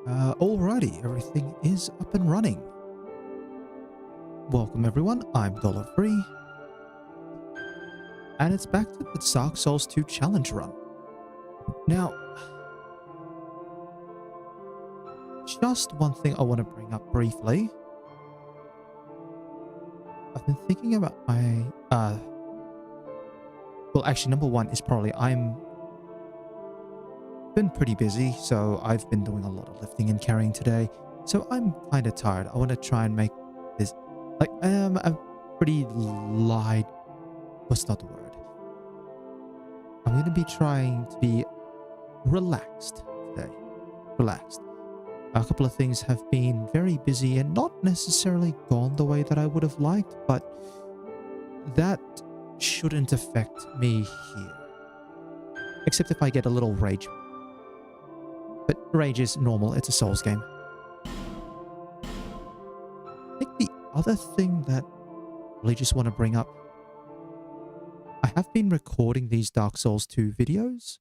Alrighty, everything is up and running. Welcome everyone, I'm Dollar Free, and it's back to the Dark Souls 2 challenge run. Now, just one thing I want to bring up briefly. I've been thinking about my, well actually number one is probably I'm been pretty busy, so I've been doing a lot of lifting and carrying today, so I'm kind of tired. I want to try and make this, like, a pretty light, what's not the word? I'm going to be trying to be relaxed today. Relaxed. A couple of things have been very busy and not necessarily gone the way that I would have liked, but that shouldn't affect me here. Except if I get a little rage. But rage is normal, it's a Souls game. I think the other thing that I really just want to bring up, I have been recording these Dark Souls 2 videos.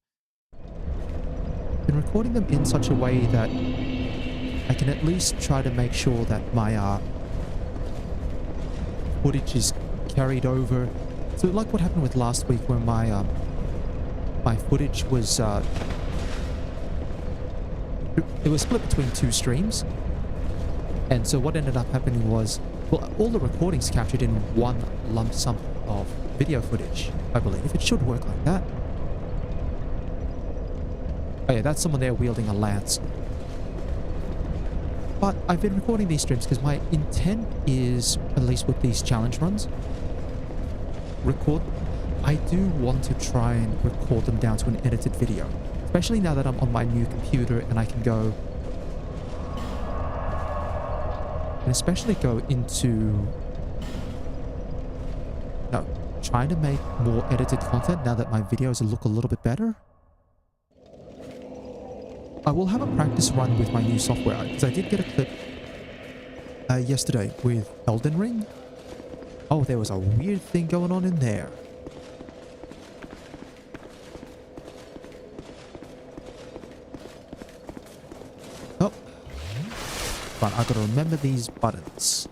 Been recording them in such a way that I can at least try to make sure that my footage is carried over. So like what happened with last week where my my footage was it was split between two streams, and so what ended up happening was, well, all the recordings captured in one lump sum of video footage, I believe. It should work like that. Oh yeah, that's someone there wielding a lance. But I've been recording these streams because my intent is, at least with these challenge runs, I do want to try and record them down to an edited video. Especially now that I'm on my new computer and I can go... and especially go into... no, trying to make more edited content now that my videos look a little bit better. I will have a practice run with my new software, because I did get a clip yesterday with Elden Ring. Oh, there was a weird thing going on in there. Oh. But I gotta remember these buttons.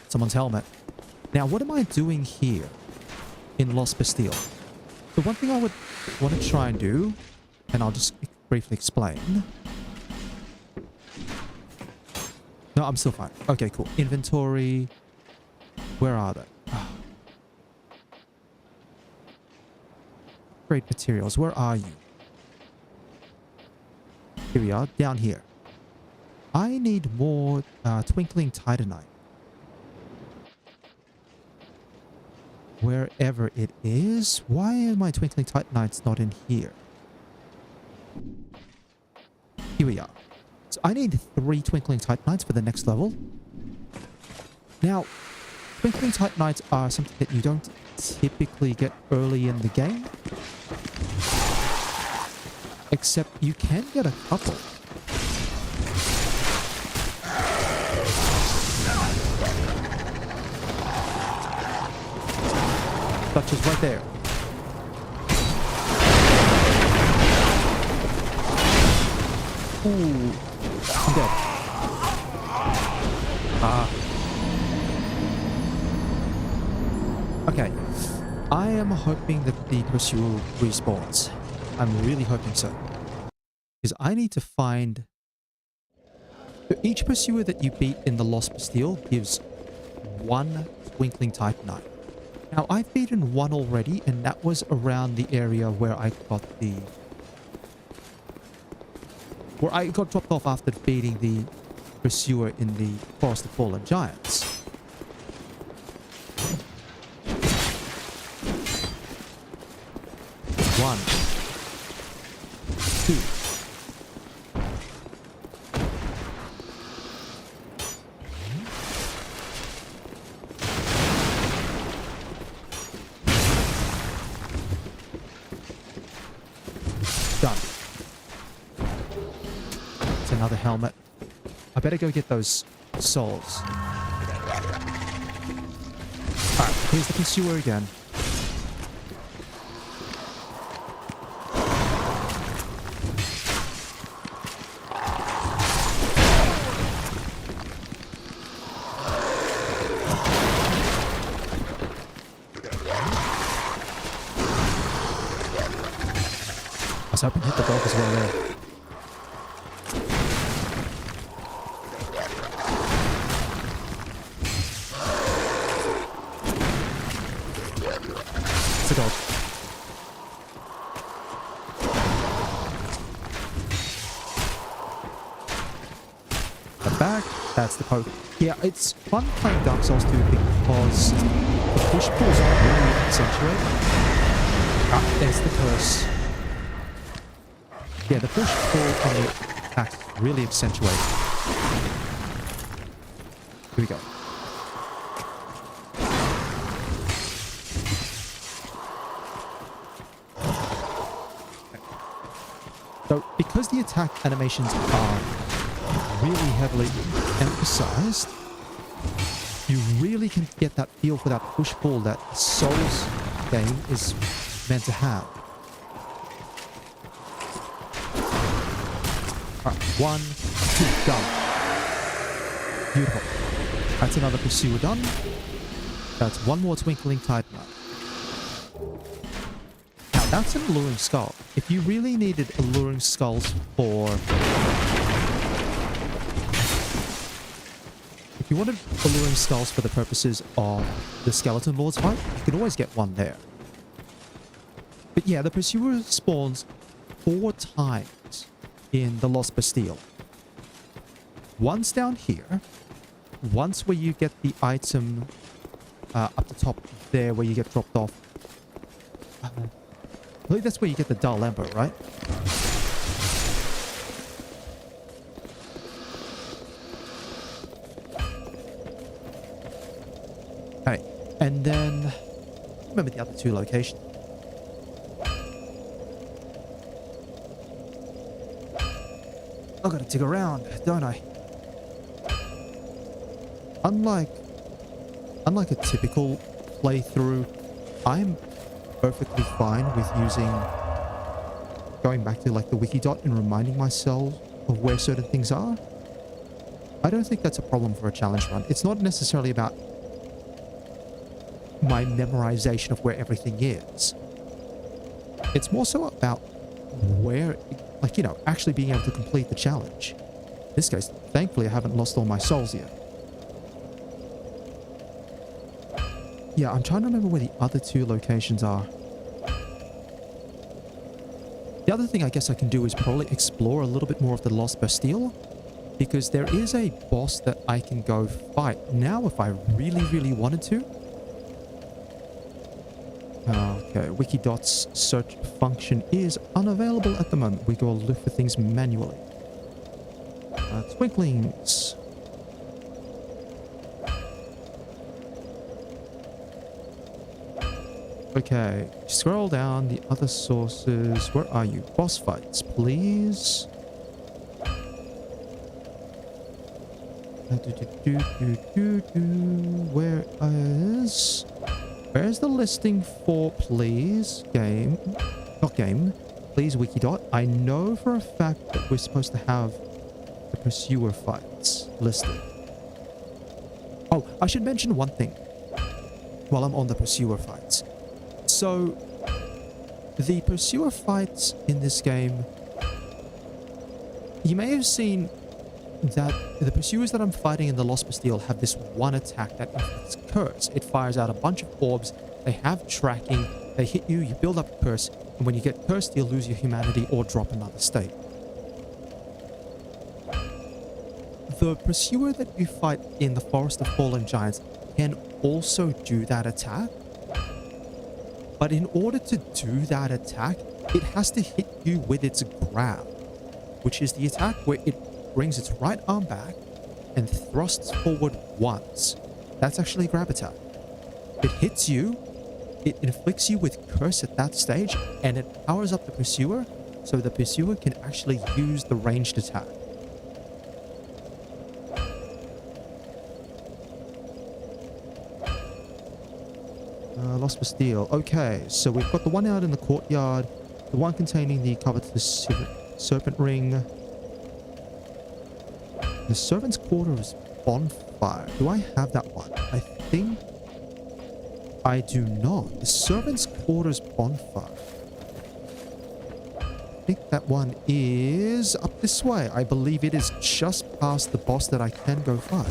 Someone's helmet. Now, what am I doing here in Bastille? The one thing I would want to try and do, and I'll just briefly explain. No, I'm still fine. Okay, cool. Inventory. Where are they? Oh. Great materials. Where are you? Here we are. Down here. I need more twinkling titanite. Wherever it is. Why are my twinkling titanites not in here? Here we are. So I need 3 twinkling titanites for the next level. Now, twinkling titanites are something that you don't typically get early in the game. Except you can get a couple. Such as right there. Ooh, I'm dead. Okay. I am hoping that the pursuer respawns. I'm really hoping so. Because I need to find... so each pursuer that you beat in the Lost Bastille gives 1 twinkling titanite. Now, I've beaten 1 already, and that was around the area where I got the... where I got dropped off after beating the pursuer in the Forest of Fallen Giants. One. 2. Done. It's another helmet. I better go get those souls. Alright, here's the pursuer again. I was hoping to hit the dog as well there. It's a dog. The back, that's the poke. Yeah, it's fun playing Dark Souls 2 because the push pulls aren't really accentuated. Ah, there's the curse. Yeah, the push pull on the attack really accentuated. Here we go. So, because the attack animations are really heavily emphasized, you really can get that feel for that push-pull that Souls game is meant to have. Alright, 1, 2, done. Beautiful. That's another pursuer done. That's one more Twinkling Titan. Now, that's an alluring skull. If you really needed alluring skulls for... If you wanted alluring skulls for the purposes of the Skeleton Lord's fight, you can always get one there. But yeah, the pursuer spawns 4 times in the Lost Bastille. Once down here, once where you get the item up the top there where you get dropped off. I believe that's where you get the Dull Ember, right? Okay, and then remember the other 2 locations. I gotta dig around, don't I? Unlike a typical playthrough, I'm perfectly fine with going back to like the Wikidot and reminding myself of where certain things are. I don't think that's a problem for a challenge run. It's not necessarily about my memorization of where everything is. It's more so about where, like, you know, actually being able to complete the challenge. In this case, thankfully, I haven't lost all my souls yet. Yeah, I'm trying to remember where the other 2 locations are. The other thing I guess I can do is probably explore a little bit more of the Lost Bastille, because there is a boss that I can go fight now if I really, really wanted to. Okay, Wikidot's search function is unavailable at the moment. We go look for things manually. Twinklings. Okay, scroll down the other sources. Where are you? Boss fights, please. Where's the listing for please game? Not game. Please Wikidot. I know for a fact that we're supposed to have the pursuer fights listed. Oh, I should mention one thing while I'm on the pursuer fights. So, the pursuer fights in this game, you may have seen that the pursuers that I'm fighting in the Lost Bastille have this one attack that inflicts curse. It fires out a bunch of orbs, they have tracking, they hit you, you build up a curse, and when you get cursed, you'll lose your humanity or drop another state. The pursuer that you fight in the Forest of Fallen Giants can also do that attack. But in order to do that attack, it has to hit you with its grab, which is the attack where it brings its right arm back and thrusts forward once. That's actually a grab attack. It hits you, it inflicts you with curse at that stage, and it powers up the pursuer, so the pursuer can actually use the ranged attack. Lost Bastille. Okay, so we've got the one out in the courtyard, the one containing the cover to the serpent ring. The servant's quarters bonfire. Do I have that one? I think I do not. The servant's quarters bonfire. I think that one is up this way. I believe it is just past the boss that I can go fight.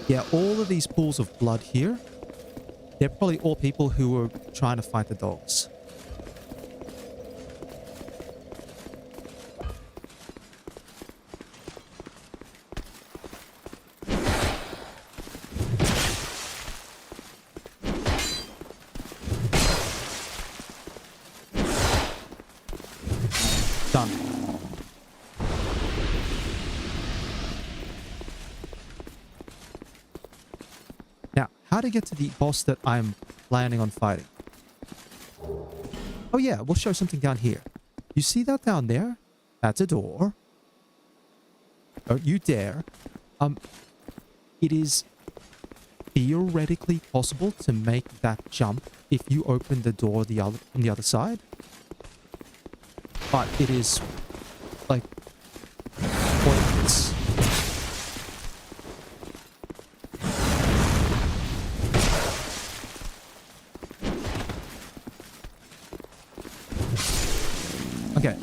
Yeah, all of these pools of blood here, they're probably all people who were trying to fight the dogs. Done. Now, how to get to the boss that I'm planning on fighting? Oh yeah, we'll show something down here. You see that down there? That's a door. Don't you dare. It is theoretically possible to make that jump if you open the door from the other side. But it is, like, pointless. Okay.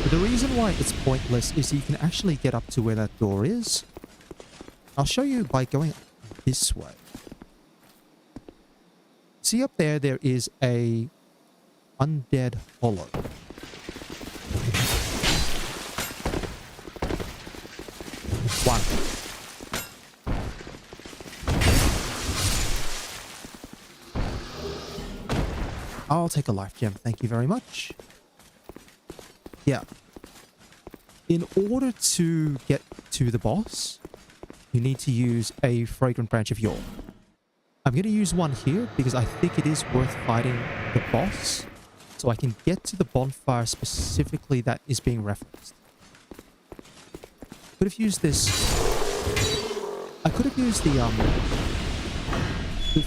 But the reason why it's pointless is you can actually get up to where that door is. I'll show you by going this way. See up there, there is a undead hollow. One. I'll take a life gem. Thank you very much. Yeah. In order to get to the boss, you need to use a fragrant branch of yore. I'm going to use one here because I think it is worth fighting the boss, so I can get to the bonfire specifically that is being referenced. Could have used this. I could have used the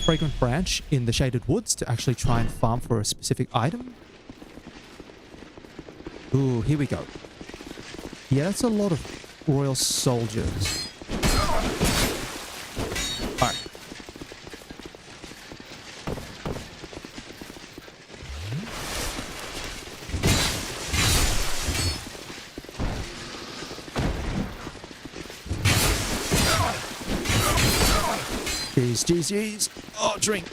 fragrant branch in the shaded woods to actually try and farm for a specific item. Ooh, here we go. Yeah, that's a lot of royal soldiers. Alright. Jeez. Oh, drink.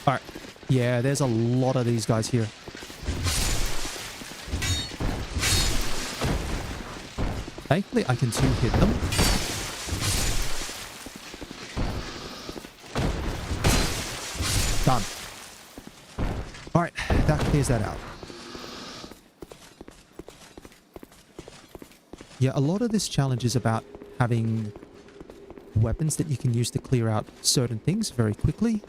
Alright. Yeah, there's a lot of these guys here. Thankfully, I can two-hit them. Done. Alright, that clears that out. Yeah, a lot of this challenge is about having weapons that you can use to clear out certain things very quickly.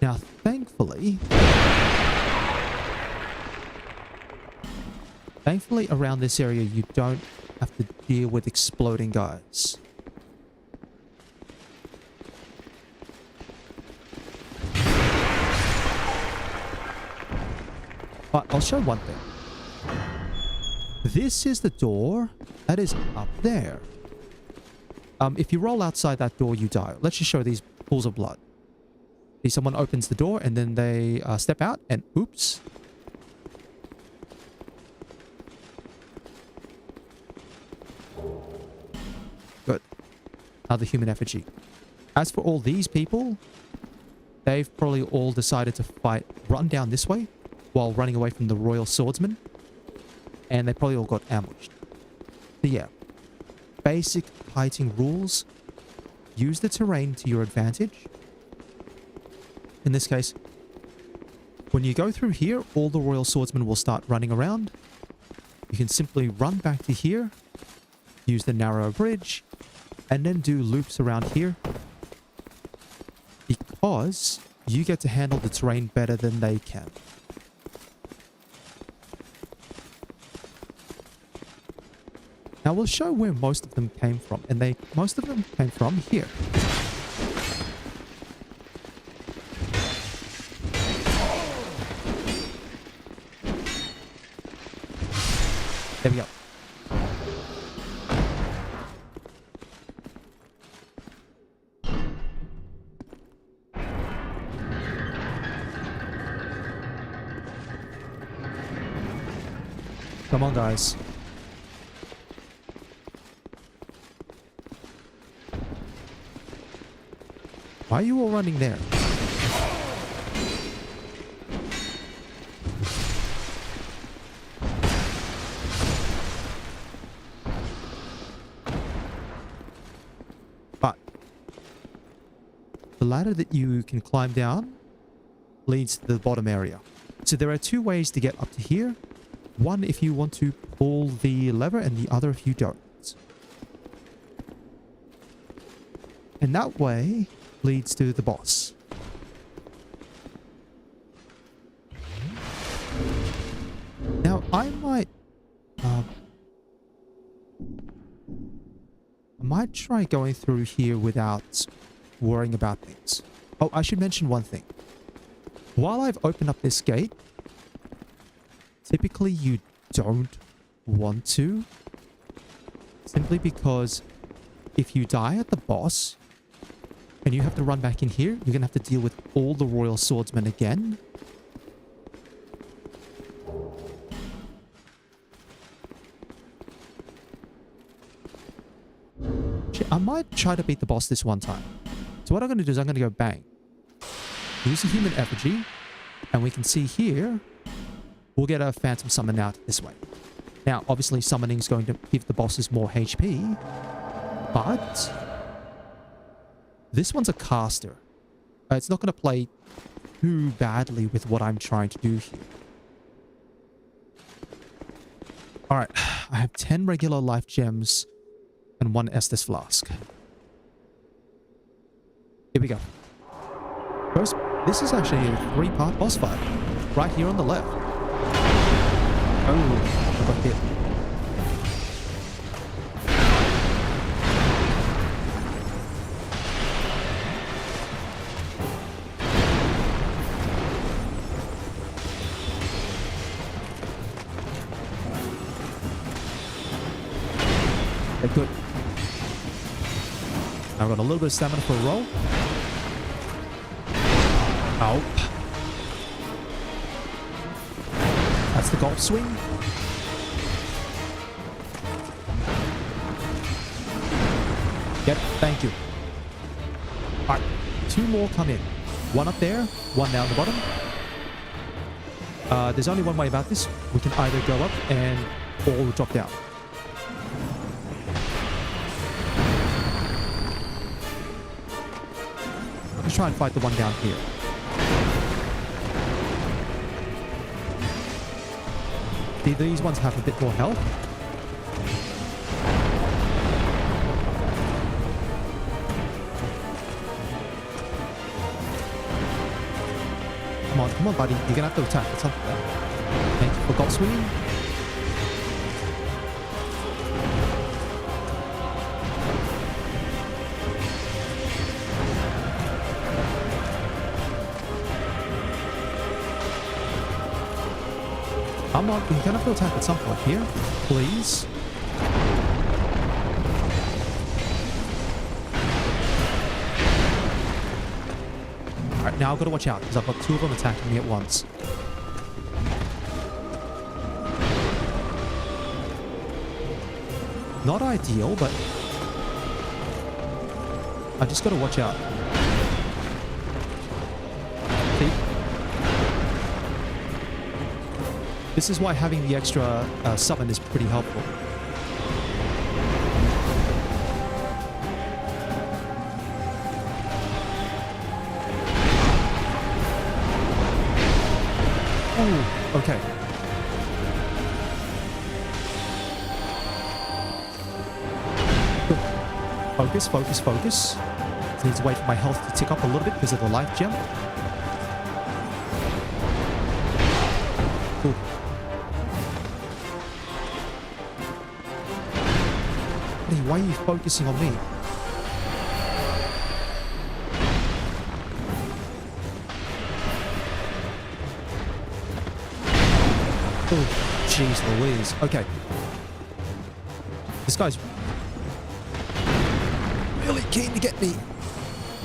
Now, thankfully around this area you don't have to deal with exploding guys. But I'll show one thing. This is the door that is up there. If you roll outside that door, you die. Let's just show these pools of blood. See, someone opens the door and then they step out and oops. Good. Another human effigy. As for all these people, they've probably all decided to run down this way while running away from the royal swordsman. And they probably all got ambushed. So yeah, basic fighting rules. Use the terrain to your advantage. In this case, when you go through here, all the royal swordsmen will start running around. You can simply run back to here, use the narrow bridge, and then do loops around here. Because you get to handle the terrain better than they can. Now we'll show where most of them came from, and most of them came from here. There we go. Come on, guys. Why are you all running there? But the ladder that you can climb down leads to the bottom area. So there are two ways to get up to here. One if you want to pull the lever, and the other if you don't. And that way leads to the boss. Now I might try going through here without worrying about things. Oh, I should mention one thing. While I've opened up this gate, typically you don't want to, simply because if you die at the boss and you have to run back in here, you're gonna have to deal with all the royal swordsmen again. I might try to beat the boss this one time. So what I'm going to do is I'm going to go bang. Use a human effigy. And we can see here, we'll get a phantom summon out this way. Now, obviously summoning is going to give the bosses more HP. But this one's a caster. It's not going to play too badly with what I'm trying to do here. Alright, I have 10 regular life gems and 1 Estus flask. Here we go. First, this is actually a 3-part boss fight. Right here on the left. Oh, I got hit. Okay, good. Now I've got a little bit of stamina for a roll. Ow. That's the golf swing. Yep, thank you. Alright, 2 more come in. 1 up there, 1 down the bottom. There's only one way about this. We can either go up and all drop down. Let's try and fight the one down here. See, these ones have a bit more health. Come on, buddy. You're gonna have to attack at some point. Thank you for golf swinging. Come on, you're gonna have to attack at some point here, please. Alright, now I've got to watch out because I've got 2 of them attacking me at once. Not ideal, but I just got to watch out. See? This is why having the extra summon is pretty helpful. Oh, okay. Good. Focus, focus, focus. Just need to wait for my health to tick up a little bit because of the life gem. Cool. Jesus, why are you focusing on me? Oh, jeez Louise. Okay. This guy's really keen to get me.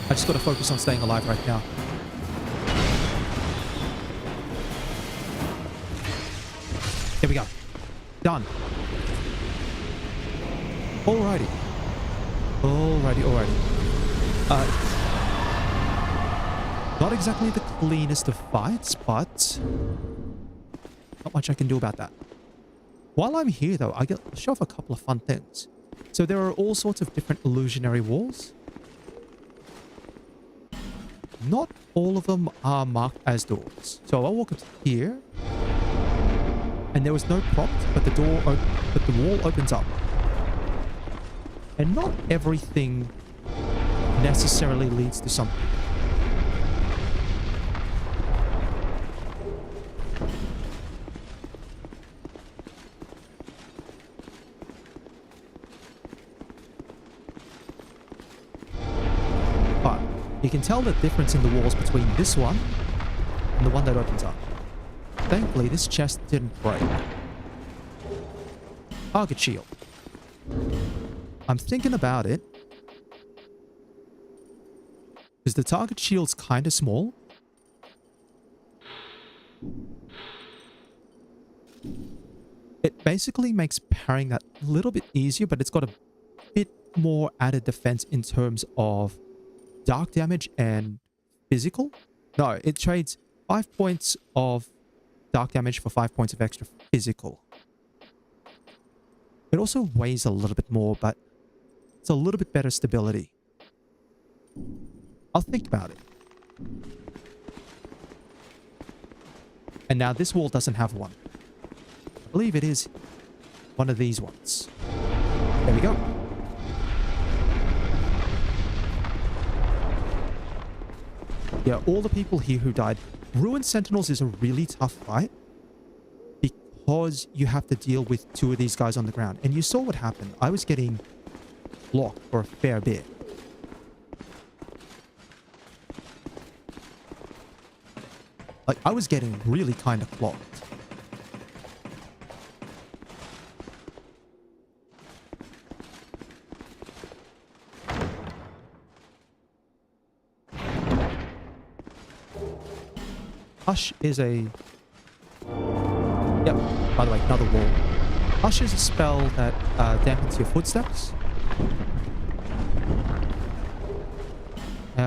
I just got to focus on staying alive right now. Here we go. Done. Alrighty. Not exactly the cleanest of fights, but not much I can do about that. While I'm here, though, I get to show off a couple of fun things. So there are all sorts of different illusionary walls. Not all of them are marked as doors. So I'll walk up to here, and there was no prompt, but the wall opens up. And not everything necessarily leads to something. But you can tell the difference in the walls between this one and the one that opens up. Thankfully, this chest didn't break. Target shield. I'm thinking about it. Because the target shield's kind of small. It basically makes parrying that a little bit easier, but it's got a bit more added defense in terms of dark damage and physical. No, it trades 5 points of dark damage for 5 points of extra physical. It also weighs a little bit more, but it's a little bit better stability. I'll think about it. And now this wall doesn't have one. I believe it is one of these ones. There we go. Yeah, all the people here who died. Ruined Sentinels is a really tough fight because you have to deal with two of these guys on the ground. And you saw what happened. I was getting blocked for a fair bit. Like, I was getting really kind of clocked. Hush is a... Yep, by the way, another wall. Hush is a spell that dampens your footsteps.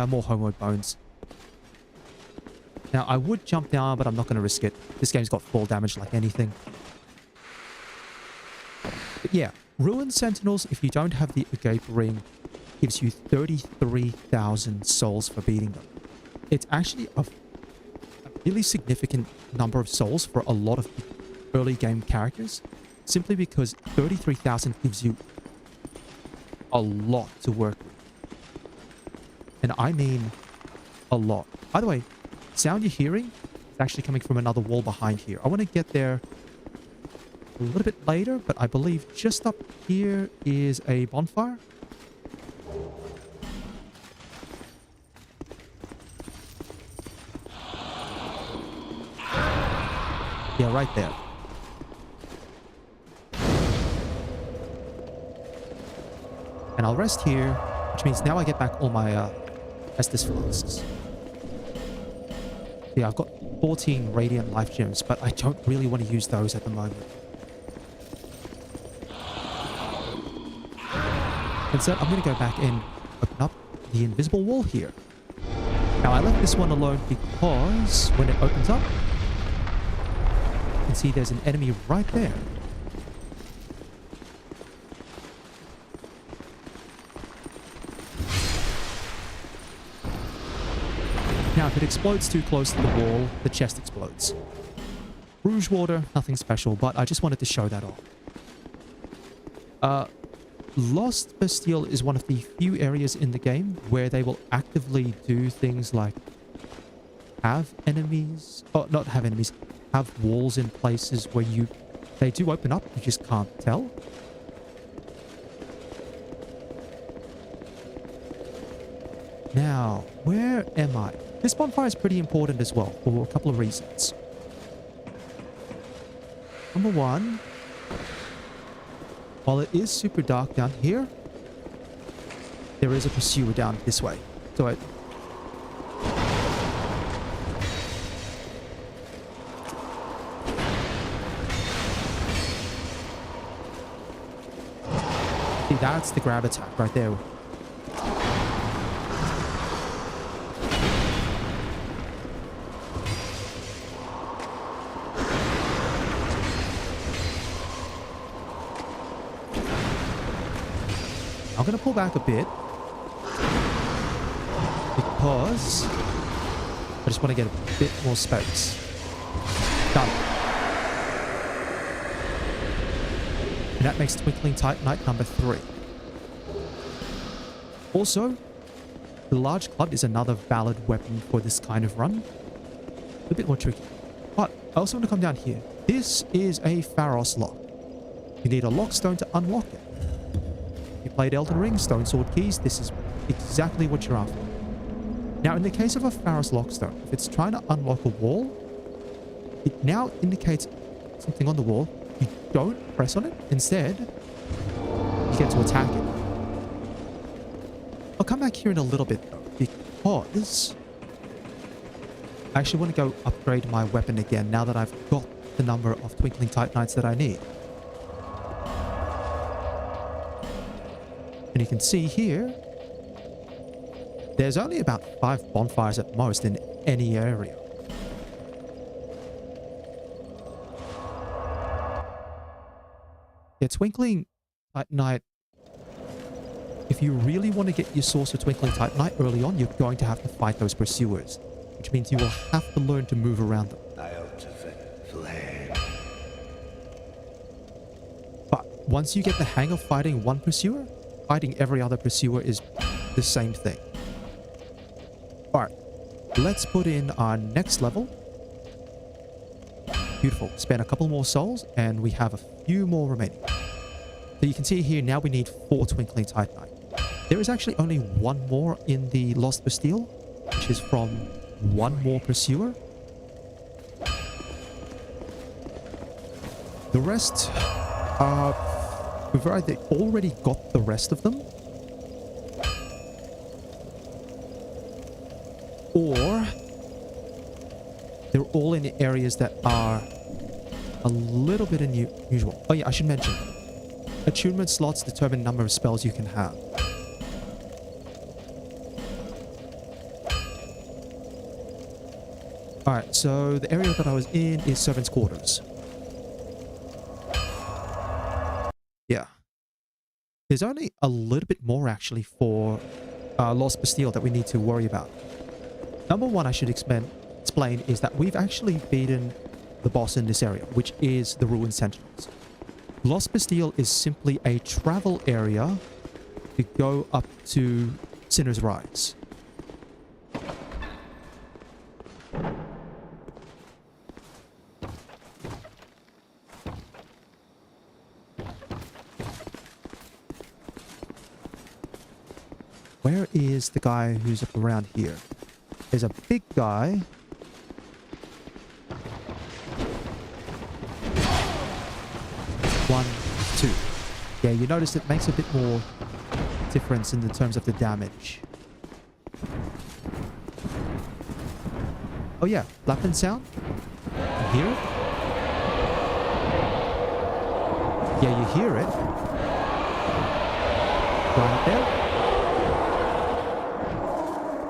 More homeward bones. Now, I would jump down, but I'm not going to risk it. This game's got fall damage like anything. But yeah, Ruined Sentinels, if you don't have the Agape Ring, gives you 33,000 souls for beating them. It's actually a really significant number of souls for a lot of early game characters, simply because 33,000 gives you a lot to work with. And I mean a lot. By the way, sound you're hearing is actually coming from another wall behind here. I want to get there a little bit later, but I believe just up here is a bonfire. Yeah, right there. And I'll rest here, which means now I get back all my Estus flasks. Yeah, I've got 14 Radiant Life Gems, but I don't really want to use those at the moment. Instead, I'm going to go back and open up the invisible wall here. Now, I left this one alone because when it opens up, you can see there's an enemy right there. Now, if it explodes too close to the wall, the chest explodes. Rouge water, nothing special, but I just wanted to show that off. Lost Bastille is one of the few areas in the game where they will actively do things like have enemies, or not have enemies, have walls in places where they do open up, you just can't tell. Now, where am I? This bonfire is pretty important as well for a couple of reasons. Number one, while it is super dark down here, there is a pursuer down this way. So see, that's the grab attack right there. I'm going to pull back a bit because I just want to get a bit more space. Done. And that makes Twinkling Titanite number 3. Also, the large club is another valid weapon for this kind of run. A bit more tricky. But I also want to come down here. This is a Pharos lock. You need a lockstone to unlock it. You played Elden Ring, Stone Sword Keys, this is exactly what you're after. Now, in the case of a Pharos lockstone, if it's trying to unlock a wall, it now indicates something on the wall. You don't press on it. Instead, you get to attack it. I'll come back here in a little bit, though, because I actually want to go upgrade my weapon again now that I've got the number of Twinkling Titanites that I need. And you can see here, there's only about 5 bonfires at most in any area. Yeah, Twinkling Titanite, if you really want to get your source of Twinkling Titanite early on, you're going to have to fight those pursuers, which means you will have to learn to move around them. But once you get the hang of fighting one pursuer, fighting every other pursuer is the same thing. Alright, let's put in our next level. Beautiful. Spend a couple more souls, and we have a few more remaining. So you can see here, now we need 4 Twinkling Titanite. There is actually only 1 more in the Lost Bastille, which is from 1 more pursuer. The rest, we've already got the rest of them. Or they're all in areas that are a little bit unusual. Oh yeah, I should mention, attunement slots determine the number of spells you can have. Alright, so the area that I was in is Servants' Quarters. Yeah. There's only a little bit more actually for Lost Bastille that we need to worry about. Number one I should explain is that we've actually beaten the boss in this area, which is the Ruined Sentinels. Lost Bastille is simply a travel area to go up to Sinner's Rise. Where is the guy who's up around here? There's a big guy. One, two. Yeah, you notice it makes a bit more difference in the terms of the damage. Oh yeah, Lappin sound. You hear it? Yeah, you hear it. Right there.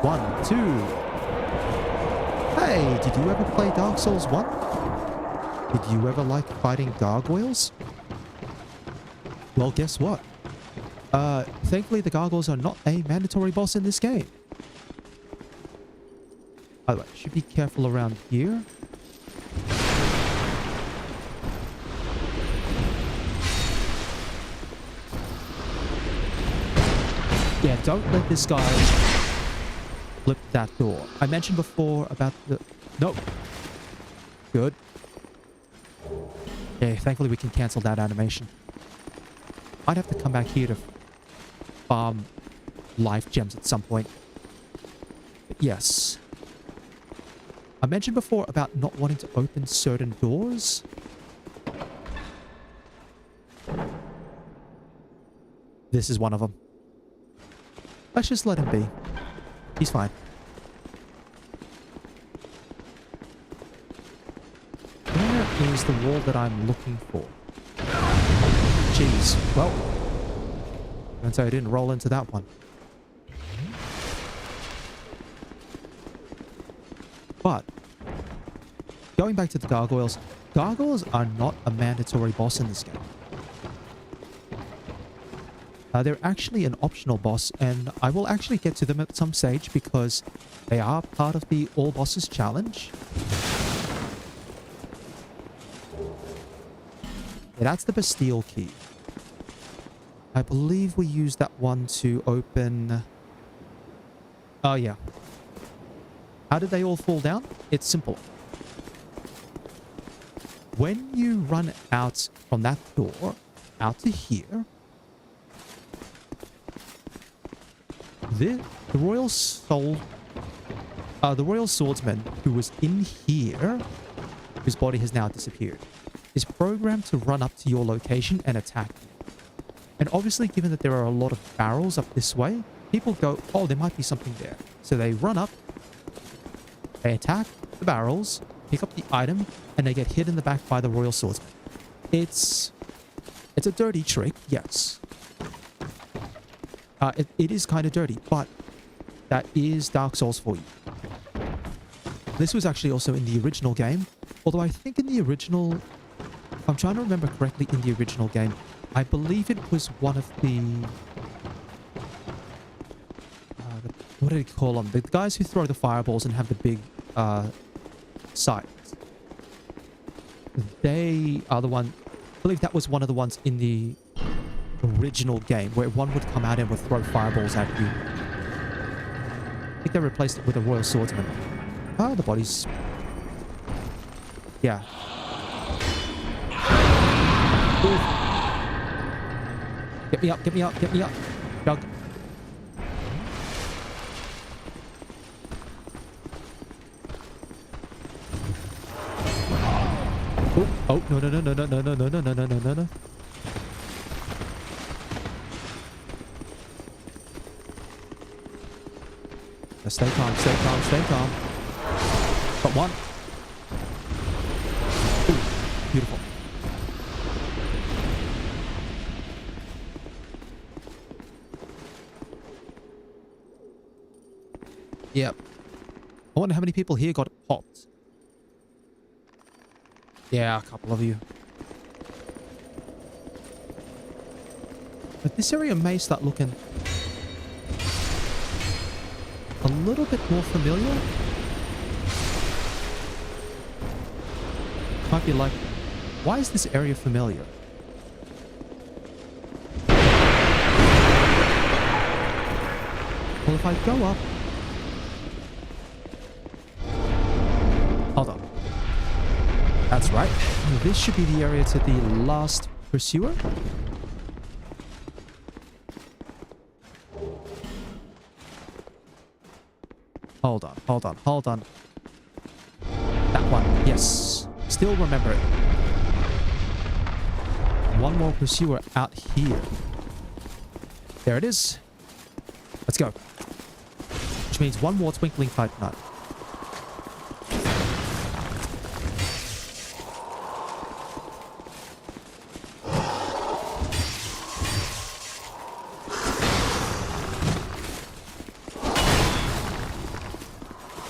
1, 2. Hey, did you ever play Dark Souls 1? Did you ever like fighting gargoyles? Well, guess what? Thankfully the gargoyles are not a mandatory boss in this game. By the way, should be careful around here. Yeah, don't let this guy flip that door. I mentioned before about the... Nope. Good. Okay, thankfully we can cancel that animation. I'd have to come back here to farm life gems at some point. yes. I mentioned before about not wanting to open certain doors. This is one of them. Let's just let him be. He's fine. Where is the wall that I'm looking for? Jeez. Well, and so I didn't roll into that one. But going back to the gargoyles, gargoyles are not a mandatory boss in this game. They're actually an optional boss, and I will actually get to them at some stage because they are part of the All Bosses challenge. Yeah, that's the Bastille key. I believe we used that one to open... Oh, yeah. How did they all fall down? It's simple. When you run out from that door, out to here, the Royal Swordsman, who was in here, whose body has now disappeared, is programmed to run up to your location and attack you. And obviously, given that there are a lot of barrels up this way, people go, oh, there might be something there. So they run up, they attack the barrels, pick up the item, and they get hit in the back by the Royal Swordsman. It's a dirty trick, yes. It is kind of dirty, but that is Dark Souls for you. This was actually also in the original game, although I think in the original... I'm trying to remember correctly in the original game. I believe it was one of the what do they call them? The guys who throw the fireballs and have the big sights. They are the one... I believe that was one of the ones in the original game where one would come out and would throw fireballs at you. I think they replaced it with a Royal Swordsman. Oh, the bodies. Yeah. Ooh. Get me up, get me up, get me up. Jug. Oh, no, no, no, no, no, no, no, no, no, no, no, no, no. Stay calm, stay calm, stay calm. Got one. Ooh, beautiful. Yep. I wonder how many people here got popped. Yeah, a couple of you. But this area may start looking a little bit more familiar. Might be like, why is this area familiar? Well, if I go up... Hold on. That's right. This should be the area to the last pursuer. Hold on, hold on, hold on. That one, yes. Still remember it. One more pursuer out here. There it is. Let's go. Which means one more twinkling titanite.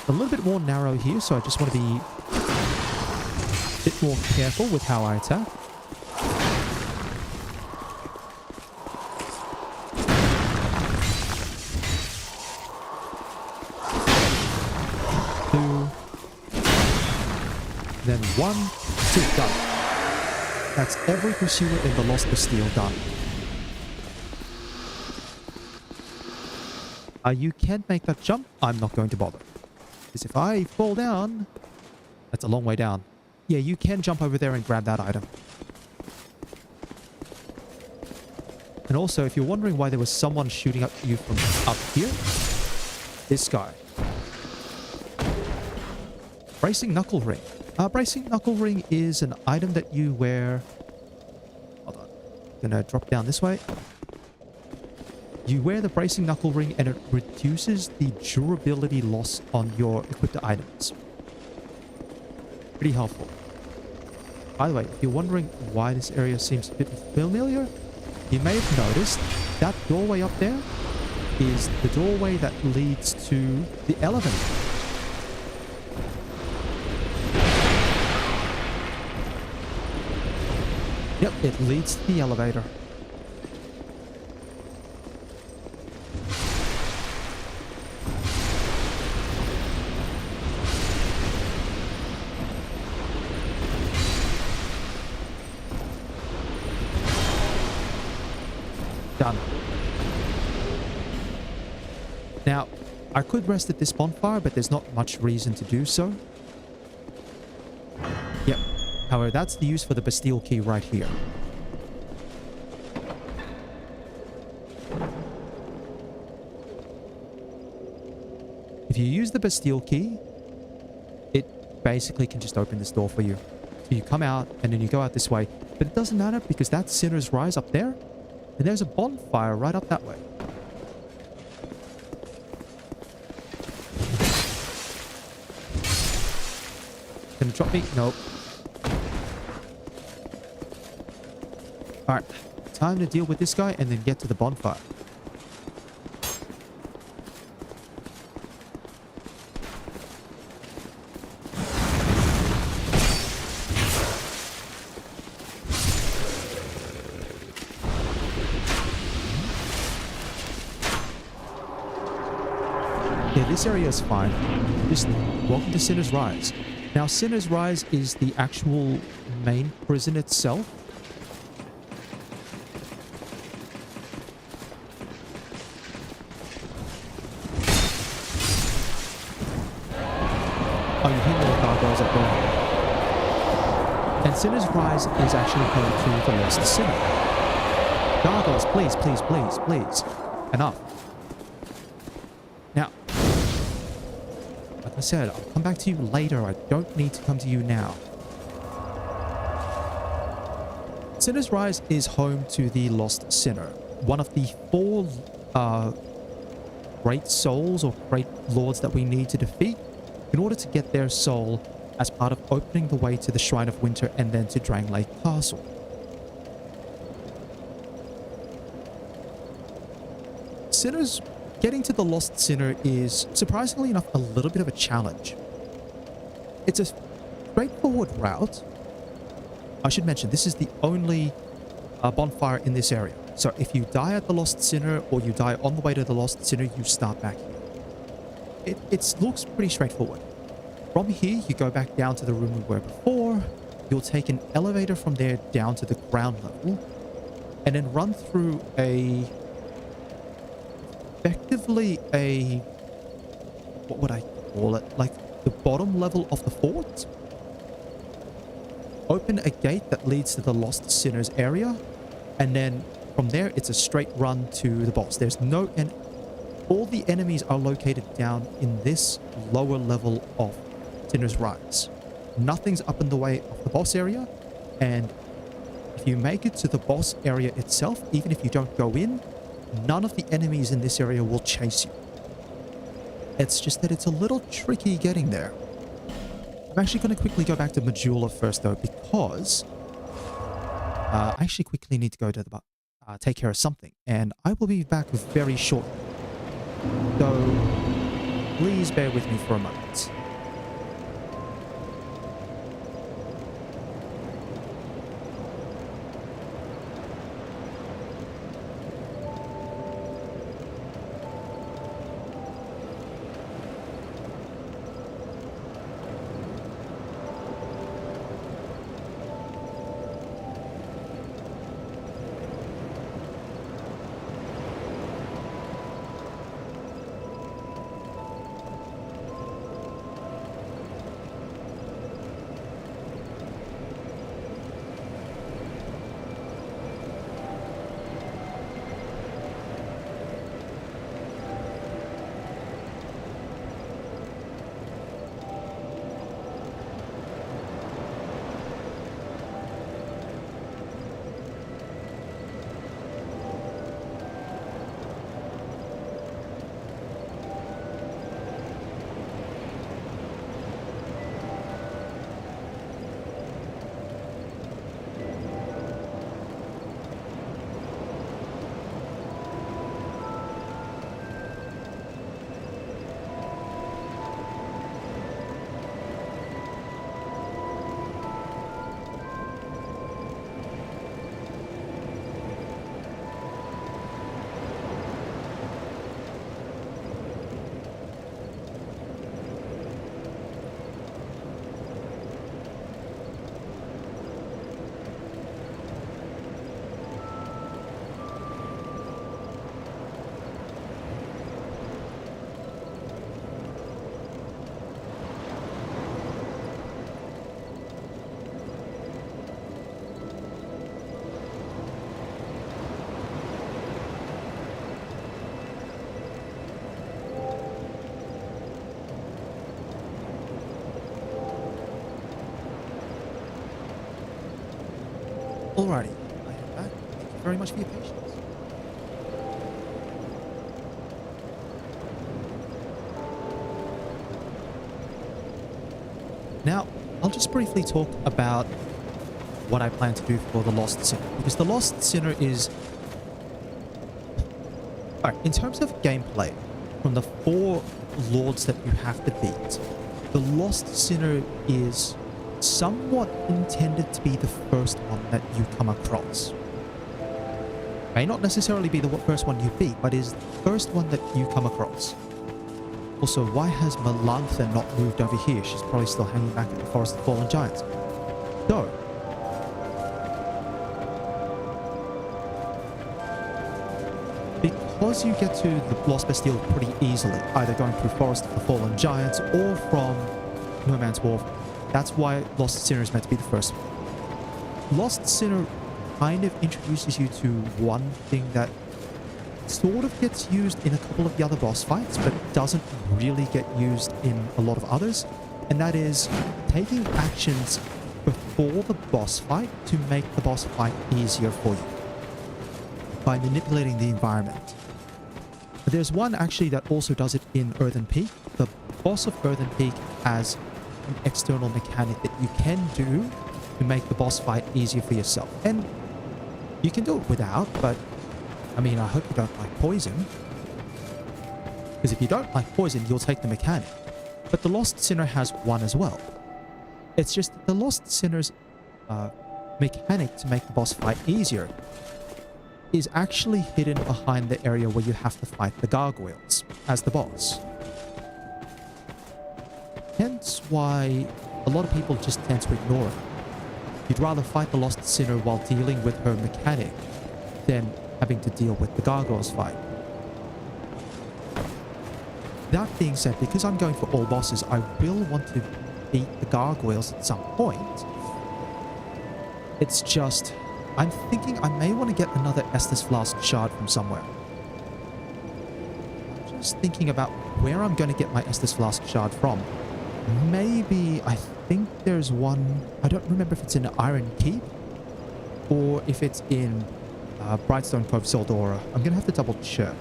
A little bit more narrow here, so I just want to be a bit more careful with how I attack. Two. Then one, two, done. That's every pursuer in the Lost Bastille done. You can make that jump. I'm not going to bother. Because if I fall down, that's a long way down. Yeah, you can jump over there and grab that item. And also, if you're wondering why there was someone shooting up you from up here, this guy. Bracing knuckle ring. Bracing knuckle ring is an item that you wear. Hold on. Gonna drop down this way. You wear the bracing knuckle ring and it reduces the durability loss on your equipped items. Pretty helpful. By the way, if you're wondering why this area seems a bit familiar, you may have noticed that doorway up there is the doorway that leads to the elevator. Yep, it leads to the elevator. Done. Now, I could rest at this bonfire, but there's not much reason to do so. Yep. However, that's the use for the Bastille key right here. If you use the Bastille key, it basically can just open this door for you. So you come out and then you go out this way. But it doesn't matter because that's Sinner's Rise up there. And there's a bonfire right up that way. Gonna drop me? Nope. Alright. Time to deal with this guy and then get to the bonfire. Yeah, this area is fine. Just welcome to Sinner's Rise. Now, Sinner's Rise is the actual main prison itself. Oh, you hear more gargoyles up there. And Sinner's Rise is actually home to the Lost Sinner. Gargoyles, please, please, please, please. Enough. Now, like I said, I'll come back to you later. I don't need to come to you now. Sinner's Rise is home to the Lost Sinner, one of the 4 great souls or great lords that we need to defeat in order to get their soul as part of opening the way to the Shrine of Winter and then to Drangleic Castle. Getting to the Lost Sinner is, surprisingly enough, a little bit of a challenge. It's a straightforward route. I should mention, this is the only bonfire in this area. So if you die at the Lost Sinner or you die on the way to the Lost Sinner, you start back here. It looks pretty straightforward. From here, you go back down to the room we were before. You'll take an elevator from there down to the ground level and then run through effectively a, what would I call it? Like the bottom level of the fort. Open a gate that leads to the Lost Sinners area. And then from there, it's a straight run to the boss. There's no, and all the enemies are located down in this lower level of Sinner's Rise. Nothing's up in the way of the boss area. And if you make it to the boss area itself, even if you don't go in, none of the enemies in this area will chase you. It's just that it's a little tricky getting there. I'm actually going to quickly go back to Majula first, though, because I actually quickly need to go to the take care of something, and I will be back very shortly. So please bear with me for a moment. Alrighty, I am back. Thank you very much for your patience. Now, I'll just briefly talk about what I plan to do for the Lost Sinner, because the Lost Sinner is... Alright, in terms of gameplay, from the 4 lords that you have to beat, the Lost Sinner is somewhat intended to be the first one that you come across. May not necessarily be the first one you beat, but is the first one that you come across. Also, why has Melantha not moved over here? She's probably still hanging back at the Forest of Fallen Giants. So, because you get to the Lost Bastille pretty easily, either going through Forest of the Fallen Giants or from No Man's Wharf, that's why Lost Sinner is meant to be the first one. Lost Sinner kind of introduces you to one thing that sort of gets used in a couple of the other boss fights, but doesn't really get used in a lot of others, and that is taking actions before the boss fight to make the boss fight easier for you by manipulating the environment. But there's one actually that also does it in Earthen Peak. The boss of Earthen Peak has an external mechanic that you can do to make the boss fight easier for yourself. And you can do it without, but I mean, I hope you don't like poison. Because if you don't like poison, you'll take the mechanic. But the Lost Sinner has one as well. It's just the Lost Sinner's mechanic to make the boss fight easier is actually hidden behind the area where you have to fight the gargoyles as the boss. Hence why a lot of people just tend to ignore it. You'd rather fight the Lost Sinner while dealing with her mechanic than having to deal with the gargoyles fight. That being said, because I'm going for all bosses, I will want to beat the gargoyles at some point. It's just, I'm thinking I may want to get another Estus Flask shard from somewhere. I'm just thinking about where I'm going to get my Estus Flask shard from. Maybe, I think there's one, I don't remember if it's in Iron Keep or if it's in Brightstone Cove, Sildora. I'm going to have to double check.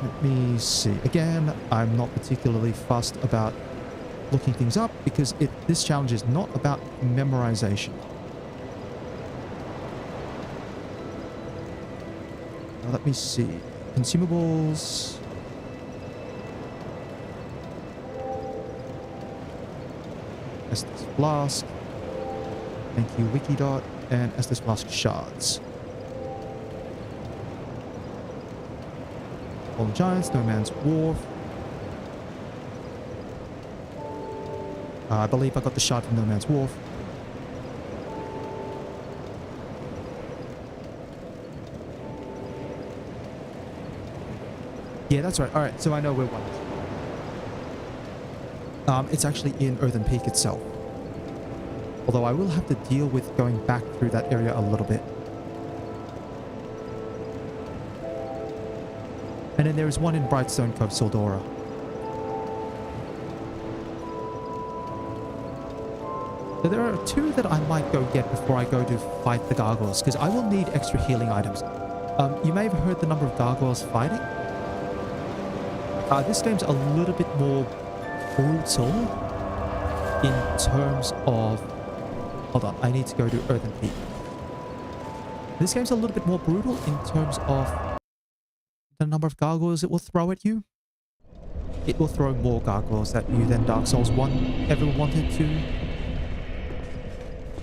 Let me see. Again, I'm not particularly fussed about looking things up because this challenge is not about memorization. Now, let me see. Consumables. Estus Flask. Thank you, Wikidot. And Estus Flask shards. Fallen Giants, No Man's Wharf. I believe I got the shard from No Man's Wharf. Yeah, that's right. Alright, so I know where one is. It's actually in Earthen Peak itself. Although I will have to deal with going back through that area a little bit. And then there is one in Brightstone Cove, Sildora. So there are 2 that I might go get before I go to fight the gargoyles, because I will need extra healing items. You may have heard the number of gargoyles fighting. This game's a little bit more brutal in terms of... Hold on, I need to go to Earthen Peak. This game's a little bit more brutal in terms of the number of gargoyles it will throw at you. It will throw more gargoyles at you than Dark Souls 1 ever wanted to.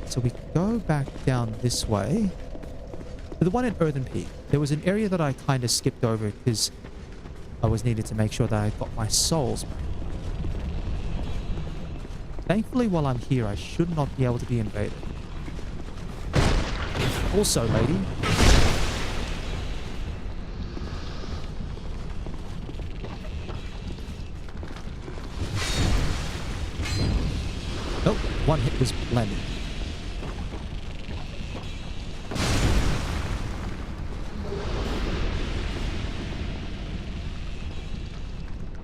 So we go back down this way. To the one in Earthen Peak. There was an area that I kind of skipped over because I was needed to make sure that I got my souls back. Thankfully, while I'm here, I should not be able to be invaded. Also, lady. Nope, one hit was blended.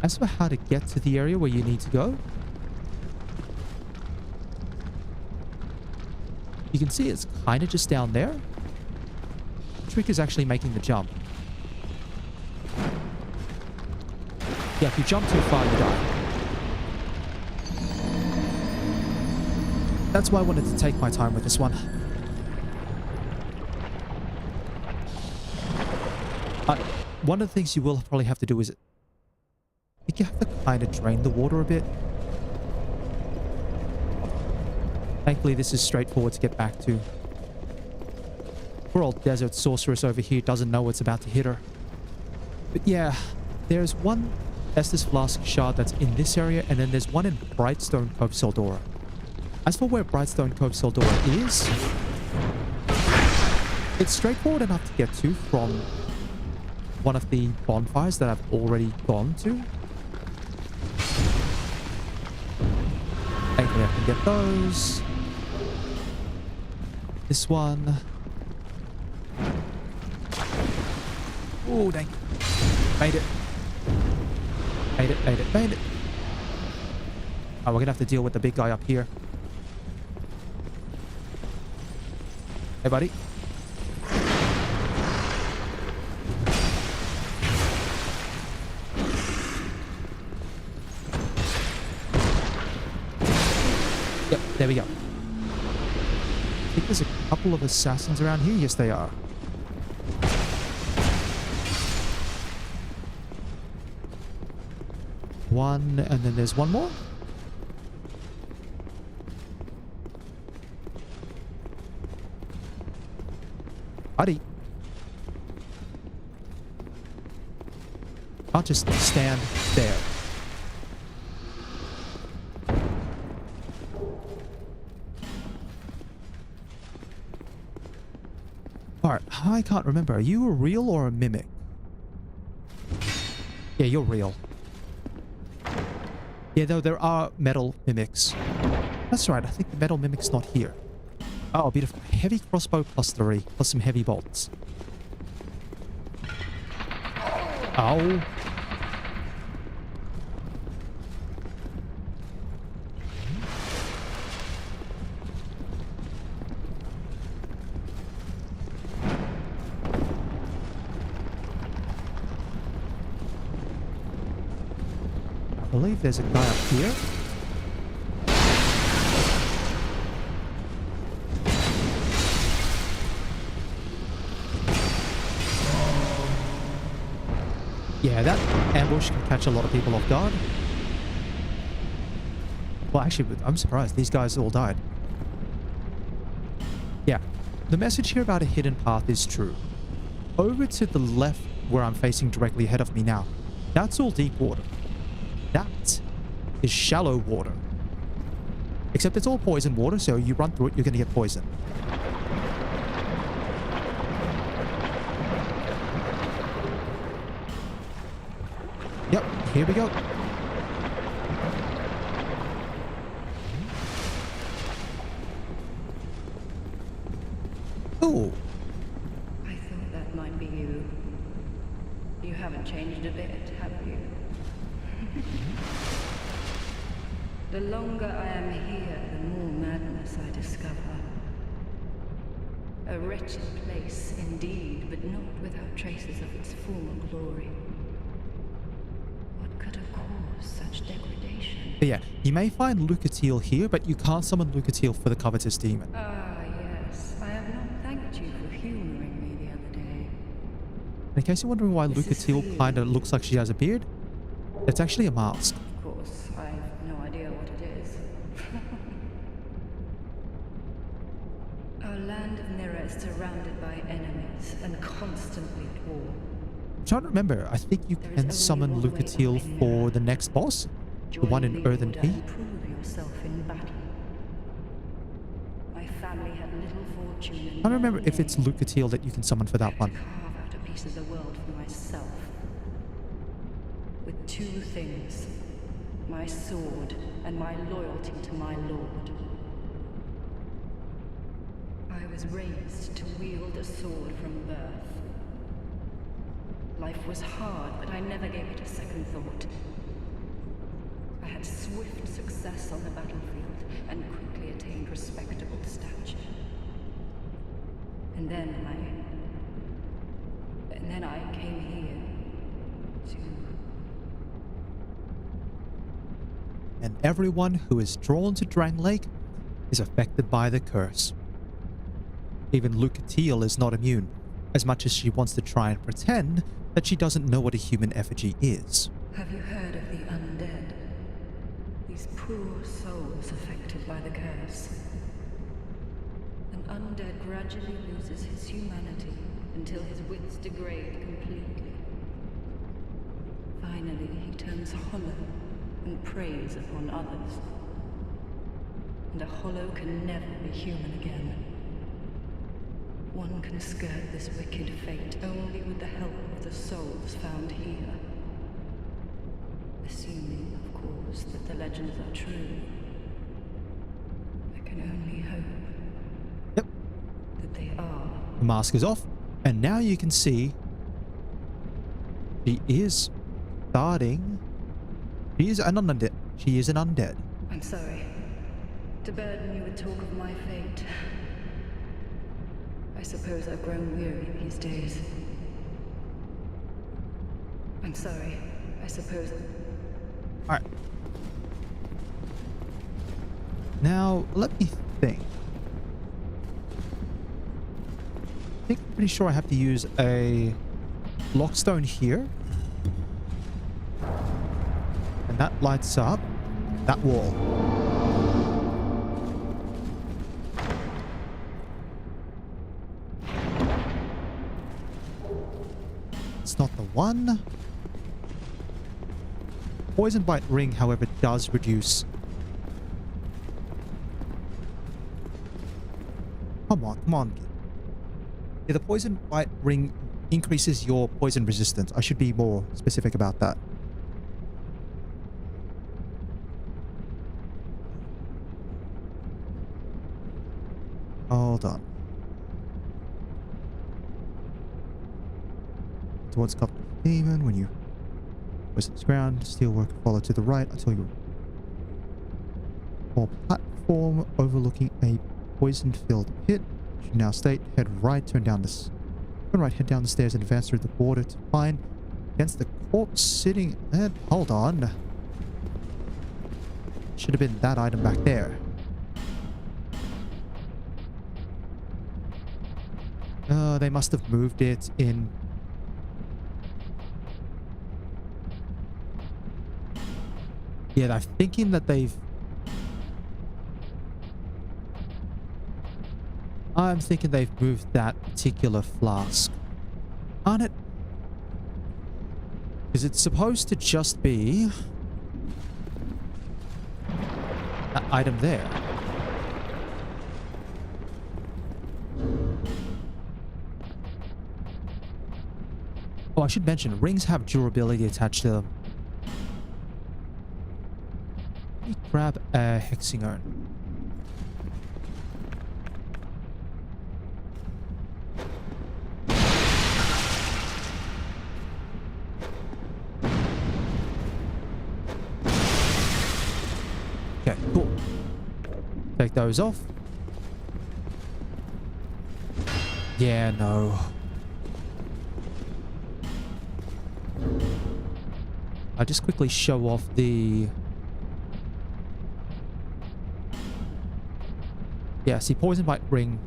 As for how to get to the area where you need to go, You can see it's kind of just down there. The trick is actually making the jump. Yeah, if you jump too far, you die. That's why I wanted to take my time with this one. One of the things you will probably have to do is, I think you have to kind of drain the water a bit. Thankfully, this is straightforward to get back to. Poor old desert sorceress over here doesn't know what's about to hit her. But yeah, there's one Estus Flask shard that's in this area, and then there's one in Brightstone Cove Seldora. As for where Brightstone Cove Seldora is, it's straightforward enough to get to from one of the bonfires that I've already gone to. Thankfully, I can get those. This one. Oh, dang. Made it. Made it, made it, made it. Oh, we're gonna have to deal with the big guy up here. Hey, buddy. Yep, there we go. I think there's a couple of assassins around here. Yes, they are. One, and then there's one more. Buddy. I'll just stand there. Alright, I can't remember. Are you a real or a mimic? Yeah, you're real. Yeah, though there are metal mimics. That's right, I think the metal mimic's not here. Oh, beautiful. Heavy crossbow plus 3, plus some heavy bolts. Ow. I believe there's a guy up here. Yeah, that ambush can catch a lot of people off guard. Well, actually, I'm surprised. These guys all died. Yeah, the message here about a hidden path is true. Over to the left, where I'm facing directly ahead of me now, that's all deep water. That is shallow water. Except it's all poison water, so you run through it, you're going to get poisoned. Yep, here we go. Ooh. I thought that might be you. You haven't changed a bit, have you? The longer I am here, the more madness I discover. A wretched place indeed, but not without traces of its former glory. What could have caused such degradation? But yeah, you may find Lucatiel here, but you can't summon Lucatiel for the Covetous Demon. Ah, yes. I have not thanked you for humoring me the other day. In case you're wondering why Lucatiel kind of looks like she has a beard, it's actually a mask. Of course, I have no idea what it is. Our land of Nira is surrounded by enemies and constantly at war. I'm trying to remember. I think you can summon Lucatiel for the next boss, the one in Earthen Key. Prove yourself in battle. My family had little fortune. I don't remember if it's Lucatiel that you can summon for that one. Carve out a piece of the world for myself. With two things, my sword and my loyalty to my lord. I was raised to wield a sword from birth. Life was hard, but I never gave it a second thought. I had swift success on the battlefield and quickly attained respectable stature. And then I came here to... And everyone who is drawn to Drang Lake is affected by the curse. Even Lucatiel is not immune, as much as she wants to try and pretend that she doesn't know what a human effigy is. Have you heard of the undead? These poor souls affected by the curse. An undead gradually loses his humanity until his wits degrade completely. Finally, he turns hollow and preys upon others. And a hollow can never be human again. One can skirt this wicked fate only with the help of the souls found here. Assuming, of course, that the legends are true. I can only hope that they are. The mask is off, and now you can see she is starting. She is an undead. She is an undead. I'm sorry to burden you with talk of my fate. I suppose I've grown weary these days. I'm sorry. I suppose... Alright. Now, let me think. I'm pretty sure I have to use a lockstone here. And that lights up that wall. It's not the one. Poison Bite Ring, however, does reduce... Come on. Yeah, the Poison Bite Ring increases your poison resistance. I should be more specific about that. Hold on. Towards Cup of Demon, when you poison the ground, steelwork follow to the right until you or platform overlooking a poison-filled pit. Should now state, head right, turn right, head down the stairs and advance through the border to find against the corpse sitting at... Hold on. Should have been that item back there. They must have moved it in... Yeah, I'm thinking that they've... I'm thinking they've moved that particular flask. Aren't it? Because it's supposed to just be... that item there. Oh, I should mention, rings have durability attached to them. Let me grab a hexing urn. Okay, cool. Take those off. Yeah, no. I'll just quickly show off the... Yeah, see, Poison Bite Ring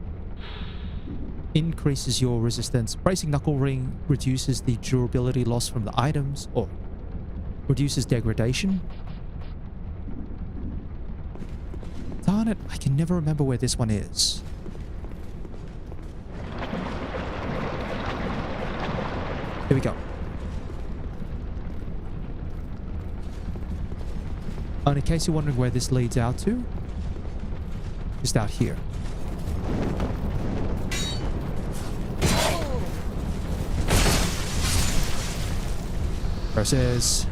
increases your resistance. Bracing Knuckle Ring reduces the durability loss from the items, or reduces degradation. Darn it, I can never remember where this one is. Here we go. And in case you're wondering where this leads out to, just out here. Versus...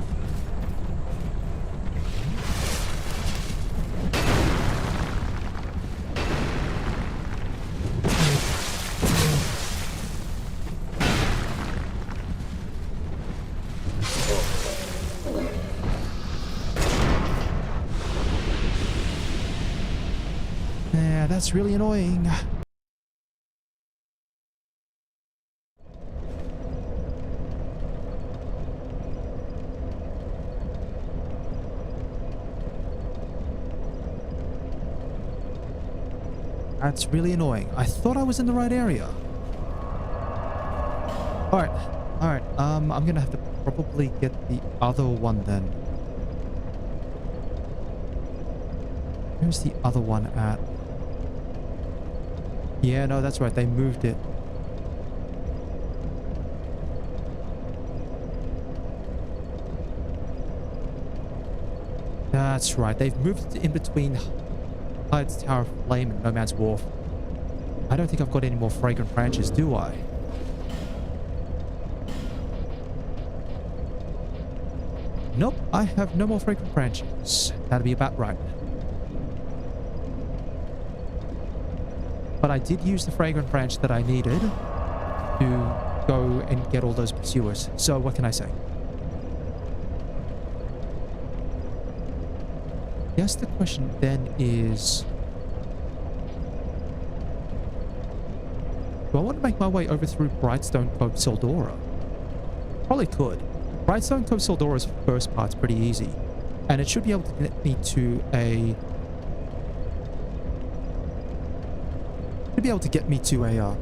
Yeah, that's really annoying. That's really annoying. I thought I was in the right area. Alright. Alright. I'm gonna have to probably get the other one then. Where's the other one at? Yeah, no, that's right. They moved it. That's right. They've moved it in between Hyde's Tower of Flame and No Man's Wharf. I don't think I've got any more fragrant branches, do I? Nope, I have no more fragrant branches. That'd be about right. But I did use the fragrant branch that I needed to go and get all those pursuers. So what can I say? Yes, the question then is... do I want to make my way over through Brightstone Cove Sildora? Probably could. Brightstone Cove Sildora's first part's pretty easy. And it should be able to get me to a... should be able to get me to a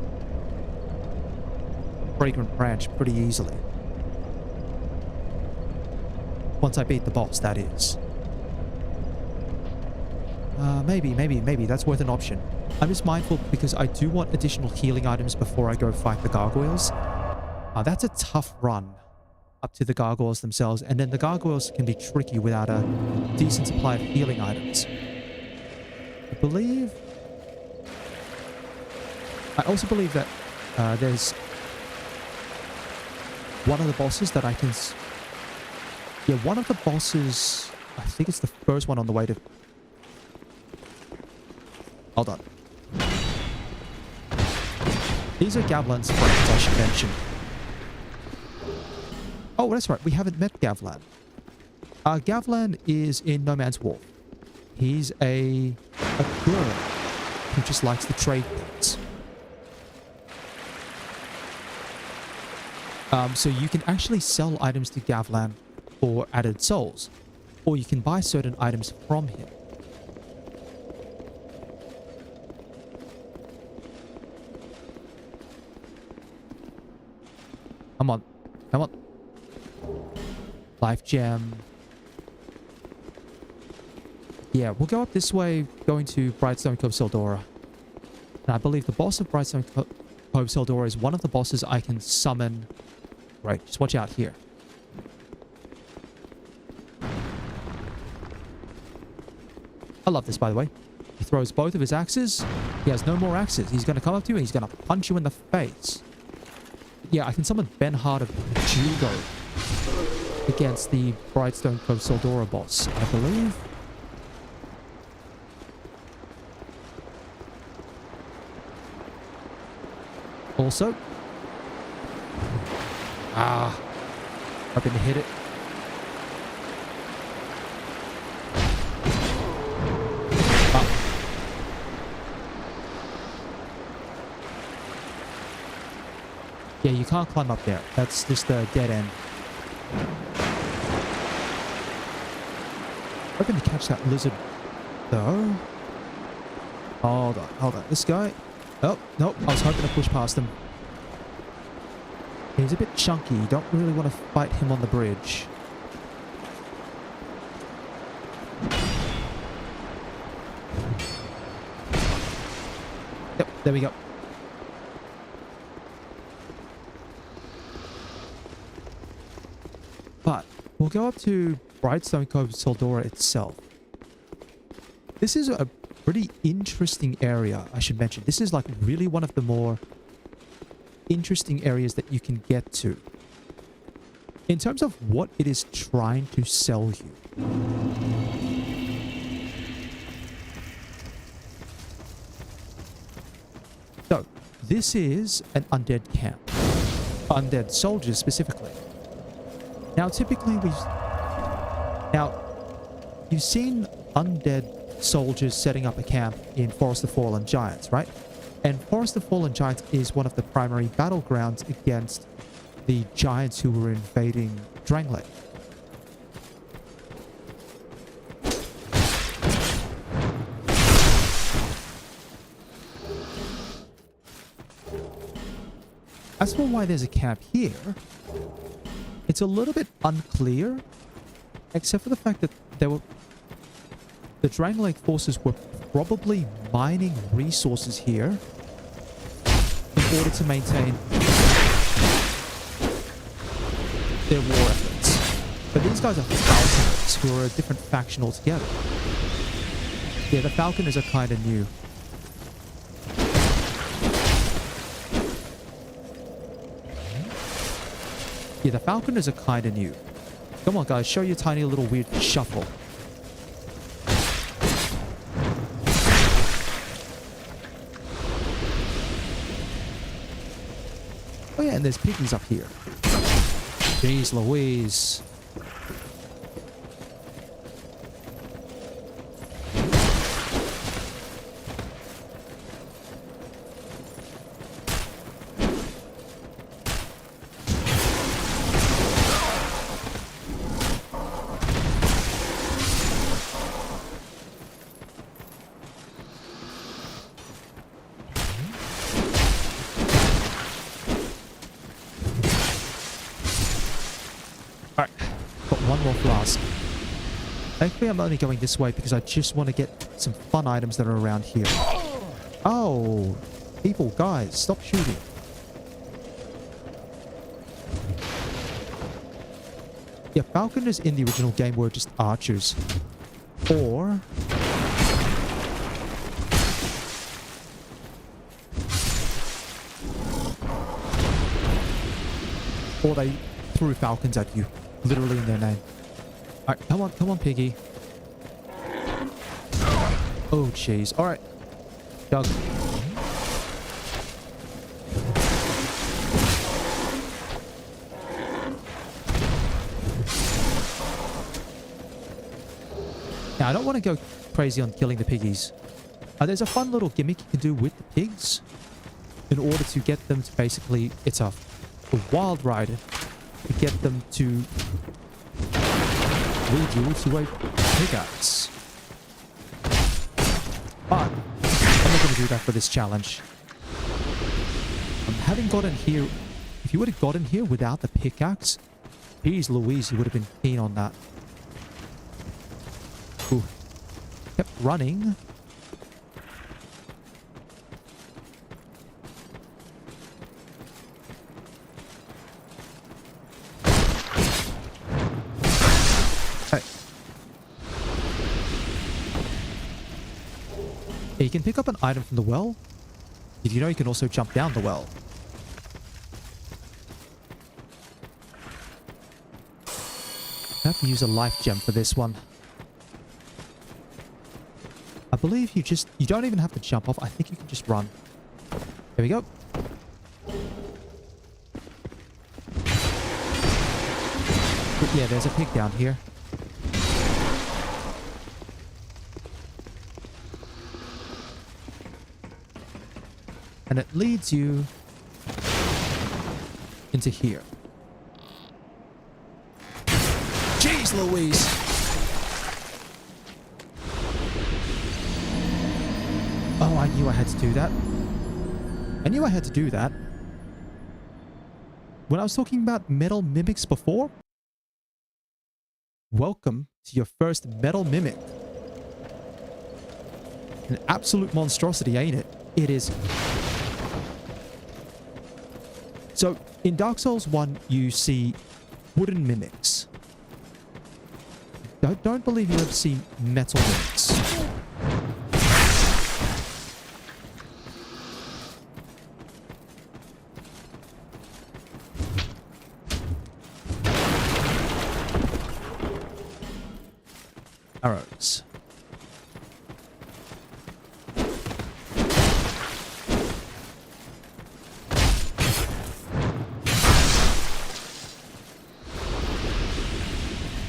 fragrant branch pretty easily. Once I beat the boss, that is. Maybe. That's worth an option. I'm just mindful because I do want additional healing items before I go fight the gargoyles. That's a tough run up to the gargoyles themselves, and then the gargoyles can be tricky without a decent supply of healing items. I also believe that there's one of the bosses that I can... yeah, one of the bosses... I think it's the first one on the way to... hold on. These are Gavlan's friends, I should mention. Oh, that's right. We haven't met Gavlan. Gavlan is in No Man's Wharf. He's a girl who just likes to trade things. So you can actually sell items to Gavlan for added souls, or you can buy certain items from him. Come on. Come on. Life gem. Yeah, we'll go up this way, going to Brightstone Cove Sildora. And I believe the boss of Brightstone Cove Sildora is one of the bosses I can summon. Right, just watch out here. I love this, by the way. He throws both of his axes. He has no more axes. He's going to come up to you and he's going to punch you in the face. Yeah, I can summon Ben Hart of Jugo against the Brightstone Cove Sildora boss, I believe. Also. Hoping to hit it. Yeah, you can't climb up there. That's just a dead end. Hoping to catch that lizard, though. Hold on. This guy... oh, nope. I was hoping to push past him. He's a bit chunky. You don't really want to fight him on the bridge. Yep, there we go. But we'll go up to Brightstone Cove Sildora itself. This is a pretty interesting area, I should mention. This is like really one of the more interesting areas that you can get to in terms of what it is trying to sell you. So this is an undead camp, undead soldiers specifically. Now typically you've seen undead soldiers setting up a camp in Forest of Fallen Giants, right? And Forest of Fallen Giants is one of the primary battlegrounds against the giants who were invading Drangleic. as for why there's a camp here, it's a little bit unclear, except for the fact that the Dragon Lake forces were probably mining resources here in order to maintain their war efforts. But these guys are Falconers, who are a different faction altogether. Yeah, the Falconers are kind of new. Yeah, the Falconers are kind of new. Come on, guys, show your tiny little weird shuffle. Oh yeah, and there's piggies up here. Jeez Louise. Alright, got one more flask. Thankfully, I'm only going this way because I just want to get some fun items that are around here. Oh, people, guys, stop shooting. Yeah, Falconers in the original game were just archers. Or they threw falcons at you. Literally in their name. Alright, come on, piggy. Oh, jeez. Alright. Doug. Now, I don't want to go crazy on killing the piggies. There's a fun little gimmick you can do with the pigs in order to get them to basically... It's a wild ride to get them to lead you to a pickaxe. But I'm not going to do that for this challenge. Having gotten here, if you would have gotten here without the pickaxe, geez Louise, you would have been keen on that. Ooh. Kept running. You can pick up an item from the well. Did you know you can also jump down the well? I have to use a life gem for this one. I believe you don't even have to jump off. I think you can just run. There we go. But yeah, there's a pig down here. And it leads you into here. Jeez Louise! Oh, I knew I had to do that. I knew I had to do that. When I was talking about metal mimics before, welcome to your first metal mimic. An absolute monstrosity, ain't it? It is. So, in Dark Souls 1, you see wooden mimics. Don't believe you ever see metal mimics. Arrows.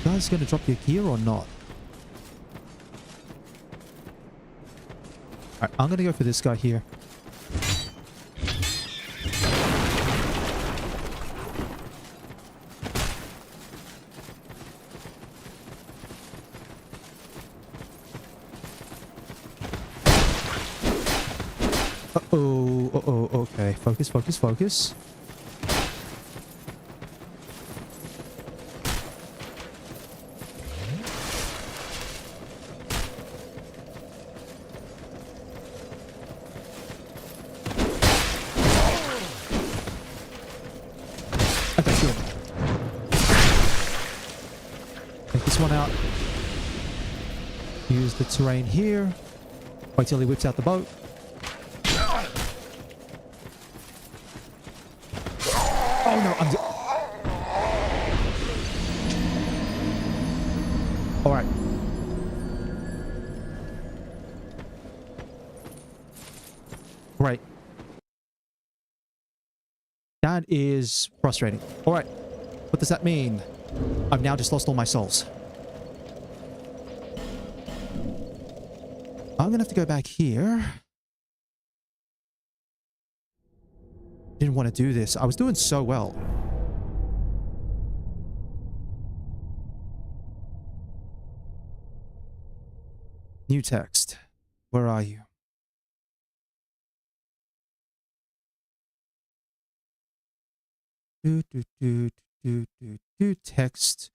Guys gonna drop your gear or not? Alright, I'm gonna go for this guy here. Uh-oh, okay. Focus, focus, focus. out. Use the terrain here. Wait till he whips out the boat. Oh no, Alright. Right. That is frustrating. Alright. What does that mean? I've now just lost all my souls. I'm gonna have to go back here. Didn't want to do this. I was doing so well. New text. Where are you? Text.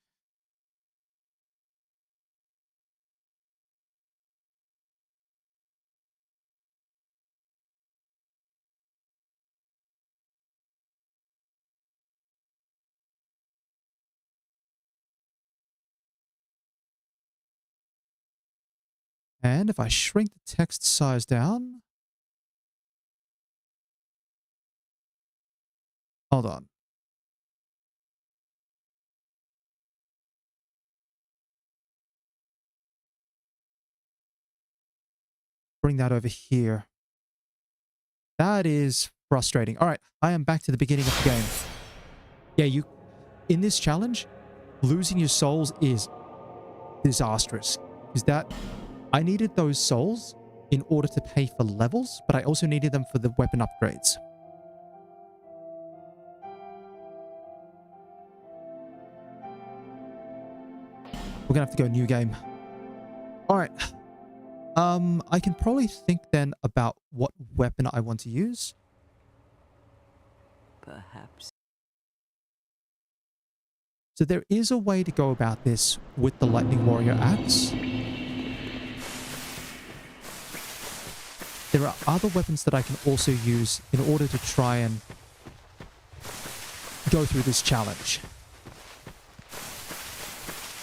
And if I shrink the text size down... Hold on. Bring that over here. That is frustrating. All right, I am back to the beginning of the game. Yeah, in this challenge, losing your souls is disastrous. Is that I needed those souls in order to pay for levels, but I also needed them for the weapon upgrades. We're gonna have to go new game. All right. I can probably think then about what weapon I want to use. Perhaps. So there is a way to go about this with the Lightning Warrior axe. There are other weapons that I can also use in order to try and go through this challenge.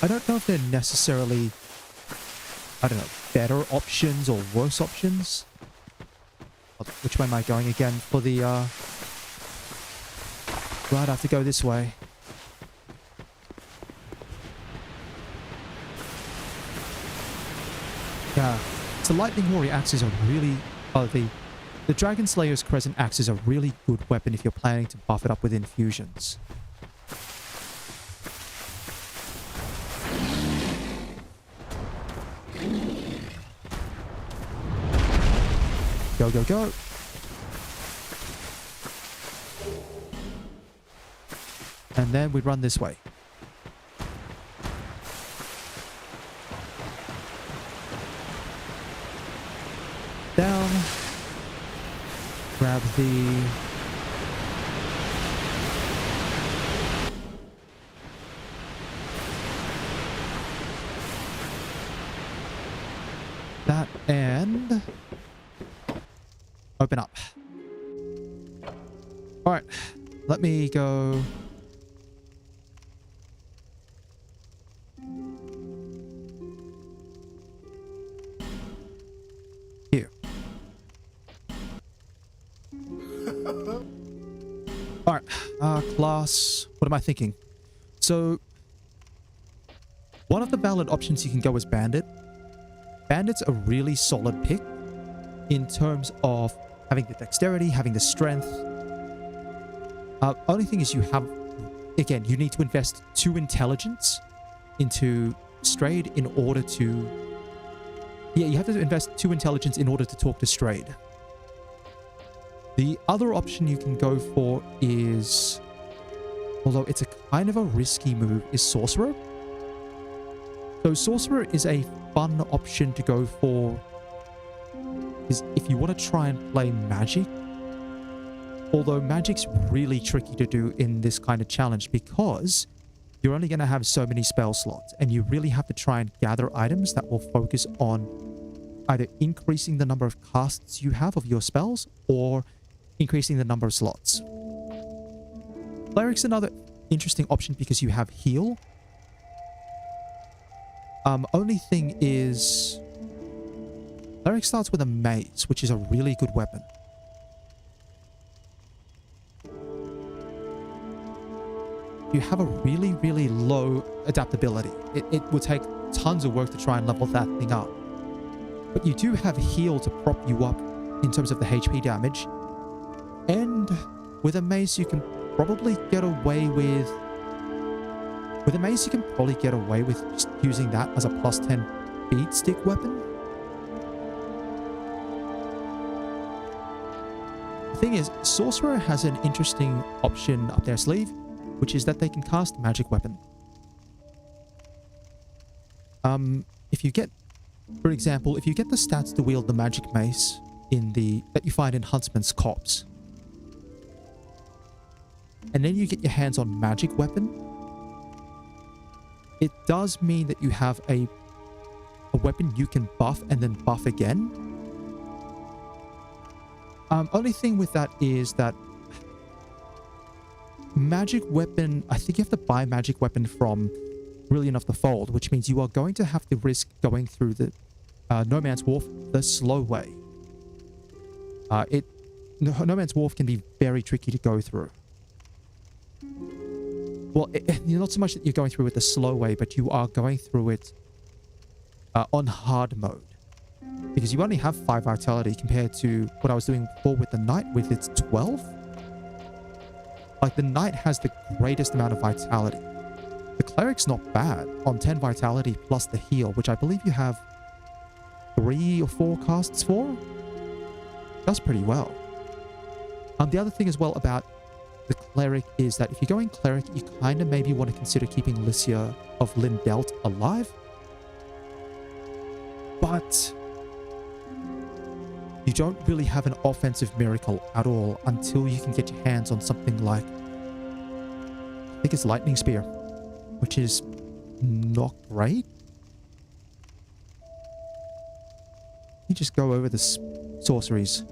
I don't know if they're necessarily, I don't know, better options or worse options. Which way am I going again for the, right, I have to go this way. Yeah, so Lightning Warrior axes are really, the Dragon Slayer's Crescent axe is a really good weapon if you're planning to buff it up with infusions. Go, go, go. And then we run this way. Down. Grab the... that and... open up. All right, let me go. Here. All right, class. What am I thinking? So, one of the valid options you can go is Bandit. Bandit's a really solid pick in terms of having the dexterity, having the strength. Only thing is you have, again, you need to invest 2 intelligence into Strayed in order to... Yeah, you have to invest 2 intelligence in order to talk to Strayed. The other option you can go for is, although it's a kind of a risky move, is Sorcerer. So Sorcerer is a fun option to go for is if you want to try and play magic. Although magic's really tricky to do in this kind of challenge because you're only going to have so many spell slots and you really have to try and gather items that will focus on either increasing the number of casts you have of your spells or increasing the number of slots. Cleric's another interesting option because you have heal. Only thing is, cleric starts with a mace, which is a really good weapon. You have a really, really low adaptability. It would take tons of work to try and level that thing up. But you do have heal to prop you up in terms of the HP damage. And with a mace, you can probably get away with... With a mace, you can probably get away with just using that as a plus 10 beat stick weapon. The thing is, Sorcerer has an interesting option up their sleeve, which is that they can cast magic weapon. If you get, for example, if you get the stats to wield the magic mace that you find in Huntsman's Corpse, and then you get your hands on magic weapon, it does mean that you have a weapon you can buff and then buff again. Only thing with that is that magic weapon, I think you have to buy magic weapon from Brilliant of the Fold, which means you are going to have to risk going through the No Man's Wharf the slow way. No Man's Wharf can be very tricky to go through. Well, not so much that you're going through it the slow way, but you are going through it on hard mode. Because you only have 5 vitality compared to what I was doing before with the Knight with its 12. Like, the Knight has the greatest amount of vitality. The Cleric's not bad on 10 vitality plus the heal, which I believe you have 3 or 4 casts for. That's pretty well. The other thing as well about the Cleric is that if you're going Cleric, you kind of maybe want to consider keeping Lycia of Lindelt alive. But you don't really have an offensive miracle at all until you can get your hands on something like, I think it's Lightning Spear, which is not great. Let me just go over the sorceries.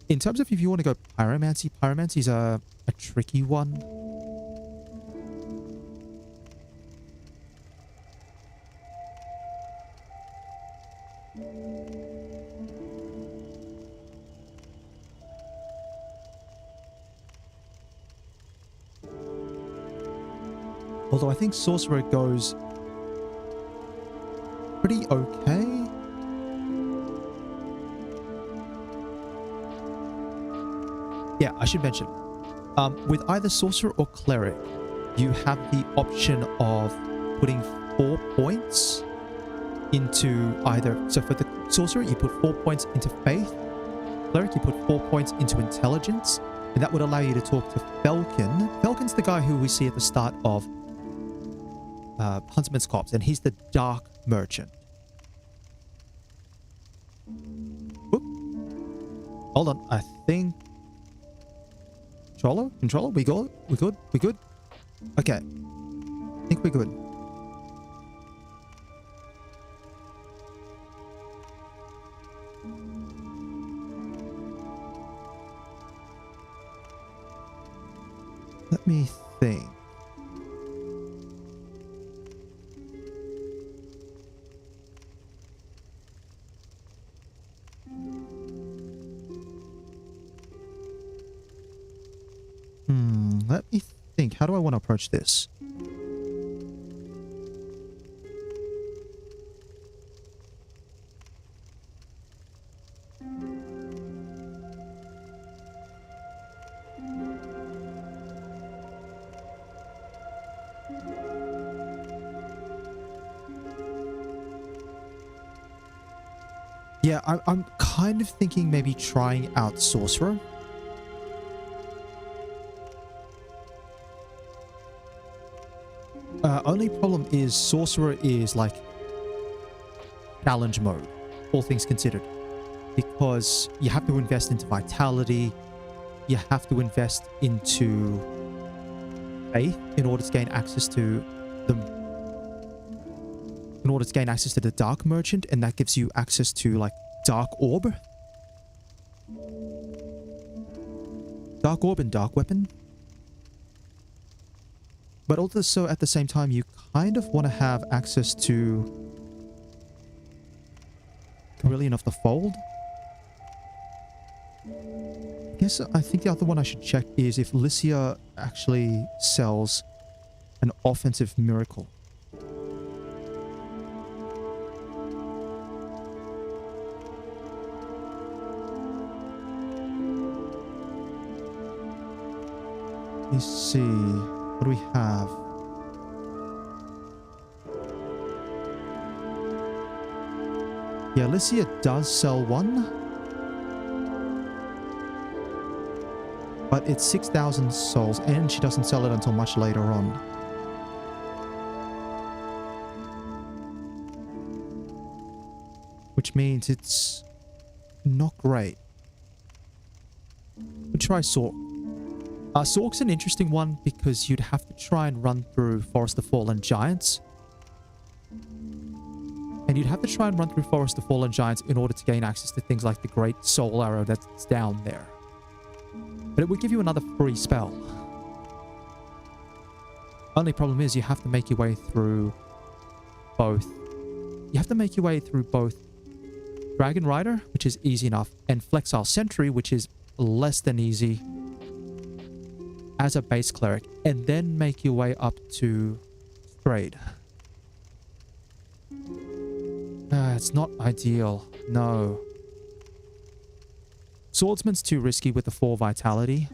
In terms of if you want to go Pyromancy, Pyromancy is a tricky one. Although I think Sorcerer goes pretty okay. Yeah, I should mention, with either Sorcerer or Cleric, you have the option of putting 4 points into either. So for the Sorcerer, you put 4 points into Faith. Cleric, you put 4 points into Intelligence. And that would allow you to talk to Falcon. Falcon's the guy who we see at the start of Huntsman's Corpse, and he's the Dark Merchant. Whoop. Hold on, I think... Controller, we good? We good? Okay. I think we're good. Let me think. Let me think. How do I want to approach this? Yeah, I'm kind of thinking maybe trying out Sorcerer. Only problem is Sorcerer is like challenge mode, all things considered, because you have to invest into vitality, you have to invest into faith in order to gain access to the Dark Merchant, and that gives you access to like Dark Orb and Dark Weapon. But also at the same time, you kind of want to have access to Carillion of the Fold. I think the other one I should check is if Lycia actually sells an offensive miracle. Let's see. What do we have? Yeah, Lycia does sell one. But it's 6,000 souls, and she doesn't sell it until much later on. Which means it's not great. We'll try Sork. Sork's an interesting one because you'd have to try and run through Forest of Fallen Giants. And you'd have to try and run through Forest of Fallen Giants in order to gain access to things like the Great Soul Arrow that's down there. But it would give you another free spell. Only problem is you have to make your way through both. You have to make your way through both Dragon Rider, which is easy enough, and Flexile Sentry, which is less than easy as a base cleric, and then make your way up to Strayed. It's not ideal. No. Swordsman's too risky with the 4 vitality.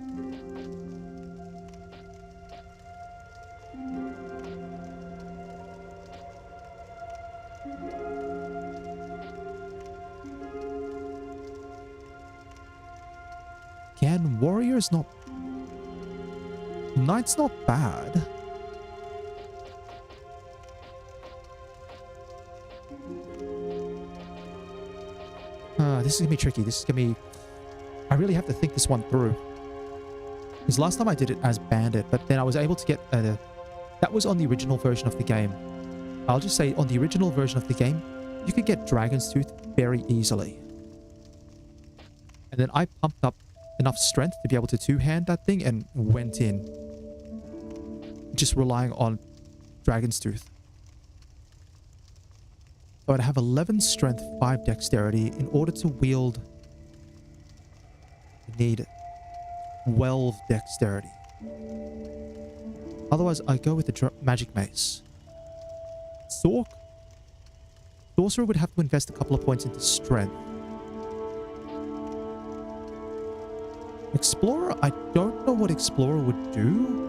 Again, warrior's not... Knight's not bad. This is gonna be tricky. This is gonna be... I really have to think this one through. Because last time I did it as Bandit, but then I was able to get a... That was on the original version of the game. I'll just say, on the original version of the game, you could get Dragon's Tooth very easily. And then I pumped up enough strength to be able to two-hand that thing and went in. Just relying on Dragon's Tooth. So I'd have 11 strength, 5 dexterity. In order to wield... You need 12 dexterity. Otherwise, I go with the magic mace. Sorcerer would have to invest a couple of points into strength. Explorer, I don't know what Explorer would do.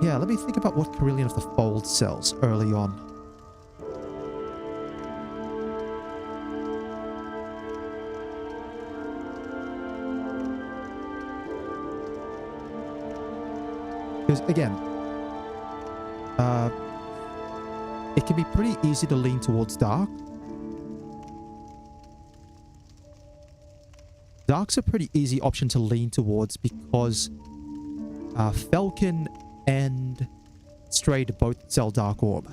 Yeah, let me think about what Carillion of the Fold sells early on. Because, again, it can be pretty easy to lean towards Dark. Dark's a pretty easy option to lean towards because Falcon and Strayed both sell Dark Orb.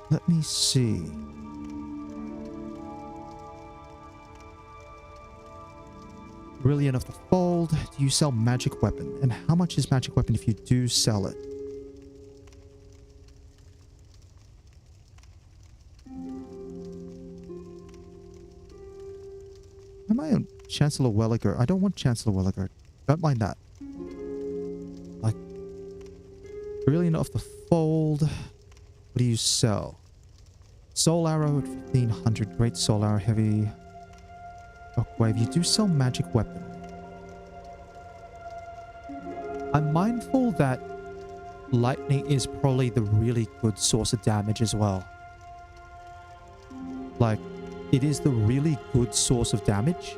Let me see. Carillion of the Fold. Do you sell Magic Weapon? And how much is Magic Weapon if you do sell it? Am I on Chancellor Welliger? I don't want Chancellor Welliger. Don't mind that. Like, Carillion of the Fold. What do you sell? Soul Arrow at 1500. Great Soul Arrow, heavy. Shockwave. You do sell Magic Weapon. I'm mindful that Lightning is probably the really good source of damage as well. Like, it is the really good source of damage.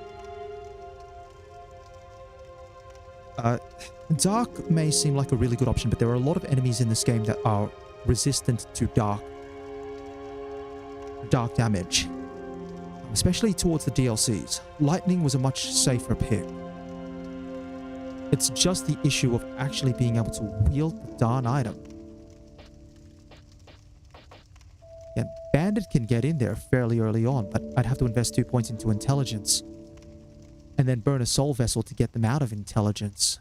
Dark may seem like a really good option, but there are a lot of enemies in this game that are resistant to dark damage. Especially towards the DLCs. Lightning was a much safer pick. It's just the issue of actually being able to wield the darn item. Again, bandit can get in there fairly early on, but I'd have to invest 2 points into intelligence. And then burn a soul vessel to get them out of intelligence.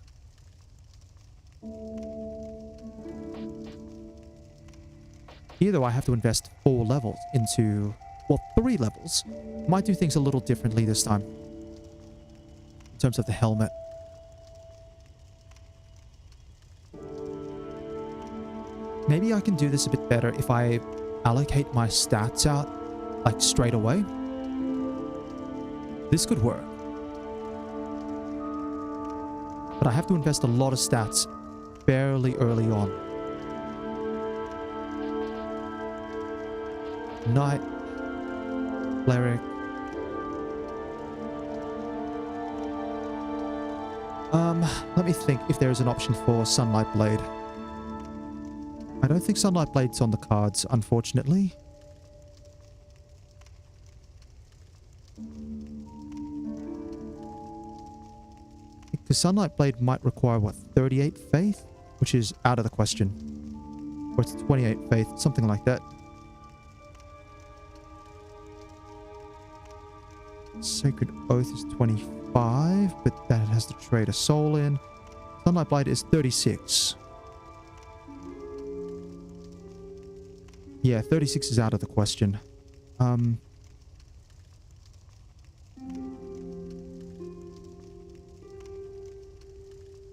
Here, though, I have to invest 4 levels into... well, 3 levels. Might do things a little differently this time. In terms of the helmet. Maybe I can do this a bit better if I allocate my stats out, like, straight away. This could work. But I have to invest a lot of stats fairly early on. Knight. Cleric. Let me think if there's an option for Sunlight Blade. I don't think Sunlight Blade's on the cards, unfortunately. Because Sunlight Blade might require, what, 38 faith? Which is out of the question. Or it's 28 faith, something like that. Sacred Oath is 25, but that has to trade a soul in. Sunlight Blade is 36. Yeah, 36 is out of the question.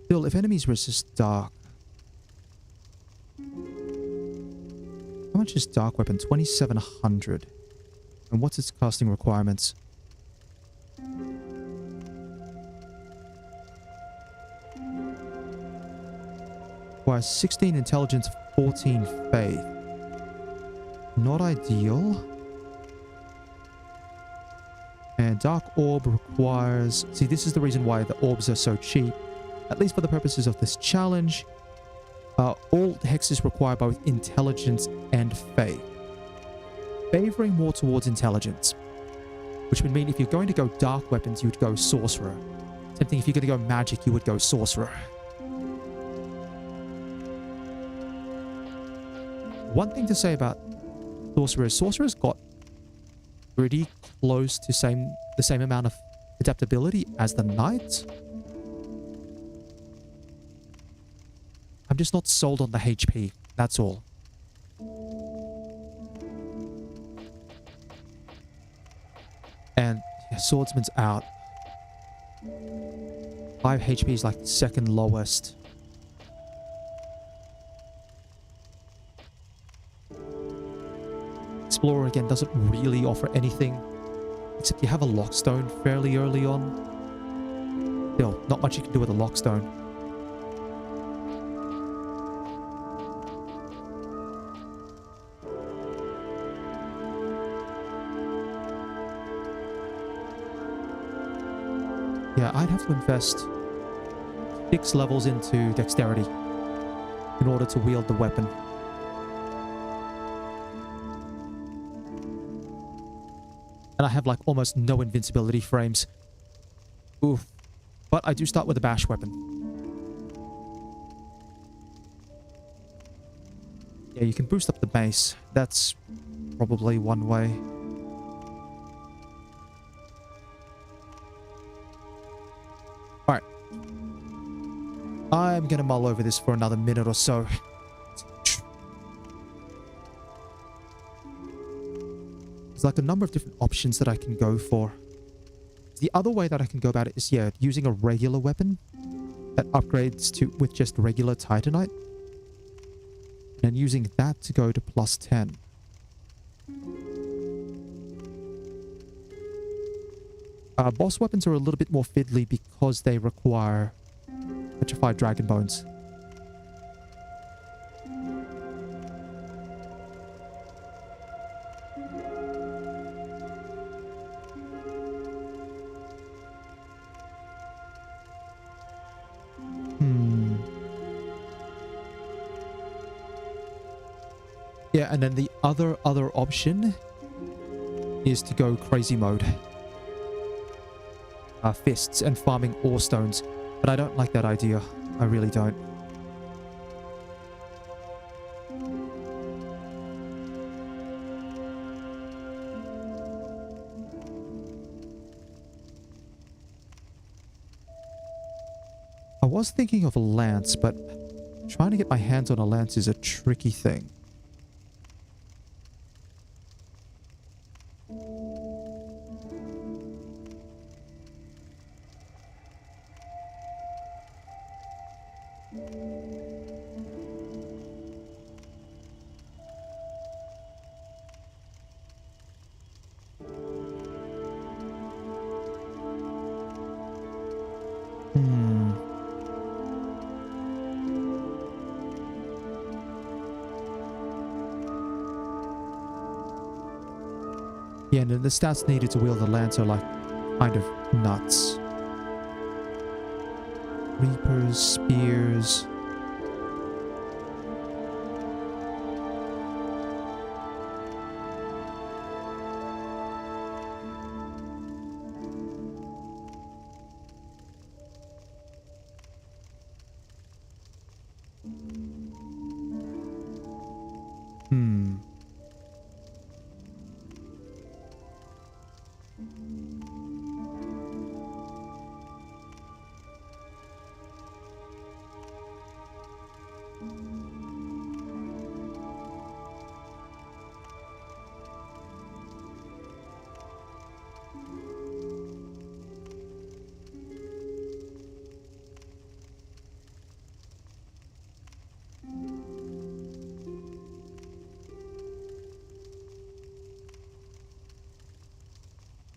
Still, if enemies resist dark... How much is dark weapon? 2700. And what's its casting requirements? Requires 16 intelligence, 14 faith. Not ideal. And Dark Orb requires... See, this is the reason why the orbs are so cheap. At least for the purposes of this challenge. All hexes require both intelligence and faith. Favoring more towards intelligence. Which would mean if you're going to go dark weapons, you would go sorcerer. Same thing if you're going to go magic, you would go sorcerer. One thing to say about Sorcerer's got pretty close to the same amount of adaptability as the Knight. I'm just not sold on the HP, that's all. And yeah, Swordsman's out. 5 HP is like the second lowest. Explorer again doesn't really offer anything, except you have a Lockstone fairly early on. Still, not much you can do with a Lockstone. Yeah, I'd have to invest 6 levels into Dexterity in order to wield the weapon. And I have like almost no invincibility frames. Oof. But I do start with a bash weapon. Yeah, you can boost up the base. That's probably one way. Alright. I'm gonna mull over this for another minute or so. There's like a number of different options that I can go for. The other way that I can go about it is, yeah, using a regular weapon that upgrades to with just regular Titanite. And then using that to go to +10. Boss weapons are a little bit more fiddly because they require petrified dragon bones. Yeah, and then the other option is to go crazy mode. Fists and farming ore stones. But I don't like that idea. I really don't. was thinking of a lance, but trying to get my hands on a lance is a tricky thing. Yeah, and the stats needed to wield the lance are like kind of nuts. Reapers, spears. Hmm.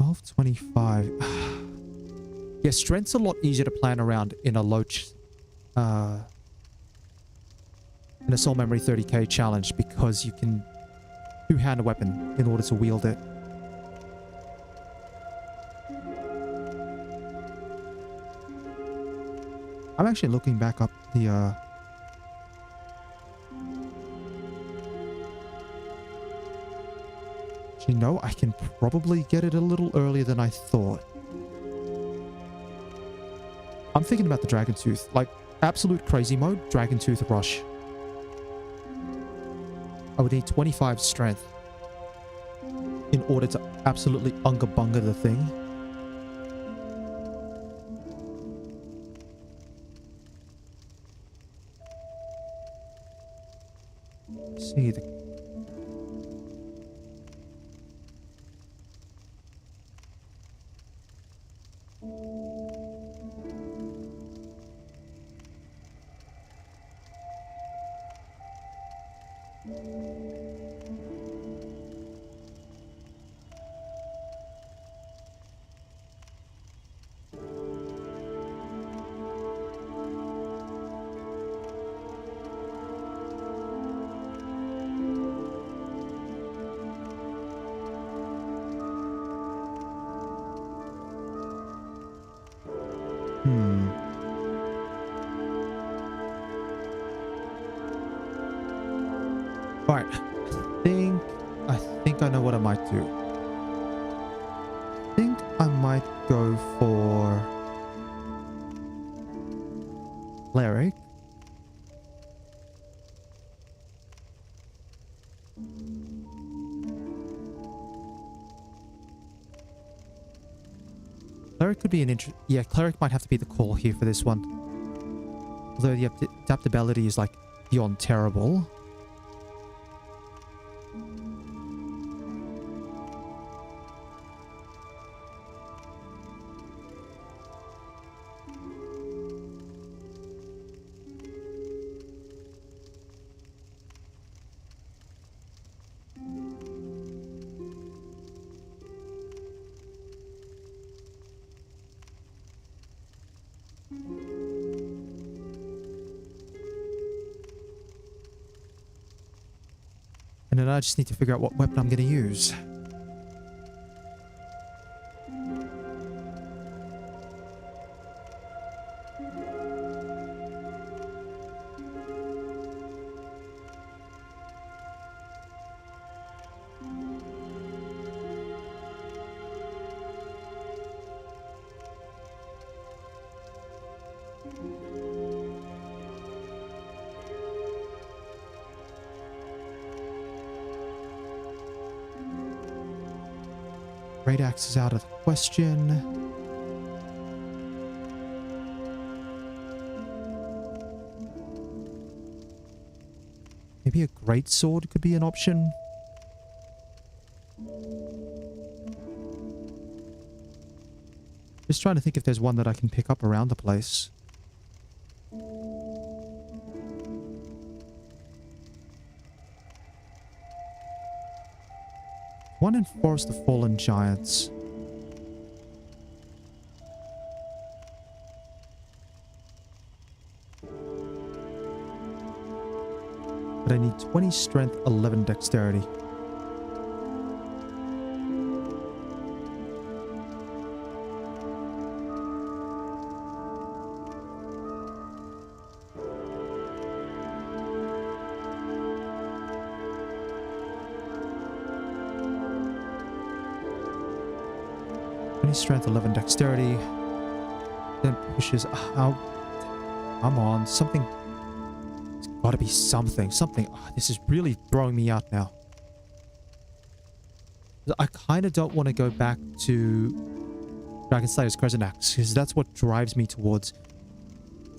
$12.25. Yeah, strength's a lot easier to plan around in a in a Soul Memory 30K challenge because you can two-hand a weapon in order to wield it. I'm actually looking back up the actually, no, I can probably get it a little earlier than I thought. I'm thinking about the Dragon Tooth. Like, absolute crazy mode, Dragon Tooth Rush. I would need 25 strength in order to absolutely unga-bunga the thing. See the... Alright, I think I know what I might do. I think I might go for Cleric. Cleric could be an yeah, Cleric might have to be the call here for this one. Although the adaptability is like beyond terrible. And then I just need to figure out what weapon I'm going to use. Great Axe is out of the question. Maybe a great sword could be an option. Just trying to think if there's one that I can pick up around the place. One in Forest of Fallen Giants. But I need 20 strength, 11 dexterity. Strength, 11 dexterity. Then pushes out. Come on, something. It's gotta be something. Something. Oh, this is really throwing me out now. I kind of don't want to go back to Dragon Slayer's Crescent Axe, because that's what drives me towards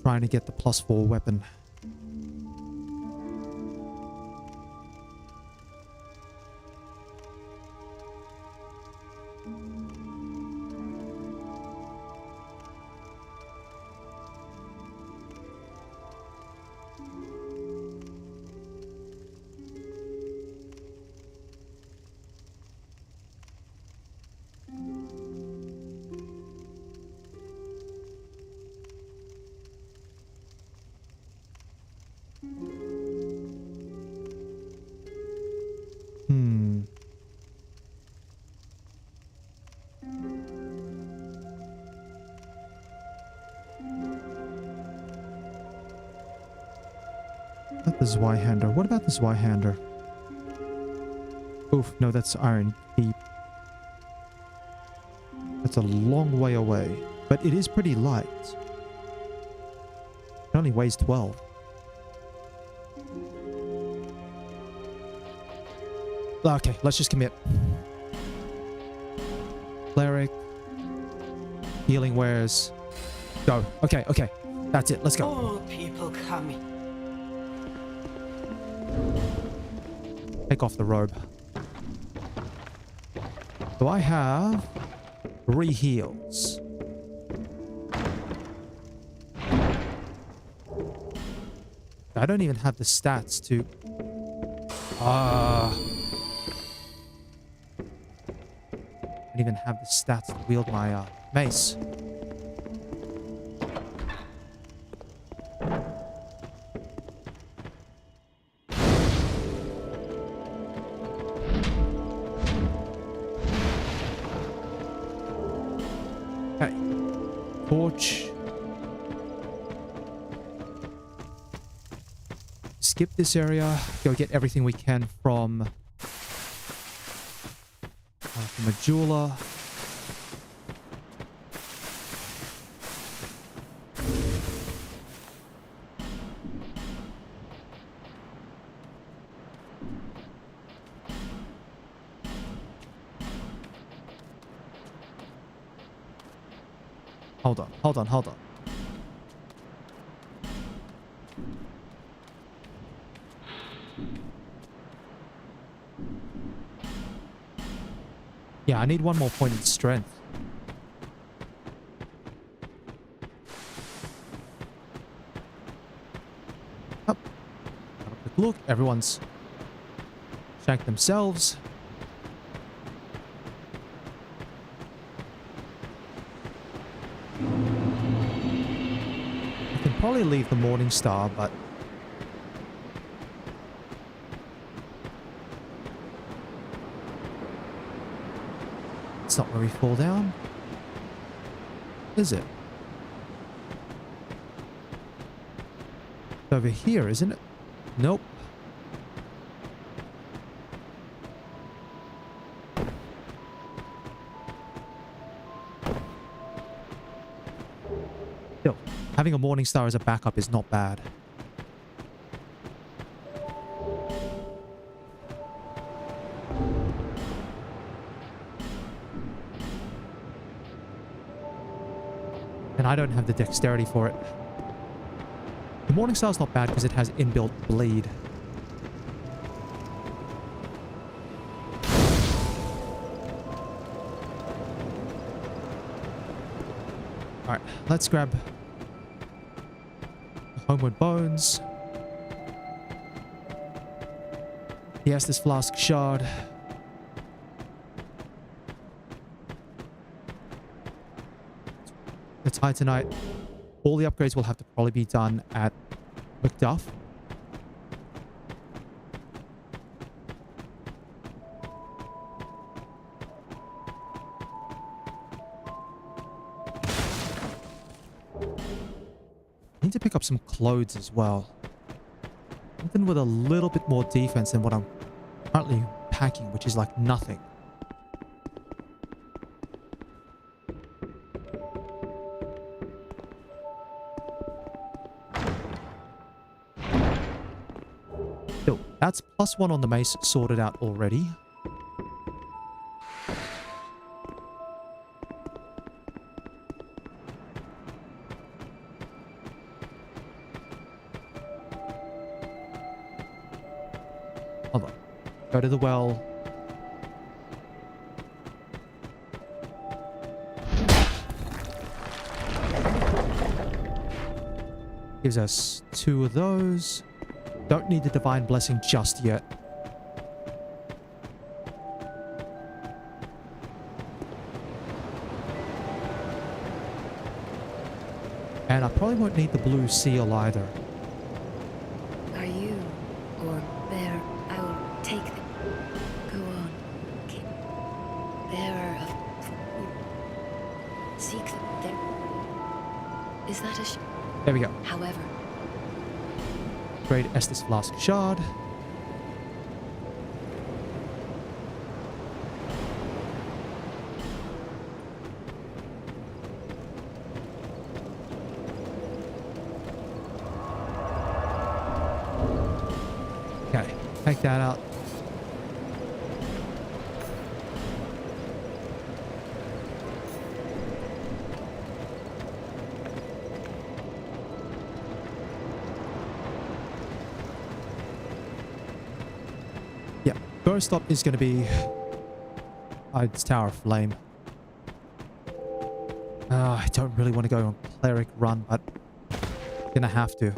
trying to get the +4 weapon. The Zweihander. What about the Zweihander? Oof, no, that's Iron Keep. That's a long way away, but it is pretty light. It only weighs 12. Okay, let's just commit. Cleric. Healing wares. Go. Okay, okay. That's it. Let's go. All people coming. Take off the robe. So I have 3 heals. I don't even have the stats to... I don't even have the stats to wield my mace. Torch. Skip this area. Go get everything we can from a jeweler. Hold on. Yeah, I need one more point in strength. Up. Have a quick look. Everyone's shanked themselves. Probably leave the Morning Star, but it's not where we fall down, is it? It's over here, isn't it? Nope. Still, having a Morning Star as a backup is not bad. And I don't have the dexterity for it. The Morning Star's not bad because it has inbuilt bleed. Alright, let's grab the Homeward Bones. Yes, this flask shard. The Titanite. All the upgrades will have to probably be done at Macduff. I need to pick up some clothes as well. Something with a little bit more defense than what I'm currently packing, which is like nothing. So that's +1 on the mace sorted out already. Hold on. Go to the well. Gives us 2 of those. Don't need the Divine Blessing just yet. And I probably won't need the Blue Seal either. Are you or bear? I will take them. Go on, King. Bearer of. Seek them. There. Is that a? There we go. However. Great Estus Flask Shard. Okay, take that out. First stop is going to be its Tower of Flame. I don't really want to go on Cleric run, but gonna have to.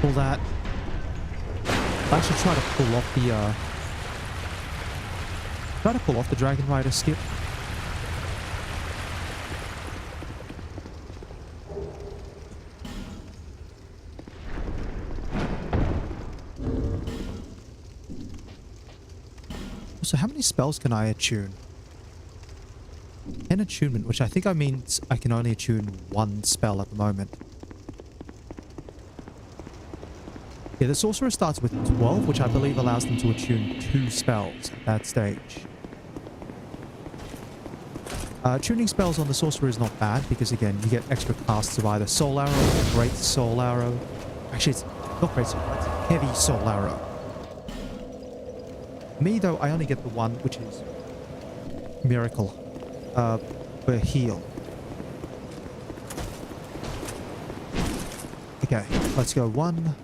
Pull that. I should try to pull off the Dragon Rider skip. So how many spells can I attune? An attunement, which I think I means I can only attune 1 spell at the moment. Yeah, the Sorcerer starts with 12, which I believe allows them to attune 2 spells at that stage. Tuning spells on the Sorcerer is not bad, because again, you get extra casts of either Soul Arrow or Great Soul Arrow. Actually, it's not Great Soul Arrow, it's Heavy Soul Arrow. Me, though, I only get the one, which is Miracle, for heal. Okay, let's go 1.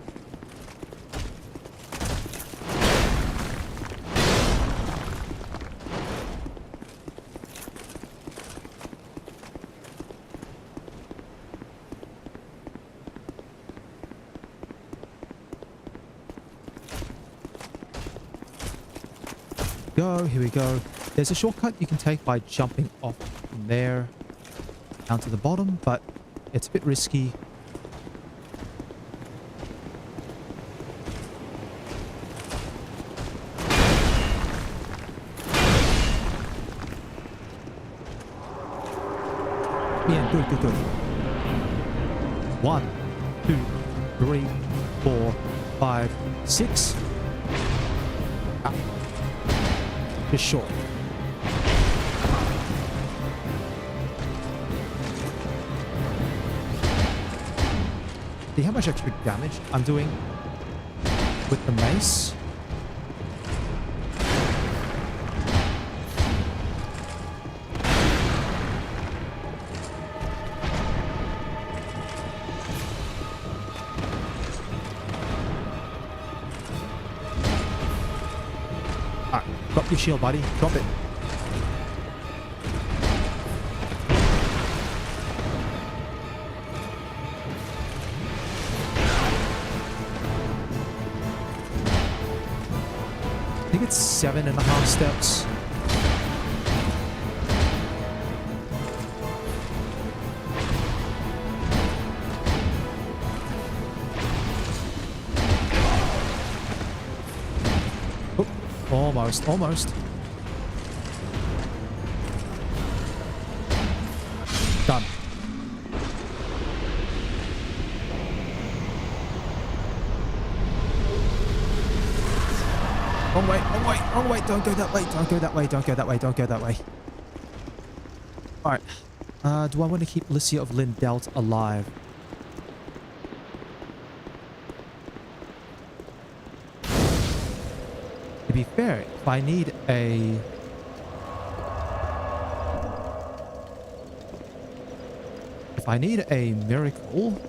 Here we go. There's a shortcut you can take by jumping off from there down to the bottom, but it's a bit risky. Good, good, good. 1, 2, 3, 4, 5, 6. Ah. Just short. See how much extra damage I'm doing with the mace? Alright, drop your shield, buddy. Drop it. I think it's 7.5 steps. Oh, almost, almost. Done. Wrong way, wrong way, wrong way. Don't go that way, don't go that way, don't go that way, don't go that way. Alright. Do I want to keep Lycia of Lindelt alive? To be fair, if I need a... If I need a miracle...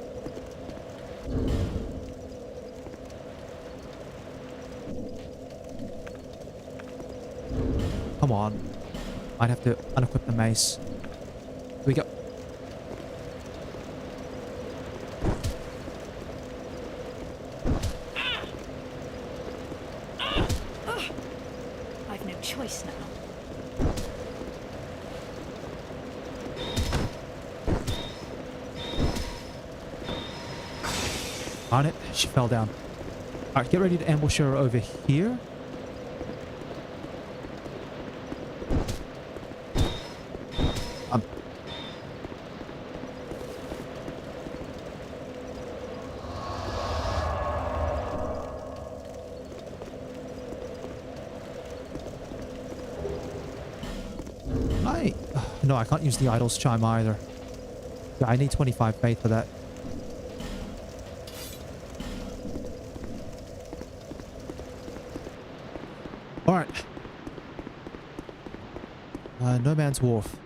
Come on. I'd have to unequip the mace. Here we go. I've no choice now. On it. She fell down. Alright, get ready to ambush her over here. No, I can't use the idol's chime either. Yeah, I need 25 faith for that. Alright. No Man's Wharf.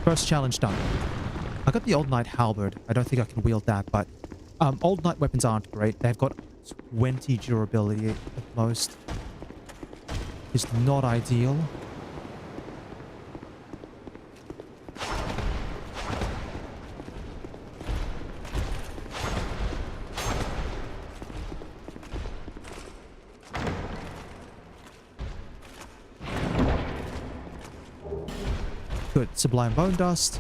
First challenge done. I got the Old Knight Halberd. I don't think I can wield that, but Old Knight weapons aren't great. They've got 20 durability at most. It's not ideal. Good. Sublime Bone Dust.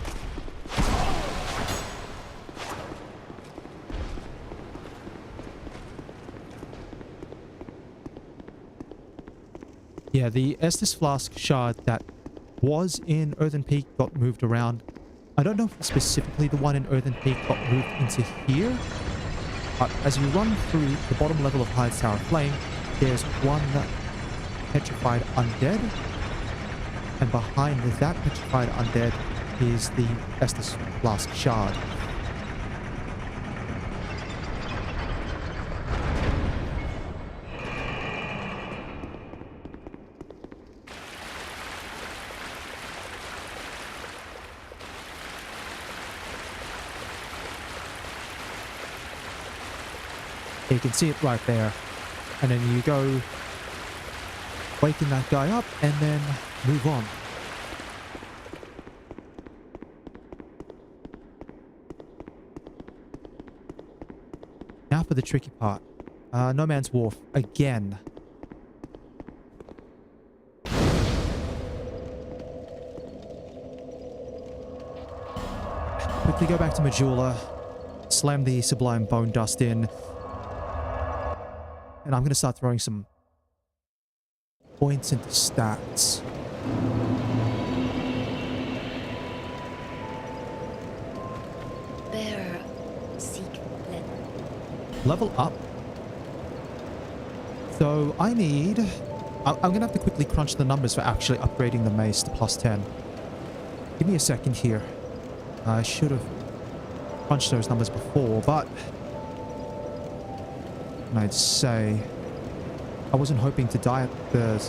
Yeah, the Estus Flask shard that was in Earthen Peak got moved around. I don't know if specifically the one in Earthen Peak got moved into here. But as you run through the bottom level of Hyde's Tower Flame, there's one petrified undead. And behind that petrified undead is the Estus Flask shard. You can see it right there. And then you go waking that guy up and then move on. Now for the tricky part. No Man's Wharf again. Quickly go back to Majula, slam the Sublime Bone Dust in, and I'm going to start throwing some points into stats. Bearer, seek Level up. So I need... I'm going to have to quickly crunch the numbers for actually upgrading the mace to +10. Give me a second here. I should have crunched those numbers before, but... And I'd say... I wasn't hoping to die at the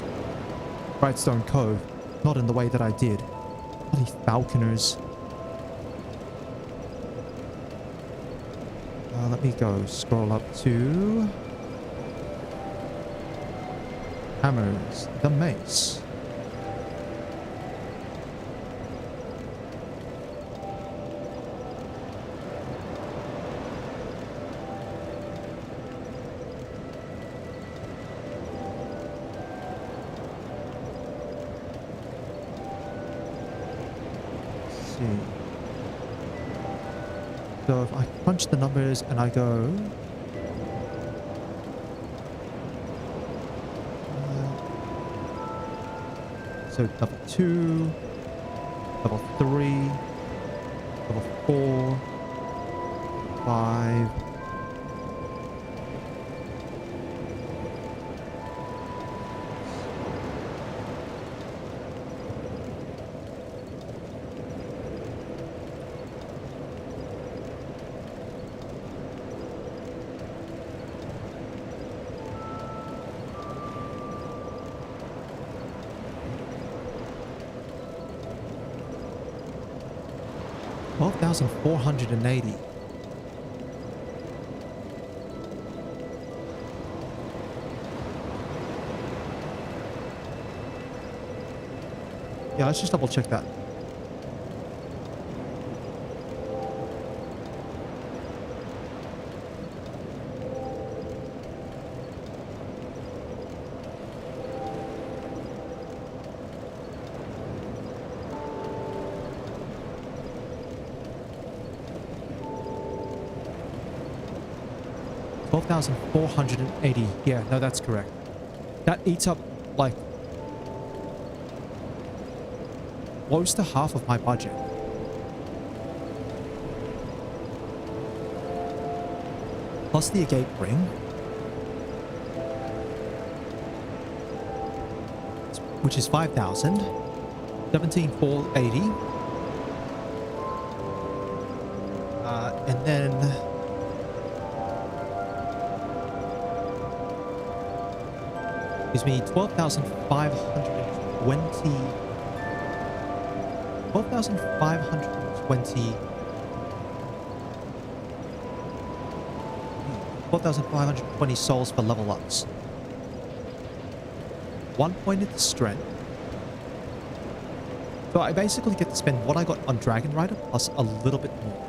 Brightstone Cove. Not in the way that I did. Bloody falconers. Let me go. Scroll up to... Hammers. The mace. So if I crunch the numbers and I go... so level 2, level 3, level 4, 5... 12,480. Yeah, let's just double check that. $12,480. Yeah, no, that's correct. That eats up, like, close to half of my budget. Plus the agate ring. Which is 5,000. 17,480. And then... gives me 12,520. 12,520. 12,520 souls for level ups. 1 point into strength. So I basically get to spend what I got on Dragon Rider plus a little bit more.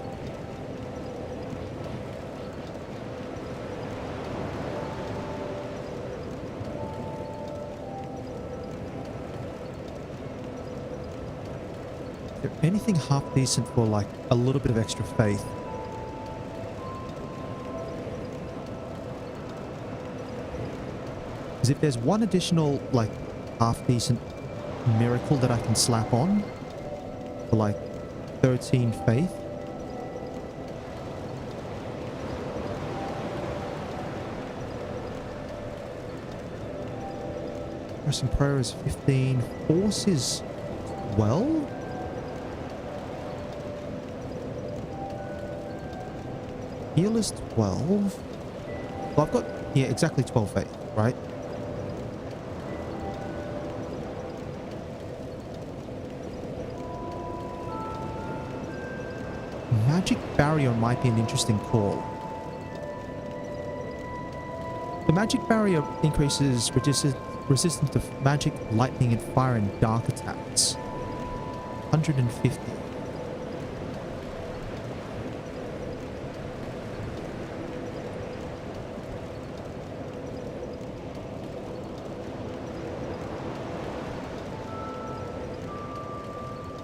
Is there anything half decent for like a little bit of extra faith? Because if there's one additional like half decent miracle that I can slap on for like 13 faith. Prayers and prayer is 15. Force is 12? Heal is 12. Well, I've got, yeah, exactly 12 faith, right? Magic barrier might be an interesting call. The magic barrier increases resistance to magic, lightning, and fire and dark attacks. 150.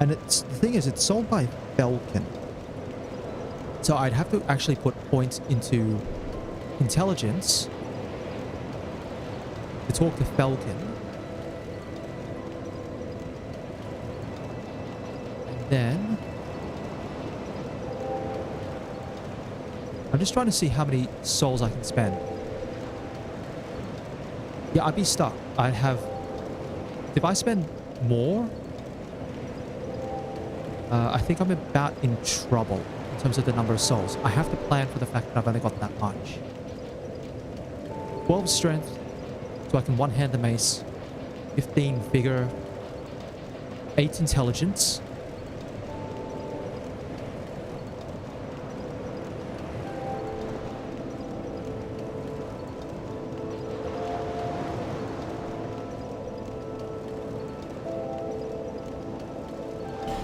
And it's the thing is, it's sold by Falcon. So I'd have to actually put points into intelligence to talk to Falcon. And then I'm just trying to see how many souls I can spend. Yeah, I'd be stuck. I'd have... If I spend more, I think I'm about in trouble in terms of the number of souls. I have to plan for the fact that I've only got that much. 12 strength, so I can one-hand the mace. 15 vigor. 8 intelligence.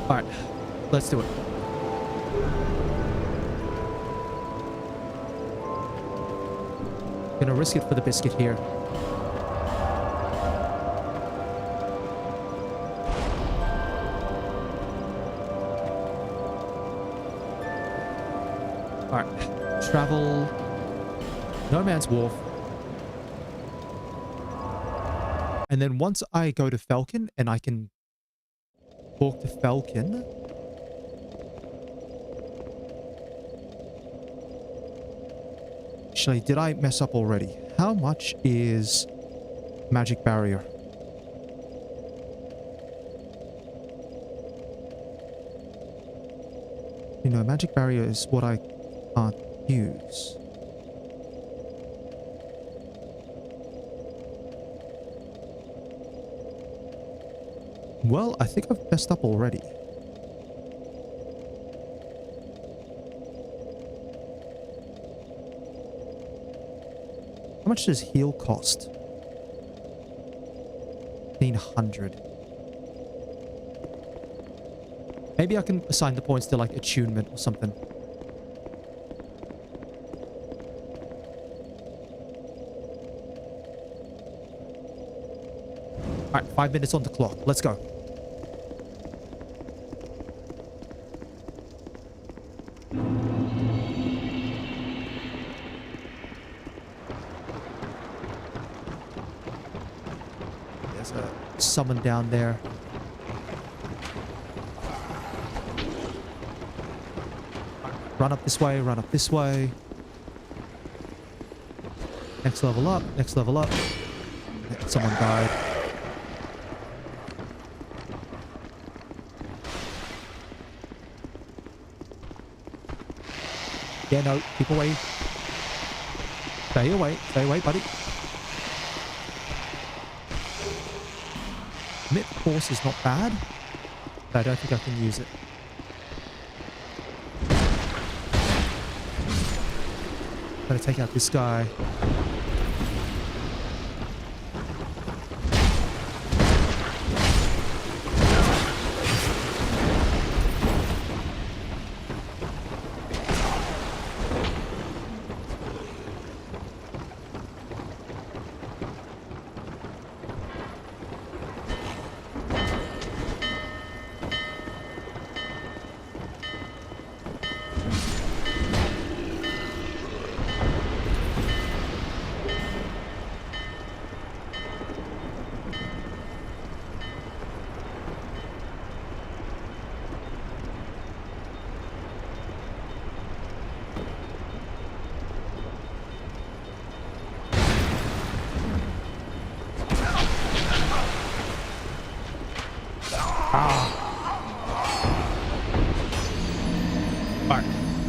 Alright, let's do it. Gonna risk it for the biscuit here. Alright, travel. No Man's Wharf. And then once I go to Falcon and I can talk to Falcon. Actually, did I mess up already? How much is magic barrier? You know, magic barrier is what I can't use. Well, I think I've messed up already. How much does heal cost? 1,500. Maybe I can assign the points to like attunement or something. Alright, 5 minutes on the clock. Let's go. There's a summon down there. Run up this way, run up this way. Next level up, next level up. Someone died. Yeah, no, keep away. Stay away, buddy. Mid force is not bad, but I don't think I can use it. Gotta take out this guy.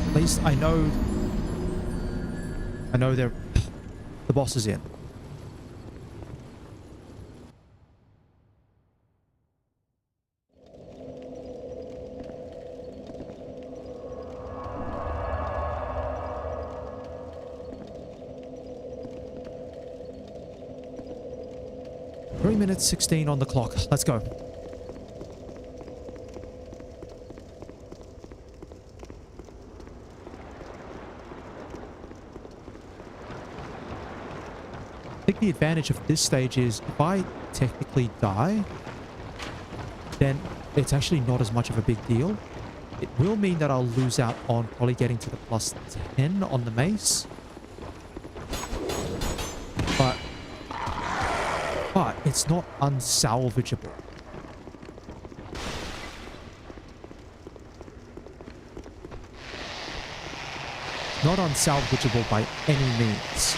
At least I know the boss is in. Three minutes 16 on the clock. Let's go. I think the advantage of this stage is if I technically die, then it's actually not as much of a big deal. It will mean that I'll lose out on probably getting to the plus 10 on the mace. But it's not unsalvageable. Not unsalvageable by any means.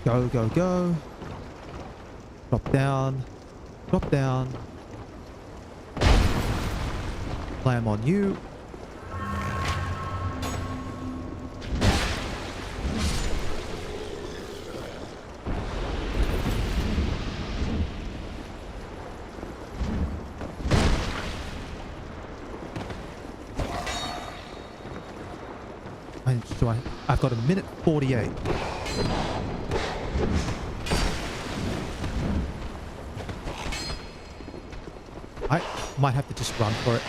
Go, go, go. Drop down. Drop down. Slam on you. I've got a minute 48. I might have to just run for it.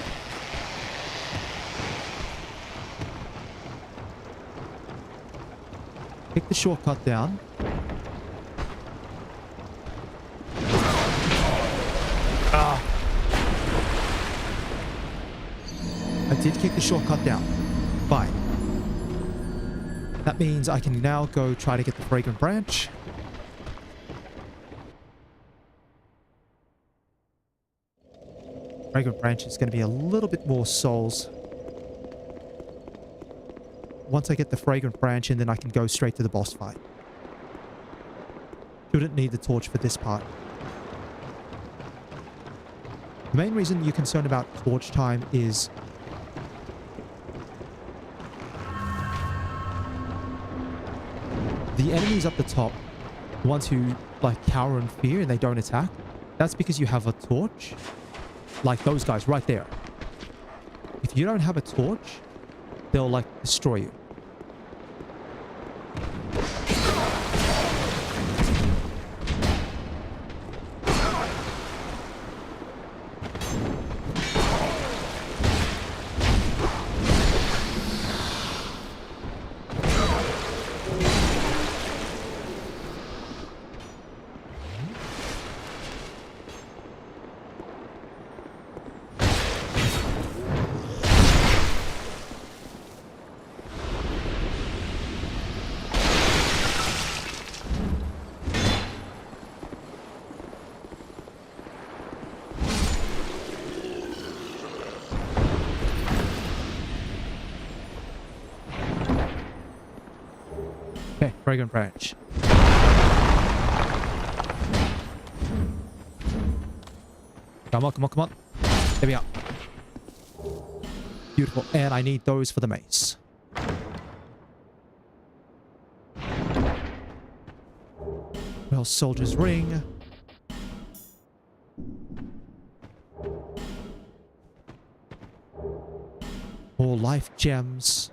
Pick the shortcut down. Ah! I did kick the shortcut down. Fine. That means I can now go try to get the fragrant branch. Fragrant branch is going to be a little bit more souls. Once I get the fragrant branch in, then I can go straight to the boss fight. Shouldn't need the torch for this part. The main reason you're concerned about torch time is the enemies up the top, the ones who like cower in fear and they don't attack, that's because you have a torch. Like those guys right there. If you don't have a torch, they'll like destroy you. Okay, fragrant branch. Come on, come on, come on. There we are. Beautiful. And I need those for the mace. Well, soldier's ring. More life gems.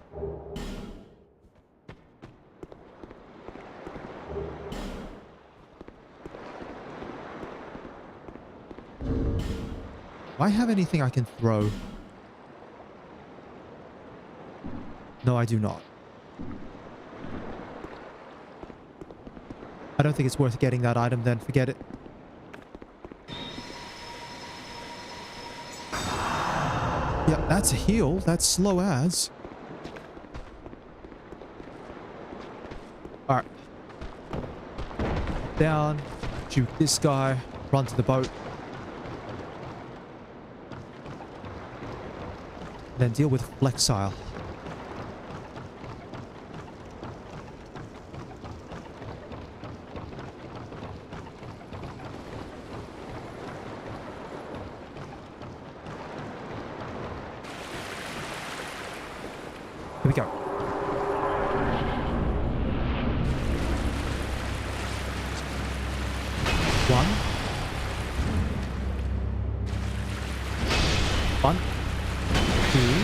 Do I have anything I can throw? No, I do not. I don't think it's worth getting that item then. Forget it. Yeah, that's a heal. That's slow as. Alright. Down. Shoot this guy. Run to the boat. Then deal with Flexile. Here we go. One, two,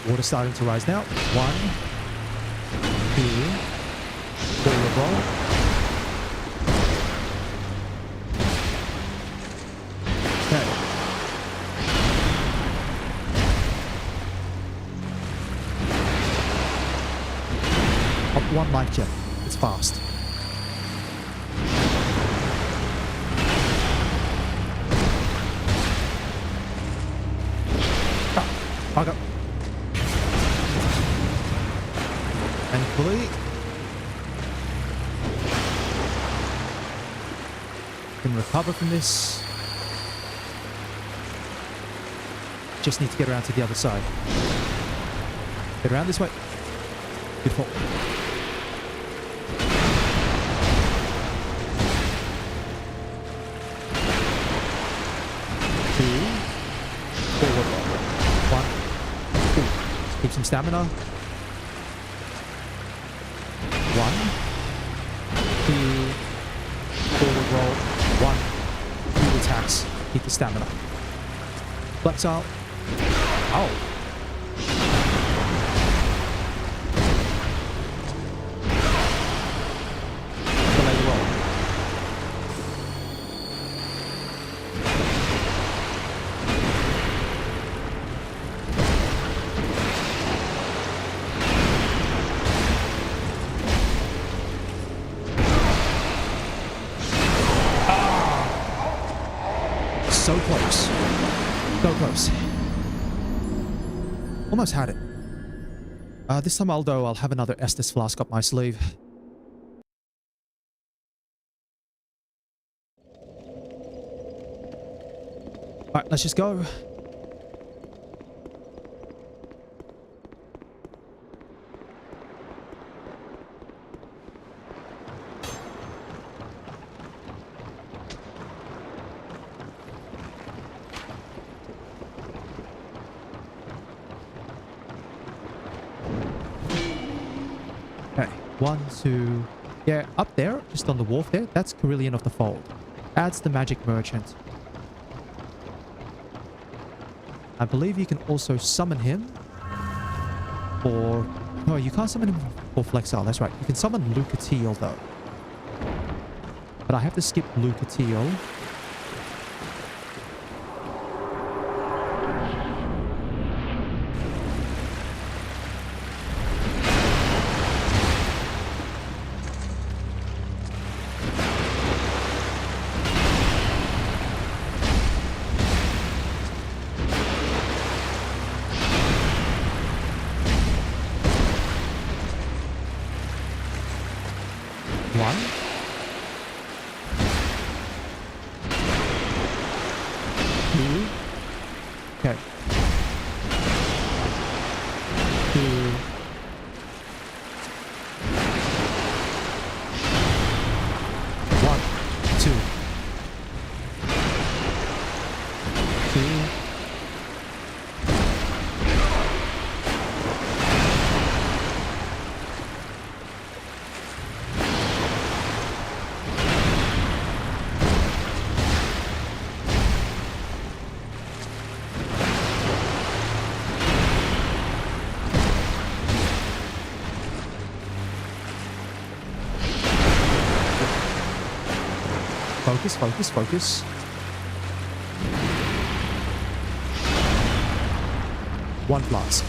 Water starting to rise now. 1, 2, forward roll. Okay. Up 1 life gem. It's fast. I got. Thankfully, can recover from this. Just need to get around to the other side. Get around this way. Beautiful. Two. Forward roll. 1. 2. Keep some stamina. 1, 2, forward roll, 1, 2 attacks, keep the stamina. Flexile. Oh. Delay the roll. So close. So close. Almost had it. This time, although, I'll have another Estus flask up my sleeve. Alright, let's just go. Okay, 1, 2. Yeah, up there, just on the wharf there, that's Carillion of the Fold. That's the magic merchant. I believe you can also summon him for... No, you can't summon him for Flexile, that's right. You can summon Lucatiel though. But I have to skip Lucatiel. Okay. 2. 1, 2. 2. 2. Focus. 1 flask.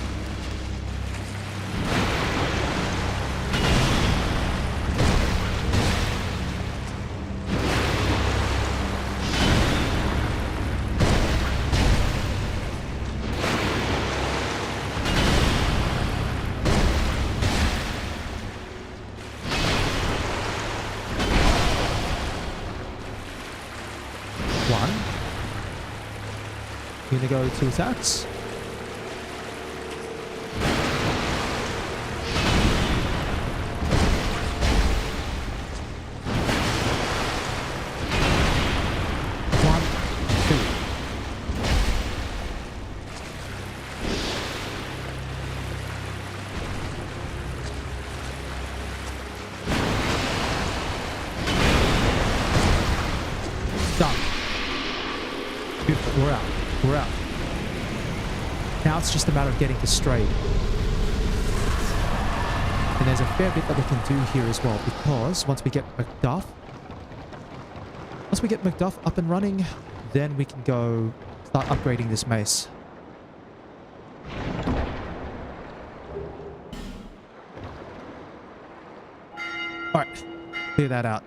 Gonna go 2 attacks. Done. Beautiful. We're out. Now it's just a matter of getting to Strayed. And there's a fair bit that we can do here as well, because once we get Macduff up and running, then we can go start upgrading this mace. Alright, clear that out.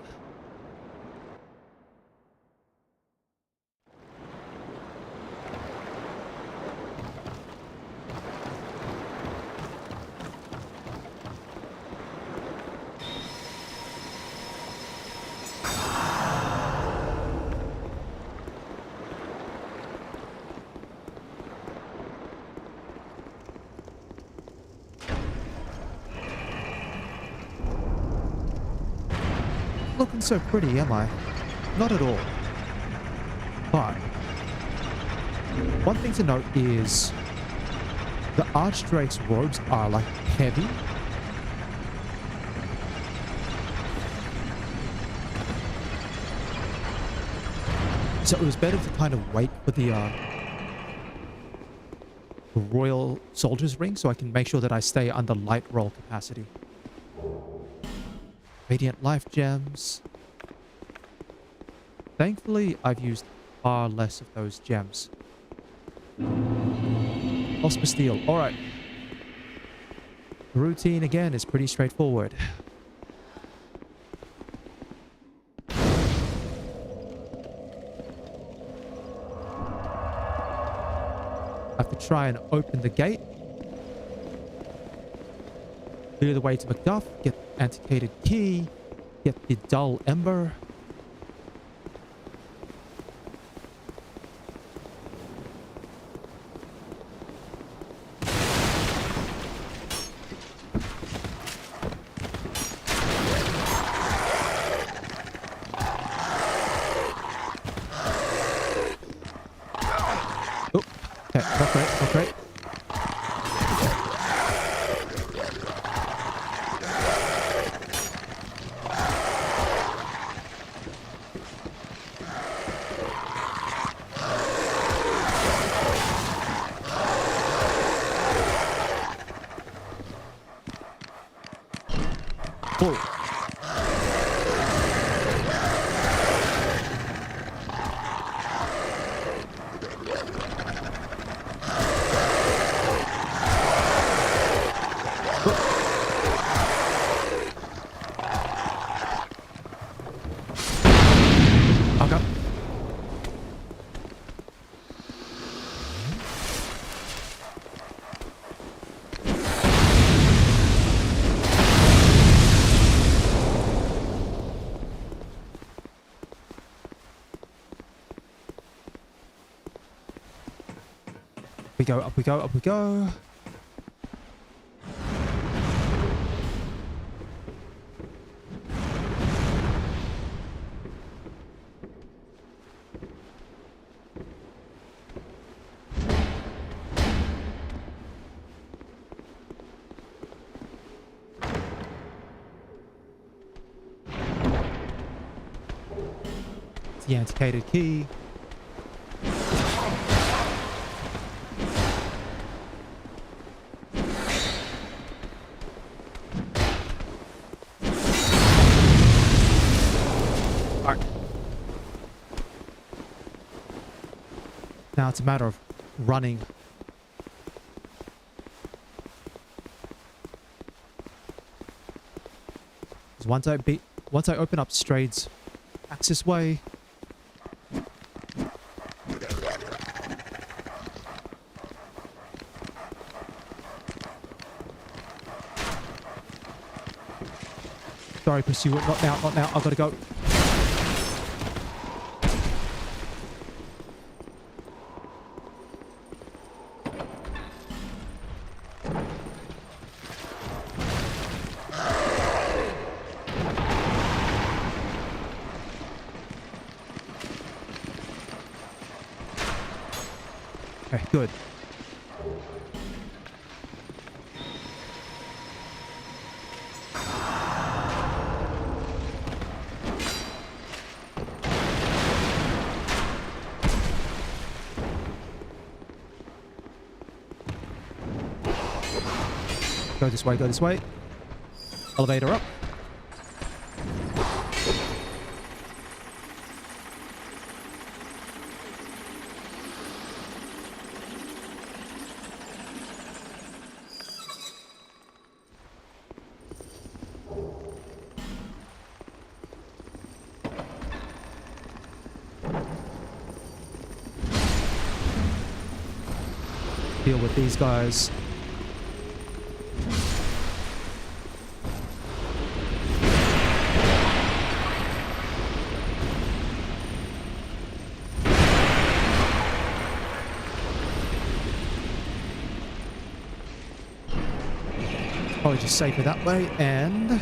Looking so pretty, am I? Not at all. But one thing to note is the Archdrake's robes are like heavy. So it was better to kind of wait for the Royal Soldier's Ring so I can make sure that I stay under light roll capacity. Radiant Life Gems. Thankfully, I've used far less of those gems. Lost Bastille. Alright. The routine, again, is pretty straightforward. I have to try and open the gate. Clear the way to Macduff, get the antiquated key, get the dull ember. Oh, okay, not great, not great. We go, up we go, up we go. The antiquated key. Now it's a matter of running. Because once I open up Strade's access way, sorry, pursuer, not now, not now. I've got to go. Okay, good. Go this way, go this way. Elevator up. Deal with these guys. Probably just safer that way, and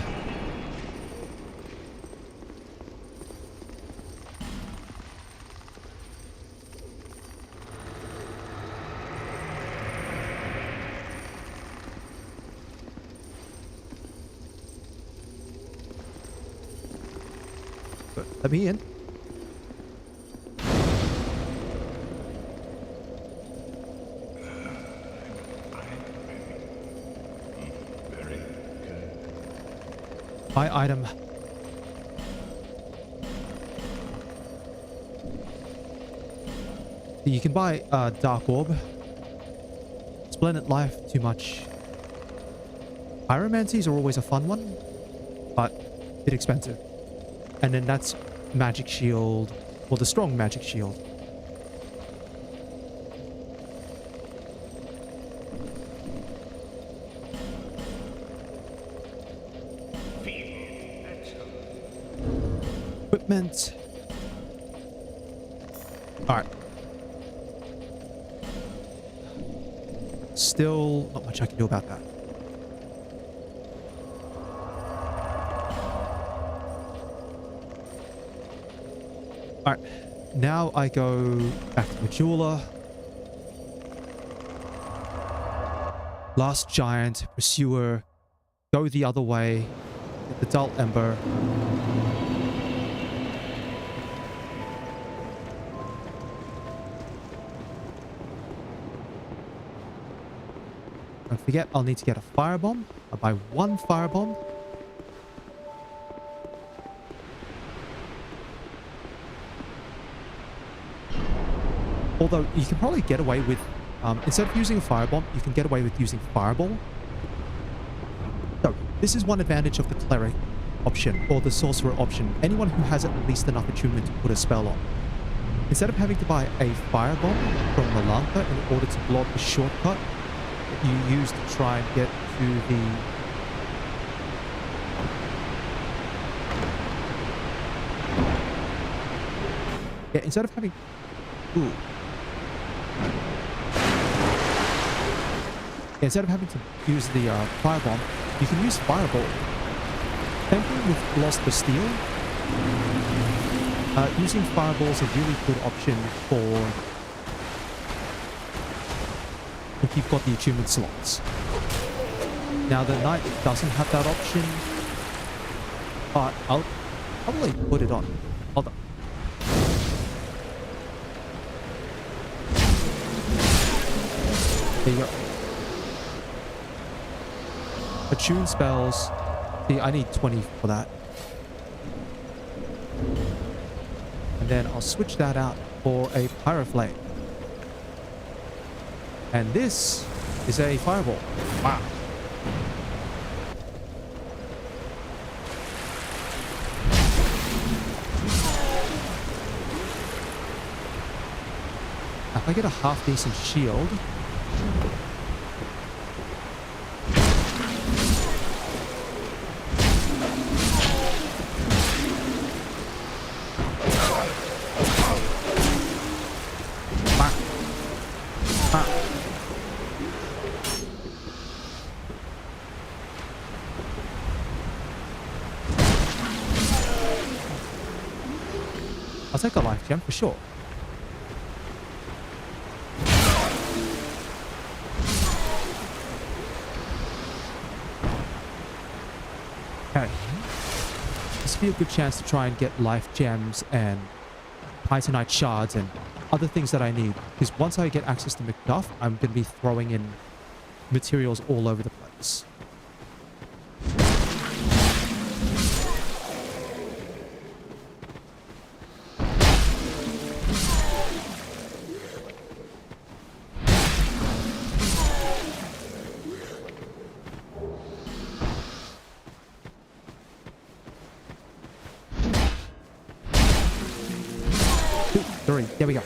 let me in. Buy item. You can buy Dark Orb. Splendid Life, too much. Pyromancies are always a fun one, but a bit expensive. And then that's Magic Shield, or the Strong Magic Shield. Equipment. Alright. Still not much I can do about that. Alright. Now I go back to the jeweler. Last giant, pursuer. Go the other way. Get the dull ember. Don't forget, I'll need to get a firebomb. I'll buy one firebomb. Although you can probably get away with, instead of using a firebomb, you can get away with using fireball. So this is one advantage of the cleric option or the sorcerer option. Anyone who has at least enough attunement to put a spell on. Instead of having to buy a firebomb from Malantha in order to block the shortcut that you use to try and get to the instead of having instead of having to use the firebomb, you can use fireball. Same thing with Lost Bastille. Using fireball is a really good option for if you've got the attunement slots. Now the knight doesn't have that option, but I'll probably put it on. Hold on. There you go. Attune spells. See, I need 20 for that. And then I'll switch that out for a Pyroflame. And this is a fireball. Wow. Now, if I get a half-decent shield... I'll take a life gem for sure. Okay. This would be a good chance to try and get life gems and Titanite shards and other things that I need. Because once I get access to Macduff, I'm going to be throwing in materials all over the place. we go.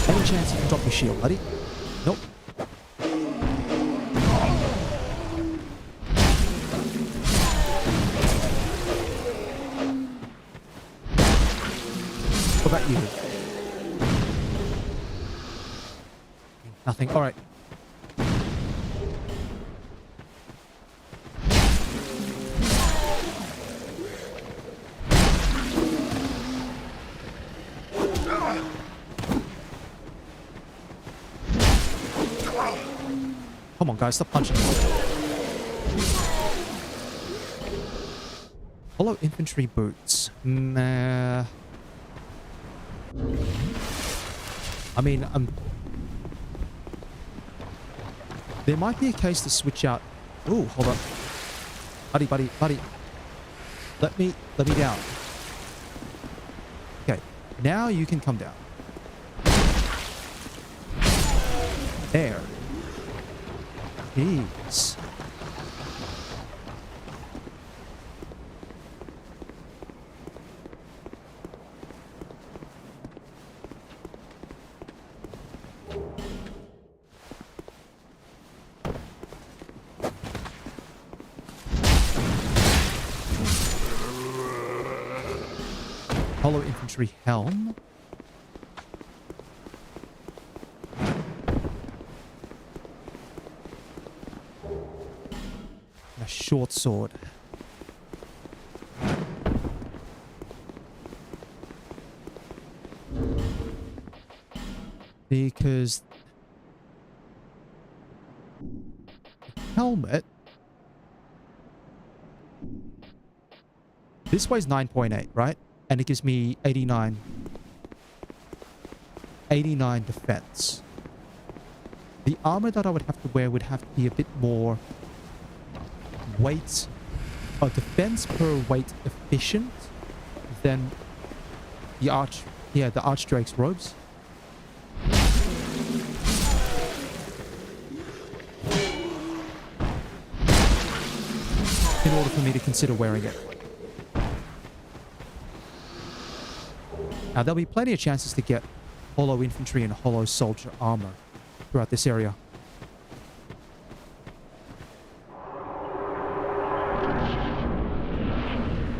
Any chance you can drop your shield, buddy? Nope. What about you? Nothing. All right. Come on, guys, stop punching me. Hollow infantry boots. Nah. I mean, there might be a case to switch out. Ooh, hold up. Buddy. Let me down. Okay, now you can come down. There. Jeez. Hollow infantry helm. A short sword. Because helmet. This weighs 9.8, right? And it gives me 89 defense. The armor that I would have to wear would have to be a bit more weight or defense per weight efficient than the Archdrake's robes. In order for me to consider wearing it. Now, there'll be plenty of chances to get hollow infantry and hollow soldier armor throughout this area.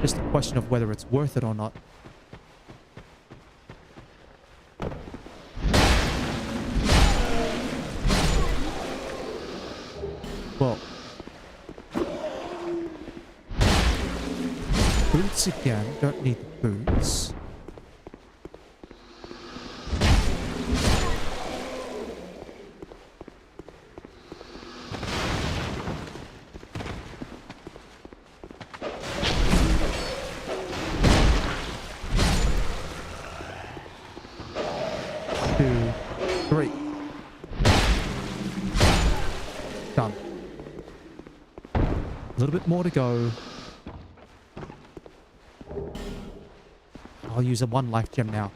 Just a question of whether it's worth it or not. Well, boots again. Don't need the boots. More to go. I'll use a 1 life gem now.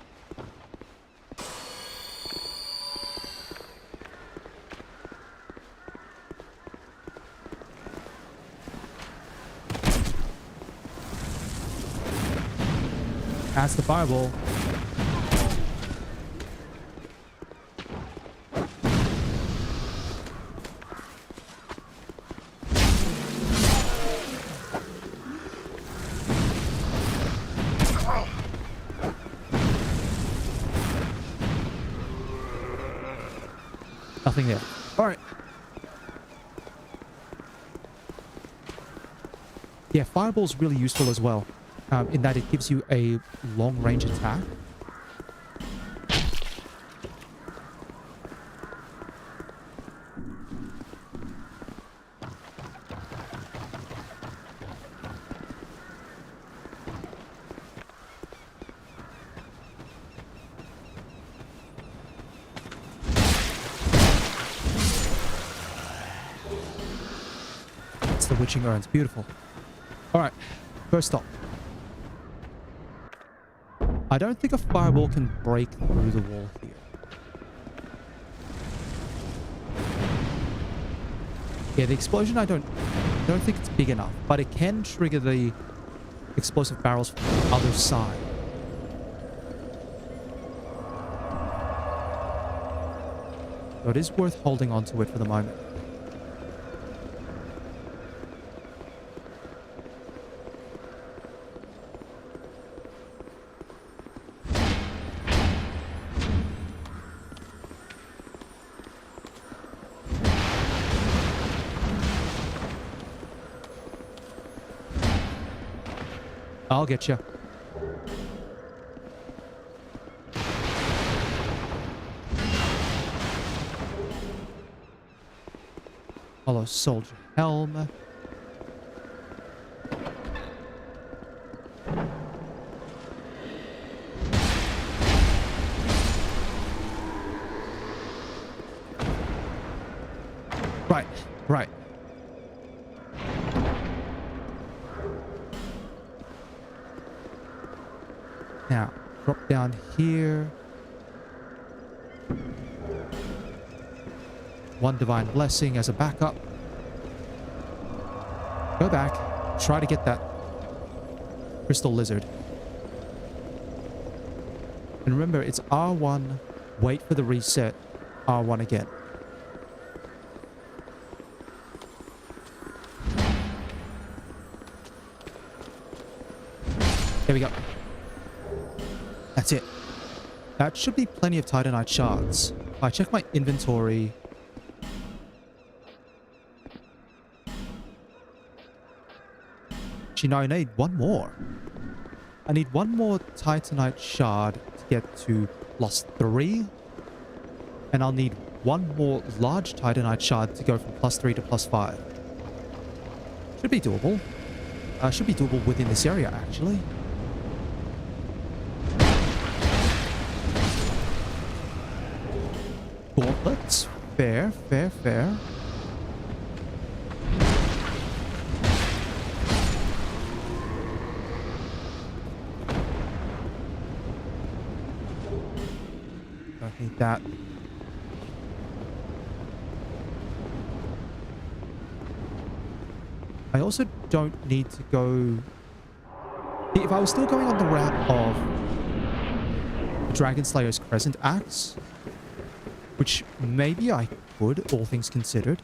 As the fireball. Nothing there. All right. Yeah, fireball's really useful as well, in that it gives you a long range attack. The witching urns. Beautiful. All right. First stop. I don't think a fireball can break through the wall here. Yeah, the explosion I don't think it's big enough, but it can trigger the explosive barrels from the other side. So it is worth holding on to it for the moment. I'll get you. Hollow soldier helm. Right, right. Now, drop down here. One divine blessing as a backup. Go back. Try to get that crystal lizard. And remember, it's R1. Wait for the reset. R1 again. There we go. That's it. That should be plenty of Titanite shards. I check my inventory. Actually, no, I need one more. I need one more Titanite shard to get to +3. And I'll need one more large Titanite shard to go from +3 to +5. Should be doable. Should be doable within this area, actually. Gauntlets. Fair, fair, fair. Don't need that. I also don't need to go... If I was still going on the route of Dragon Slayer's Crescent Axe, which maybe I could, all things considered,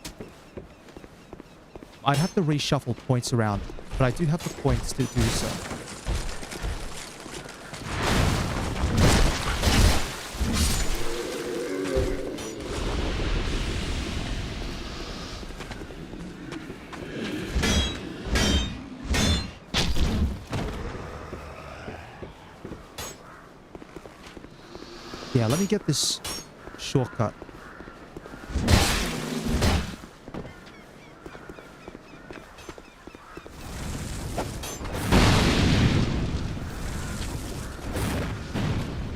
I'd have to reshuffle points around, but I do have the points to do so. Yeah, let me get this shortcut.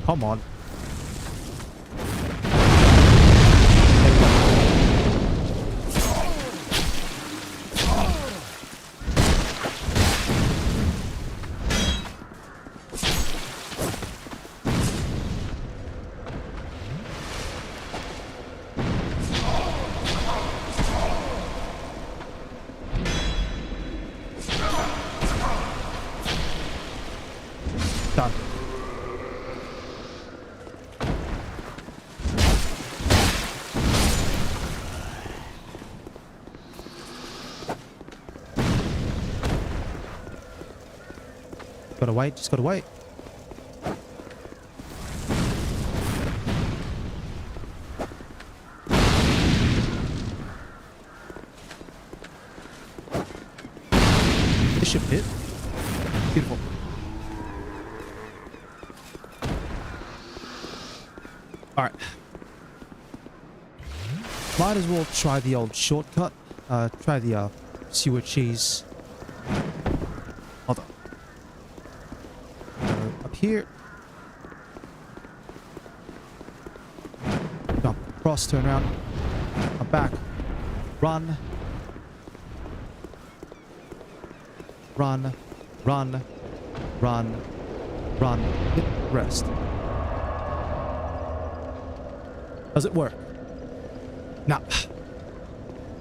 Come on. Done. Gotta wait, just gotta wait. This should hit. Beautiful. Alright. Might as well try the old shortcut. Try the sewer cheese. Hold on. Up here. Jump across, turn around. Come back. Run. Run. Run. Run. Run. Hit rest. Does it work? Nah.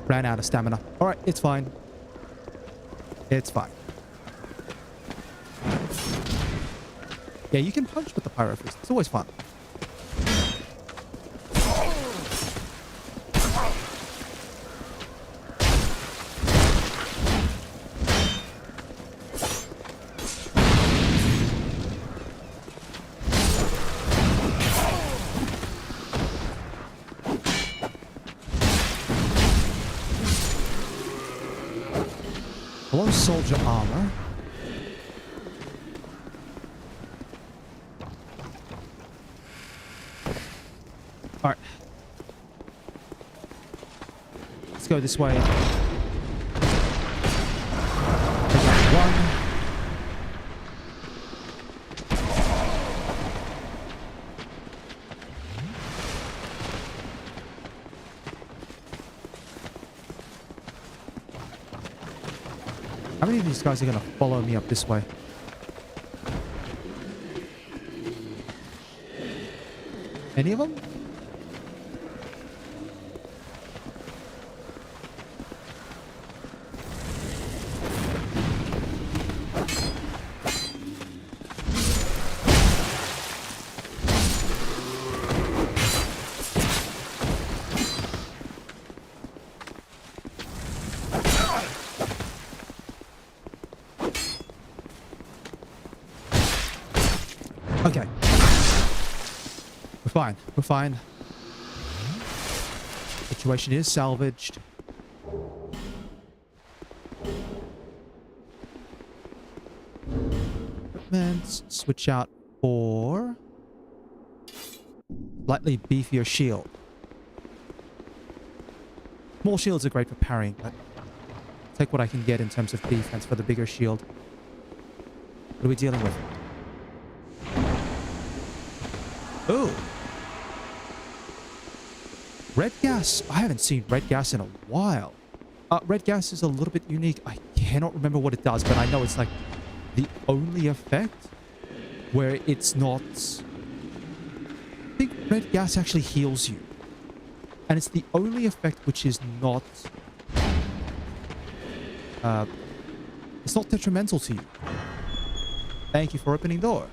Ran out of stamina. Alright, it's fine. It's fine. Yeah, you can punch with the pyro fist. It's always fun. Hello, soldier armor. All right. Let's go this way. Take out one. How many of these guys are going to follow me up this way? Any of them? Okay. We're fine. We're fine. Situation is salvaged. Equipment. Switch out for slightly beefier shield. Small shields are great for parrying, but take what I can get in terms of defense for the bigger shield. What are we dealing with? Oh. Red gas. I haven't seen red gas in a while. Red gas is a little bit unique. I cannot remember what it does, but I know it's like the only effect where it's not... I think red gas actually heals you. And it's the only effect which is not... it's not detrimental to you. Thank you for opening door.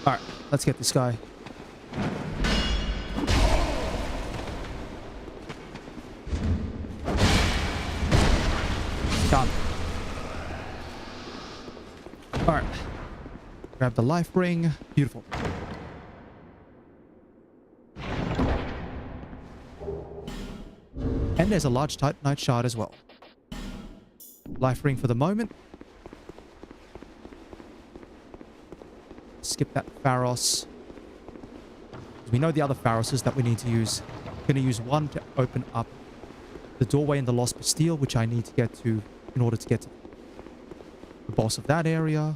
Alright, let's get this guy. Done. Alright. Grab the life ring. Beautiful. And there's a large Titanite shard as well. Life ring for the moment. Skip that Pharos. We know the other Pharoses that we need to use. I'm going to use one to open up the doorway in the Lost Bastille, which I need to get to in order to get to the boss of that area.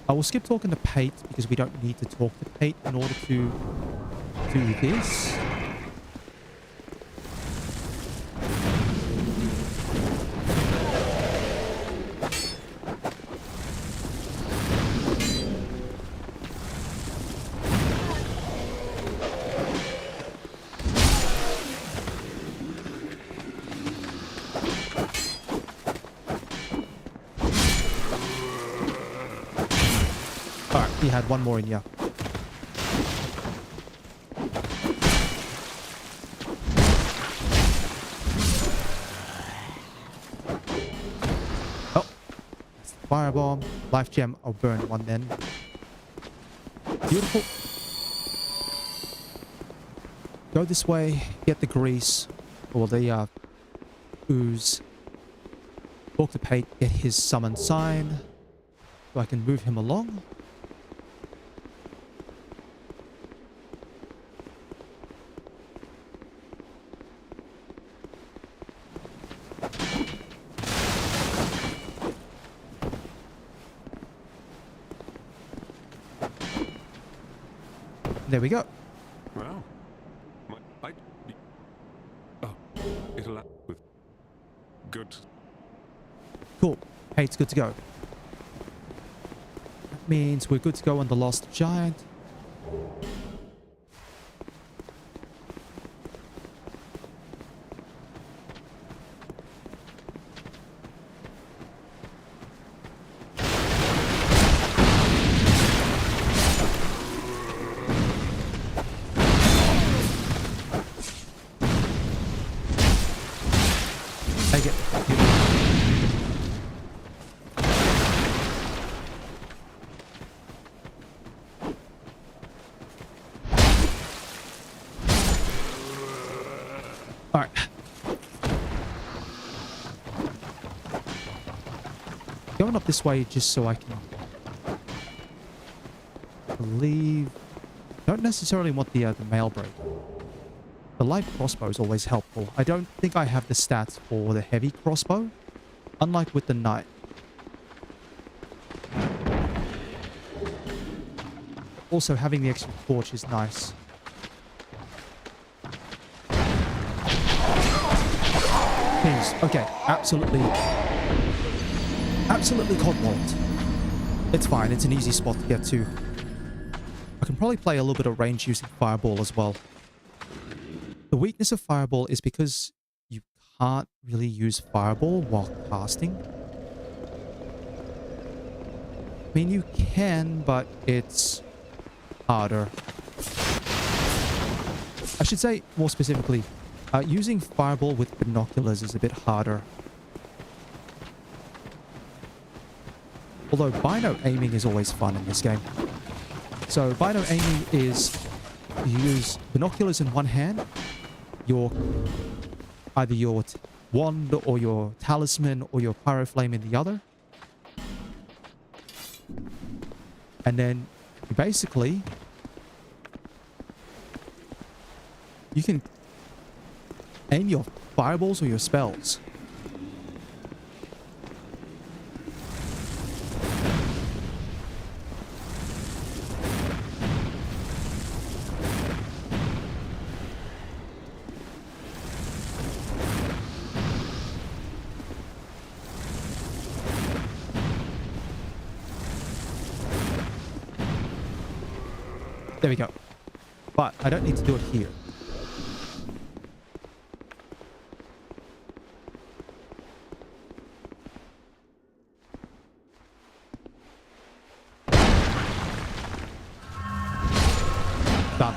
I will skip talking to Pate because we don't need to talk to Pate in order to do this. He had one more in here. Oh, that's the firebomb. Life gem. I'll burn one then. Beautiful. Go this way. Get the grease or the ooze. Talk to Pate. Get his summon sign so I can move him along. There we go. Wow. Oh, it'll with good. Cool. Hey, it's good to go. That means we're good to go on the Lost Giant. Take it. All right. Going up this way just so I can leave. Don't necessarily want the mail break. The light crossbow is always helpful. I don't think I have the stats for the heavy crossbow, unlike with the knight. Also, having the extra torch is nice. Please. Okay, absolutely cold-walled. It's fine, it's an easy spot to get to. I can probably play a little bit of range using Fireball as well. The weakness of Fireball is because you can't really use Fireball while casting. I mean, you can, but it's harder. I should say, more specifically, using Fireball with binoculars is a bit harder. Although bino aiming is always fun in this game. So bino aiming is you use binoculars in one hand, either your wand or your talisman or your pyroflame in the other. And then you basically you can aim your fireballs or your spells. There we go. But I don't need to do it here. Done.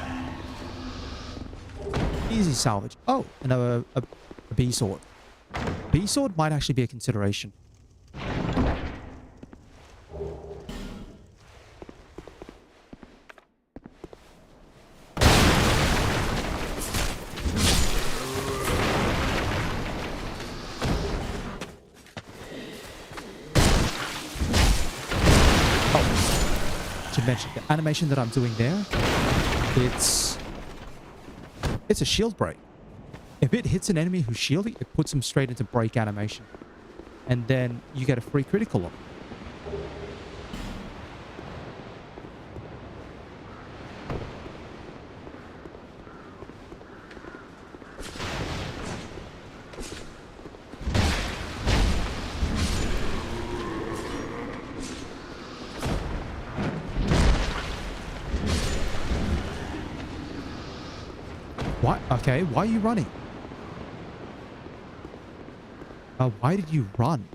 Easy salvage. Oh, and a bee sword. Bee sword might actually be a consideration. Mention the animation that I'm doing there, it's a shield break. If it hits an enemy who's shielding, it puts them straight into break animation, and then you get a free critical on it. What? Okay, why are you running? Why did you run?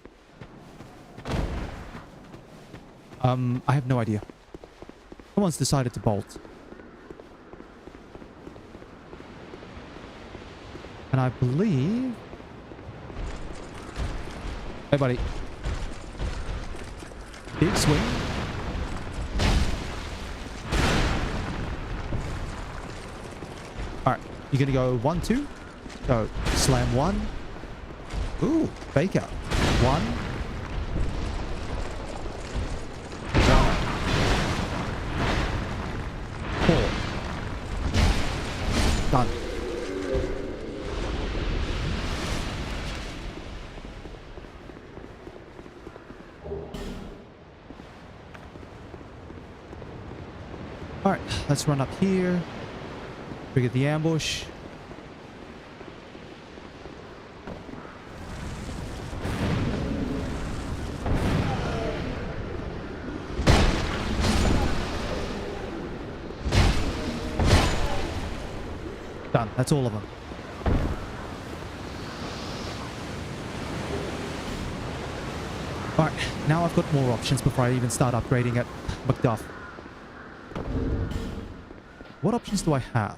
I have no idea. Someone's decided to bolt. And I believe... Hey, buddy. Big swing. Alright. You're going to go 1, 2. Go slam 1. Ooh, fake out. 1. 4. Done. Alright, let's run up here. Trigger the ambush. Done. That's all of them. Alright, now I've got more options before I even start upgrading at Macduff. What options do I have?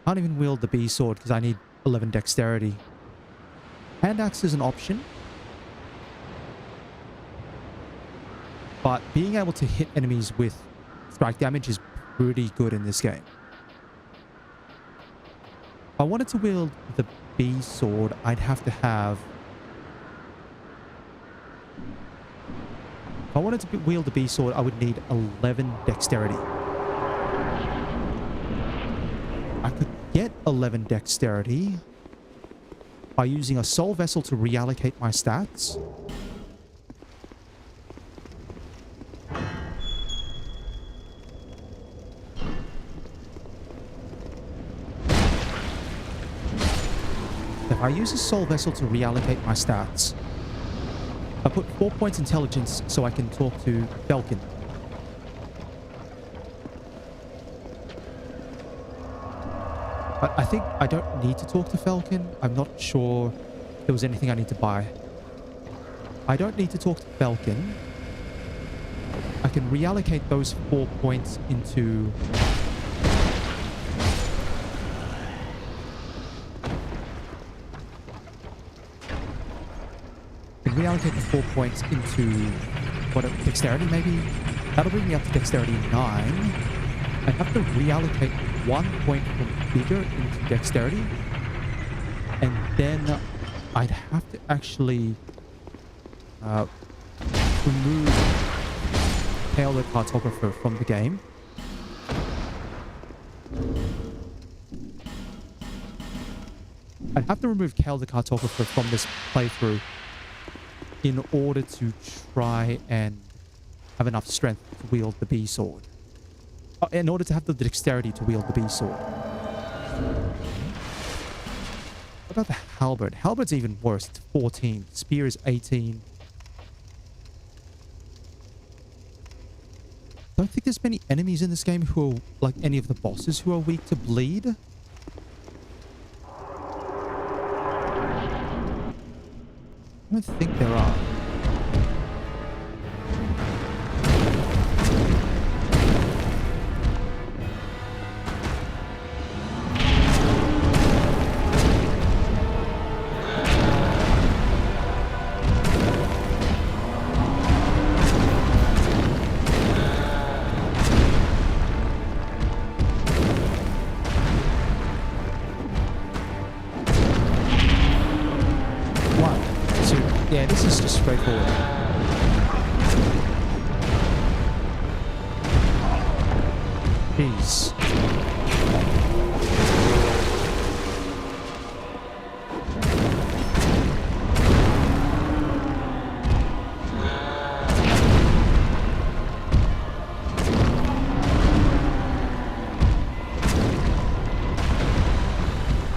Can't even wield the B sword because I need 11 dexterity. Hand axe is an option. But being able to hit enemies with strike damage is pretty good in this game. If I wanted to wield the B sword, I'd have to have... If I wanted to wield the B sword, I would need 11 dexterity. I could get 11 dexterity by using a soul vessel to reallocate my stats. If I use a soul vessel to reallocate my stats, I put 4 points intelligence so I can talk to Falcon. But I think I don't need to talk to Falcon. I'm not sure there was anything I need to buy. I don't need to talk to Falcon. I can reallocate those 4 points into... reallocate the 4 points into what, dexterity maybe? That'll bring me up to dexterity 9. I have to reallocate 1 point from vigor into dexterity, and then I'd have to actually remove Tail the Cartographer from the game. I'd have to remove Kale the Cartographer from this playthrough in order to try and have enough strength to wield the B sword. In order to have the dexterity to wield the B sword. What about the halberd? Halberd's even worse. It's 14. Spear is 18. Don't think there's many enemies in this game who are like any of the bosses who are weak to bleed. I don't think there are. Yeah, this is just straightforward. Jeez.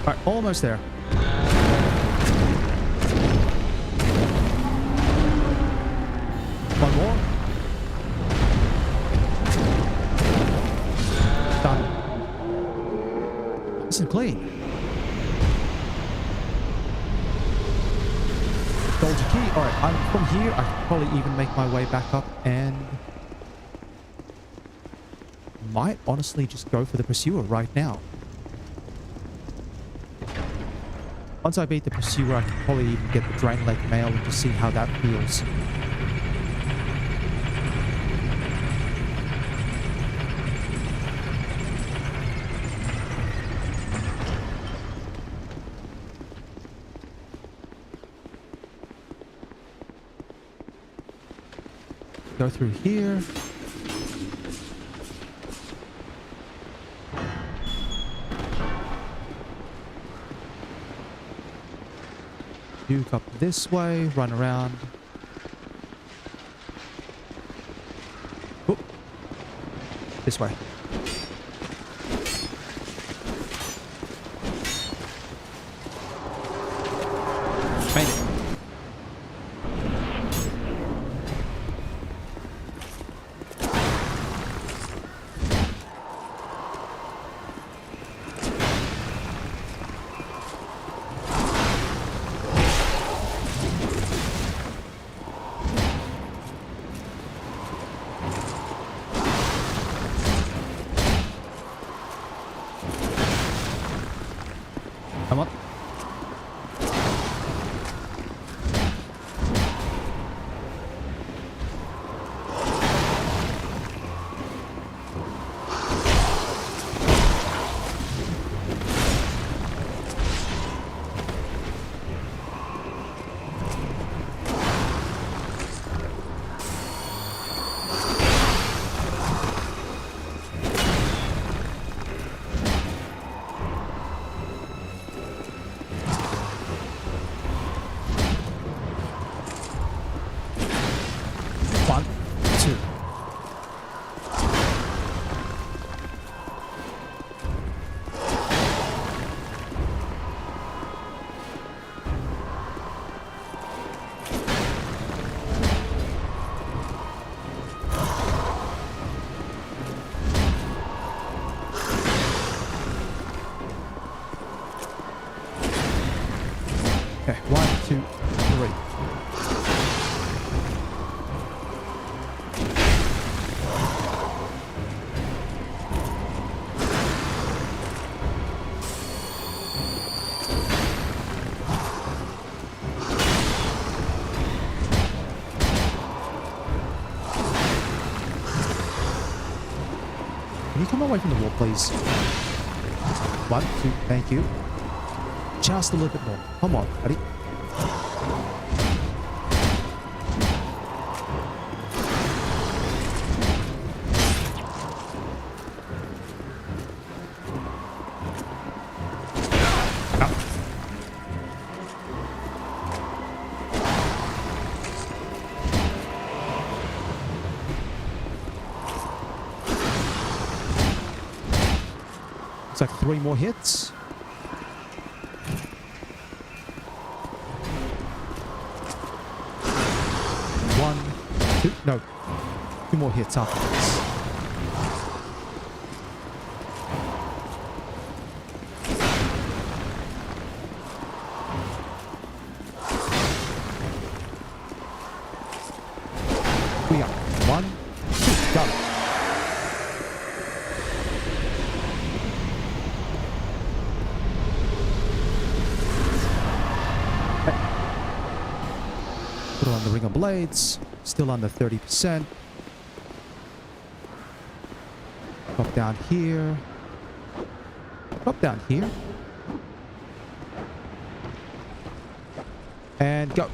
All right, almost there. One more. Done. Nice and clean. Gold key. Alright, from here I could probably even make my way back up and might honestly just go for the pursuer right now. Once I beat the pursuer, I can probably even get the Drain Lake Mail and just see how that feels. Go through here. Duke up this way, run around. Oh. This way. Made it. already. Can you come away from the wall, please? 1, 2, thank you. Just a little bit more. Come on, buddy. It's like 3 more hits. One, two, no, 2 more hits after this. We are 1, 2, go. Put on the ring of blades, still under 30%. Drop down here. Drop down here. And go.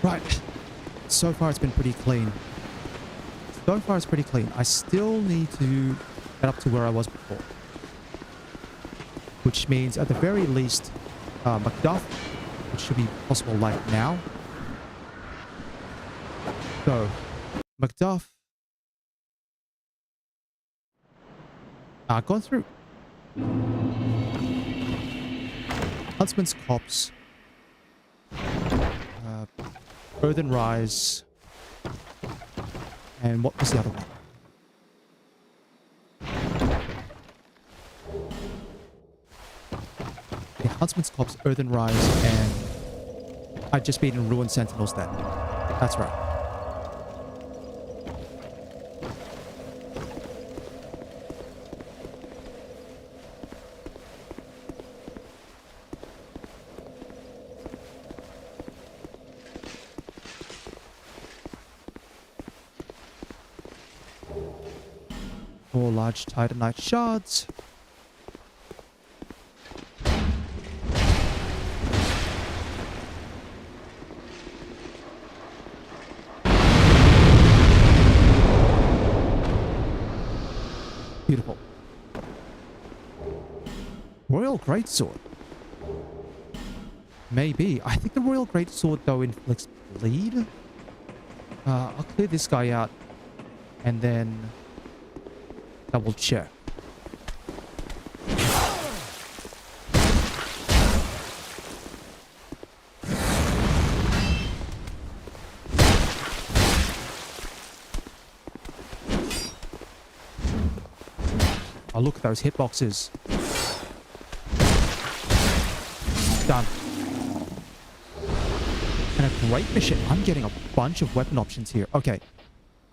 Right. So far it's been pretty clean. So far it's pretty clean. I still need to get up to where I was before. Which means at the very least, Macduff, which should be possible like now. So, Macduff. Gone through. Huntsman's Copse. Earthen Rise. And what was the other one? Yeah, Huntsman's Copse, Earthen Rise, and I'd just beaten Ruined Sentinels then. That's right. Four large Titanite shards. Beautiful. Royal Greatsword. Maybe. I think the Royal Greatsword, though, inflicts bleed. I'll clear this guy out and then double check. Oh, look at those hitboxes. Done. And a great machete. I'm getting a bunch of weapon options here. Okay.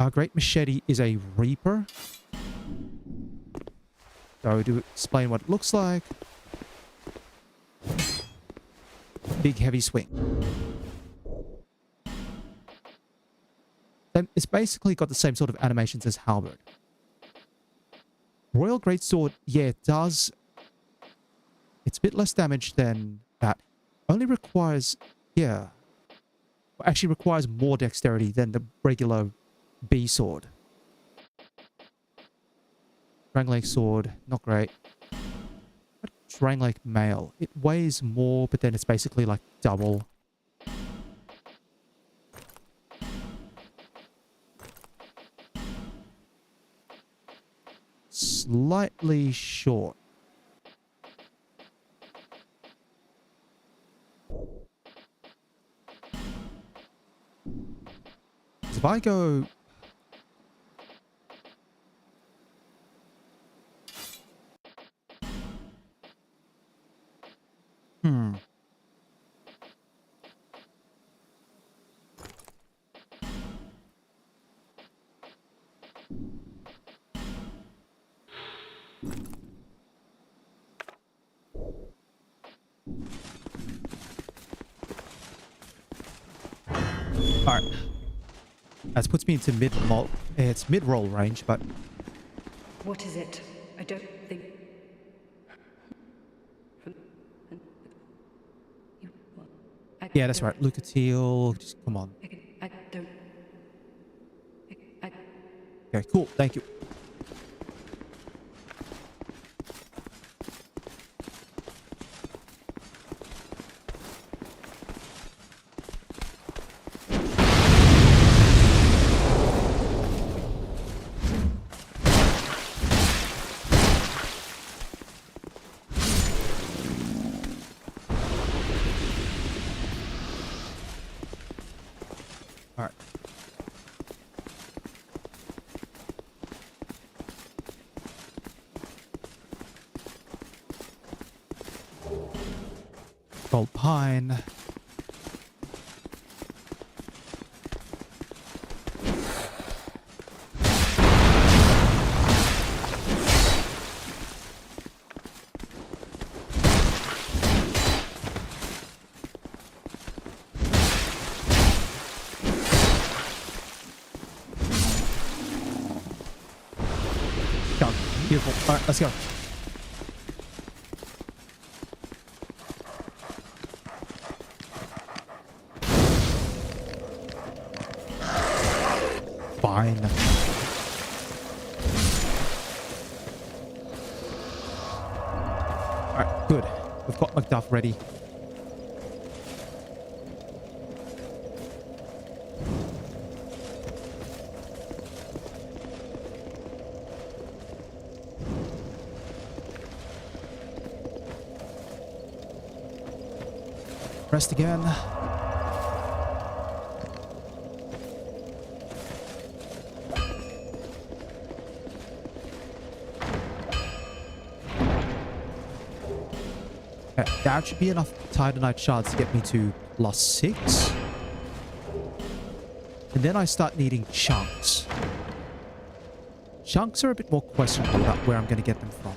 Our great machete is a Reaper. So to explain what it looks like. Big heavy swing. It's basically got the same sort of animations as Halberd. Royal Greatsword, yeah, it does. It's a bit less damage than that. Only requires, yeah. Actually requires more dexterity than the regular B sword. Drangleic sword, not great. But Drangleic mail. It weighs more, but then it's basically like double. slightly short. If I go... Hmm. Alright. That puts me into mid-roll. It's mid-roll range, but... What is it? I don't think... You... What? Yeah, that's right. Lucatiel. Just come on. I don't... I... Okay, cool. Thank you. Alright. Gold pine. Go. Beautiful. Alright, let's go. Fine. Alright, good. We've got Macduff ready. Rest again. Okay, that should be enough Titanite shards to get me to +6. And then I start needing chunks. Chunks are a bit more questionable about where I'm going to get them from.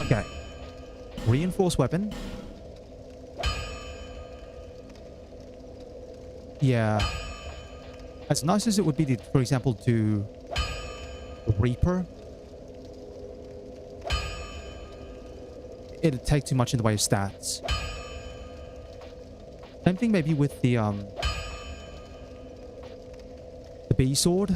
Okay. Reinforced weapon. Yeah. As nice as it would be to, for example, do the Reaper, it'd take too much in the way of stats. Same thing maybe with the bee sword.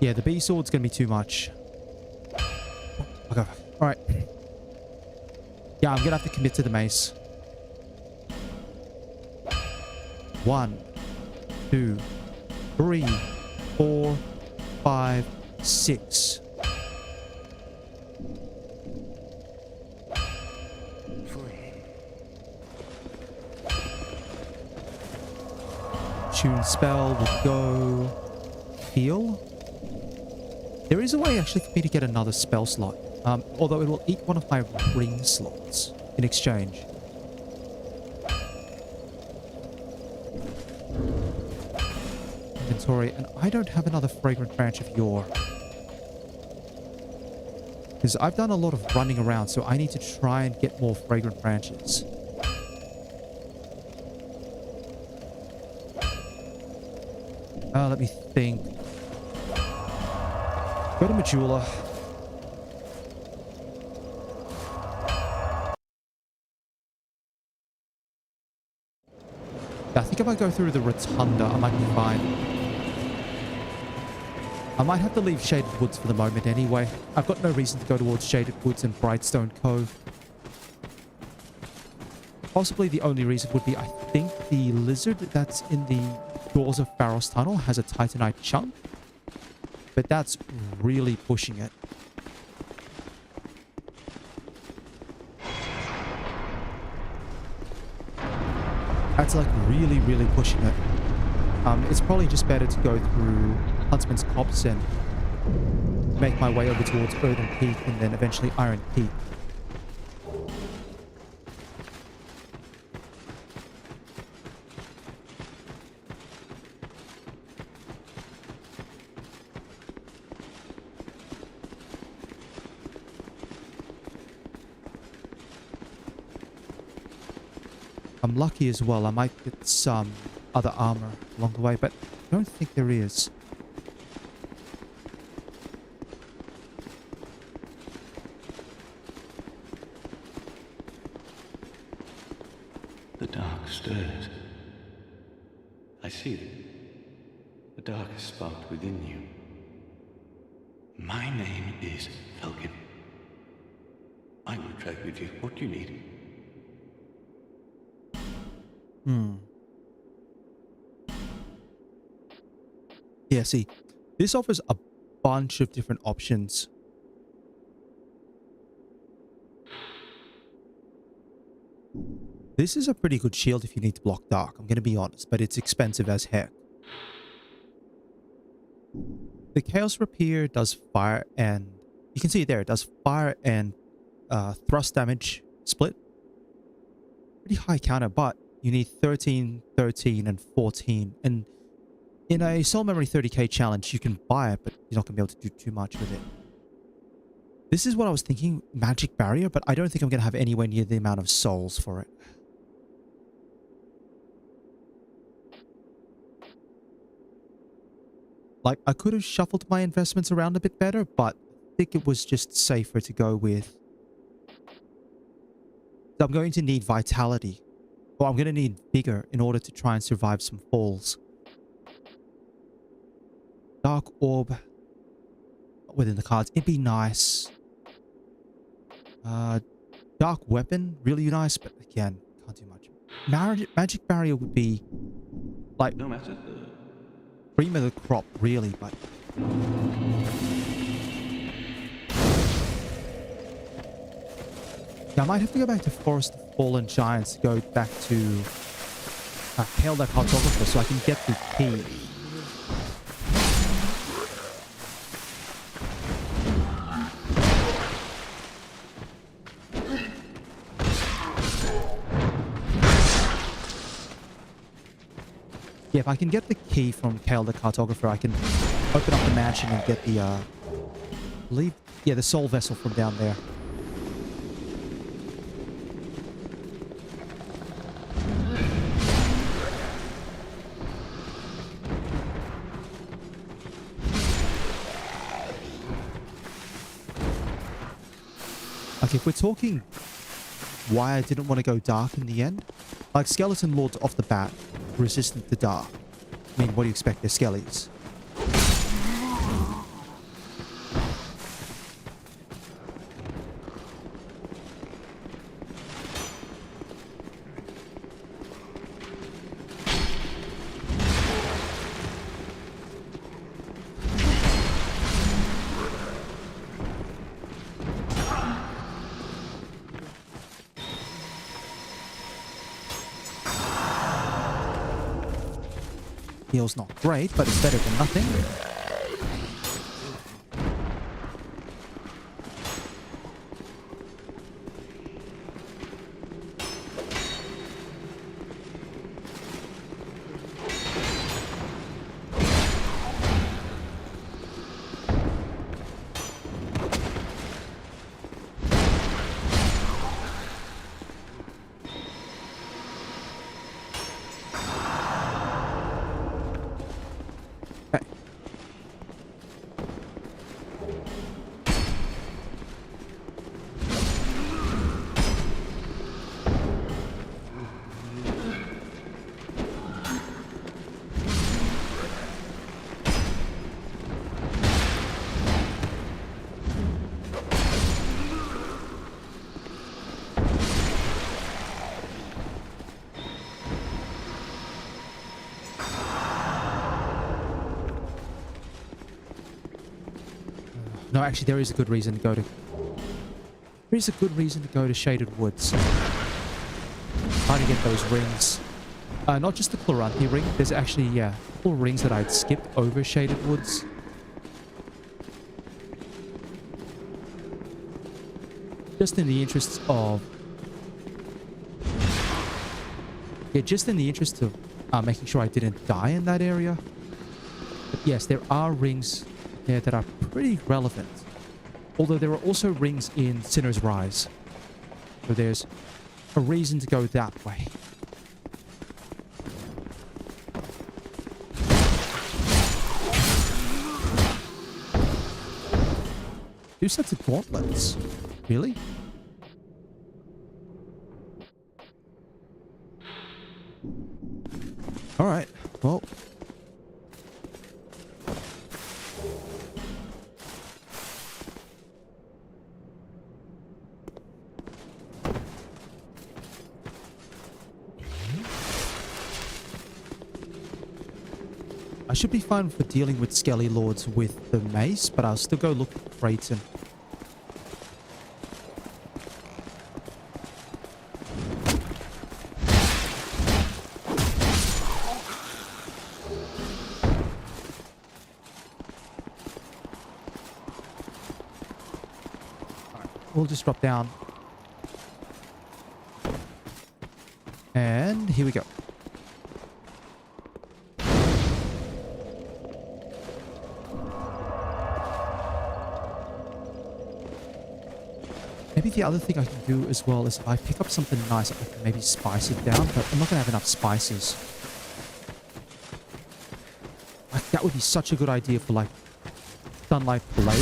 Yeah, the bee sword's gonna be too much. Okay, alright. Yeah, I'm gonna have to commit to the mace. 1, 2, 3, 4, 5, 6. Tune spell will go. Heal. There is a way actually for me to get another spell slot. Although it will eat one of my ring slots in exchange. Inventory, and I don't have another fragrant branch of yore. Because I've done a lot of running around, so I need to try and get more fragrant branches. Let me think. Go to Majula. I think if I go through the rotunda, I might be fine. I might have to leave Shaded Woods for the moment anyway. I've got no reason to go towards Shaded Woods and Brightstone Cove. Possibly the only reason would be I think the lizard that's in the doors of Pharos Tunnel has a Titanite chunk. But that's really pushing it. That's like really, really pushing it. It's probably just better to go through Huntsman's Copse and make my way over towards Earthen Peak and then eventually Iron Peak. I'm lucky as well. I might get some other armor along the way, but I don't think there is. The dark stirs. I see it. The dark has sparked within you. My name is Falcon. I will track with you. What do you need? Yeah, see, this offers a bunch of different options. This is a pretty good shield if you need to block dark, I'm going to be honest, but it's expensive as heck. The Chaos Rapier does fire and... You can see it there, it does fire and thrust damage split. Pretty high counter, but you need 13, 13, and 14. And in a Soul Memory 30k challenge, you can buy it, but you're not going to be able to do too much with it. This is what I was thinking, Magic Barrier, but I don't think I'm going to have anywhere near the amount of souls for it. Like, I could have shuffled my investments around a bit better, but I think it was just safer to go with... So I'm going to need Vitality. Or I'm going to need Vigor in order to try and survive some falls. Dark Orb within the cards. It'd be nice. Dark Weapon, really nice, but again, can't do much. Magic Barrier would be like No matter. cream of the crop, really, but yeah, I might have to go back to Forest of Fallen Giants to go back to Hail that Cartographer so I can get the key. Yeah, if I can get the key from Kale the Cartographer, I can open up the mansion and get the, the soul vessel from down there. Like, if we're talking why I didn't want to go dark in the end, like, Skeleton Lords off the bat, resistant to dark. I mean, what do you expect? They're skellies. Heal's not great, but it's better than nothing. No, actually, there is a good reason to go to... There is a good reason to go to Shaded Woods. Trying to get those rings. Not just the Chloranthe ring. There's actually, yeah, a couple rings that I'd skipped over Shaded Woods. Just in the interests of... Yeah, just in the interest of making sure I didn't die in that area. But yes, there are rings there that are pretty relevant. Although there are also rings in Sinner's Rise. So there's a reason to go that way. Two sets of gauntlets. Really? Alright, well. I should be fine for dealing with Skelly Lords with the mace, but I'll still go look at Creighton. We'll just drop down. And here we go. Maybe the other thing I can do as well is if I pick up something nice, I can maybe spice it down, but I'm not going to have enough spices. Like, that would be such a good idea for, like, Sunlight Blade.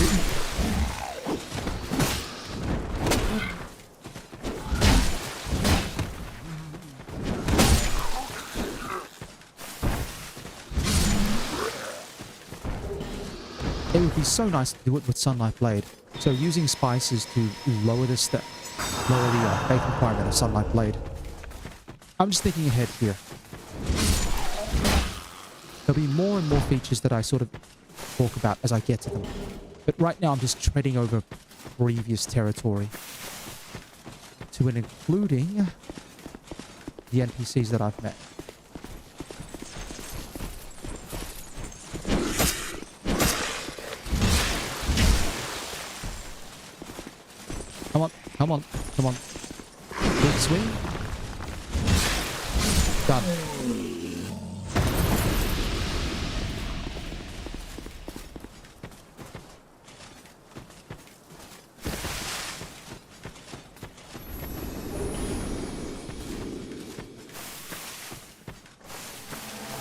It would be so nice to do it with Sunlight Blade. So using spices to lower the fate requirement of Sunlight Blade. I'm just thinking ahead here. There'll be more and more features that I sort of talk about as I get to them. But right now I'm just treading over previous territory. To and including the NPCs that I've met. Come on, come on, come on. Big swing. Done.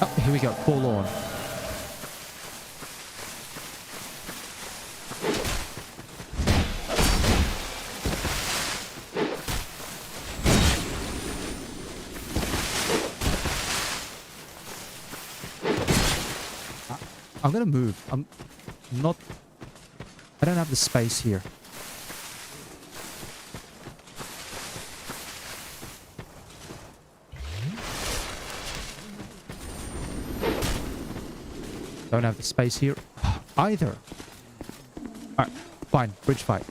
Oh, here we go. Forlorn. I'm gonna move. I'm not... I don't have the space here. Don't have the space here either. Alright, fine. Bridge fight.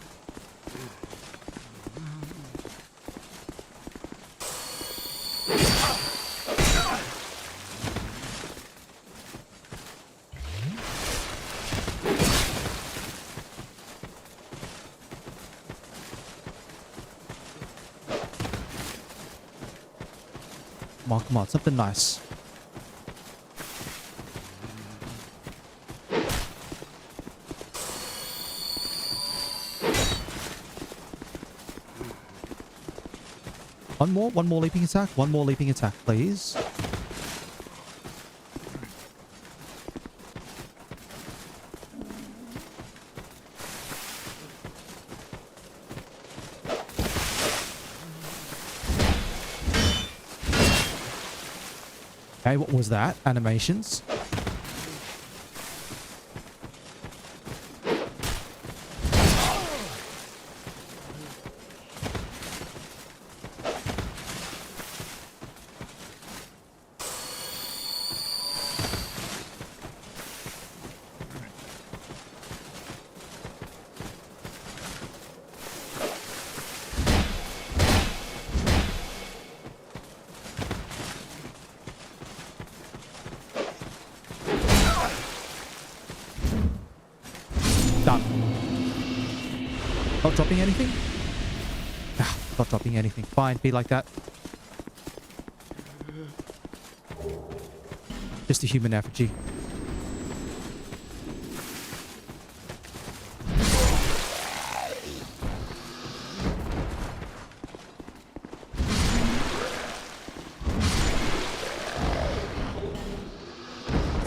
Come on, something nice. One more leaping attack, please. Okay, what was that? Animations. Not dropping anything? Ah, not dropping anything. Fine, be like that. Just a human effigy.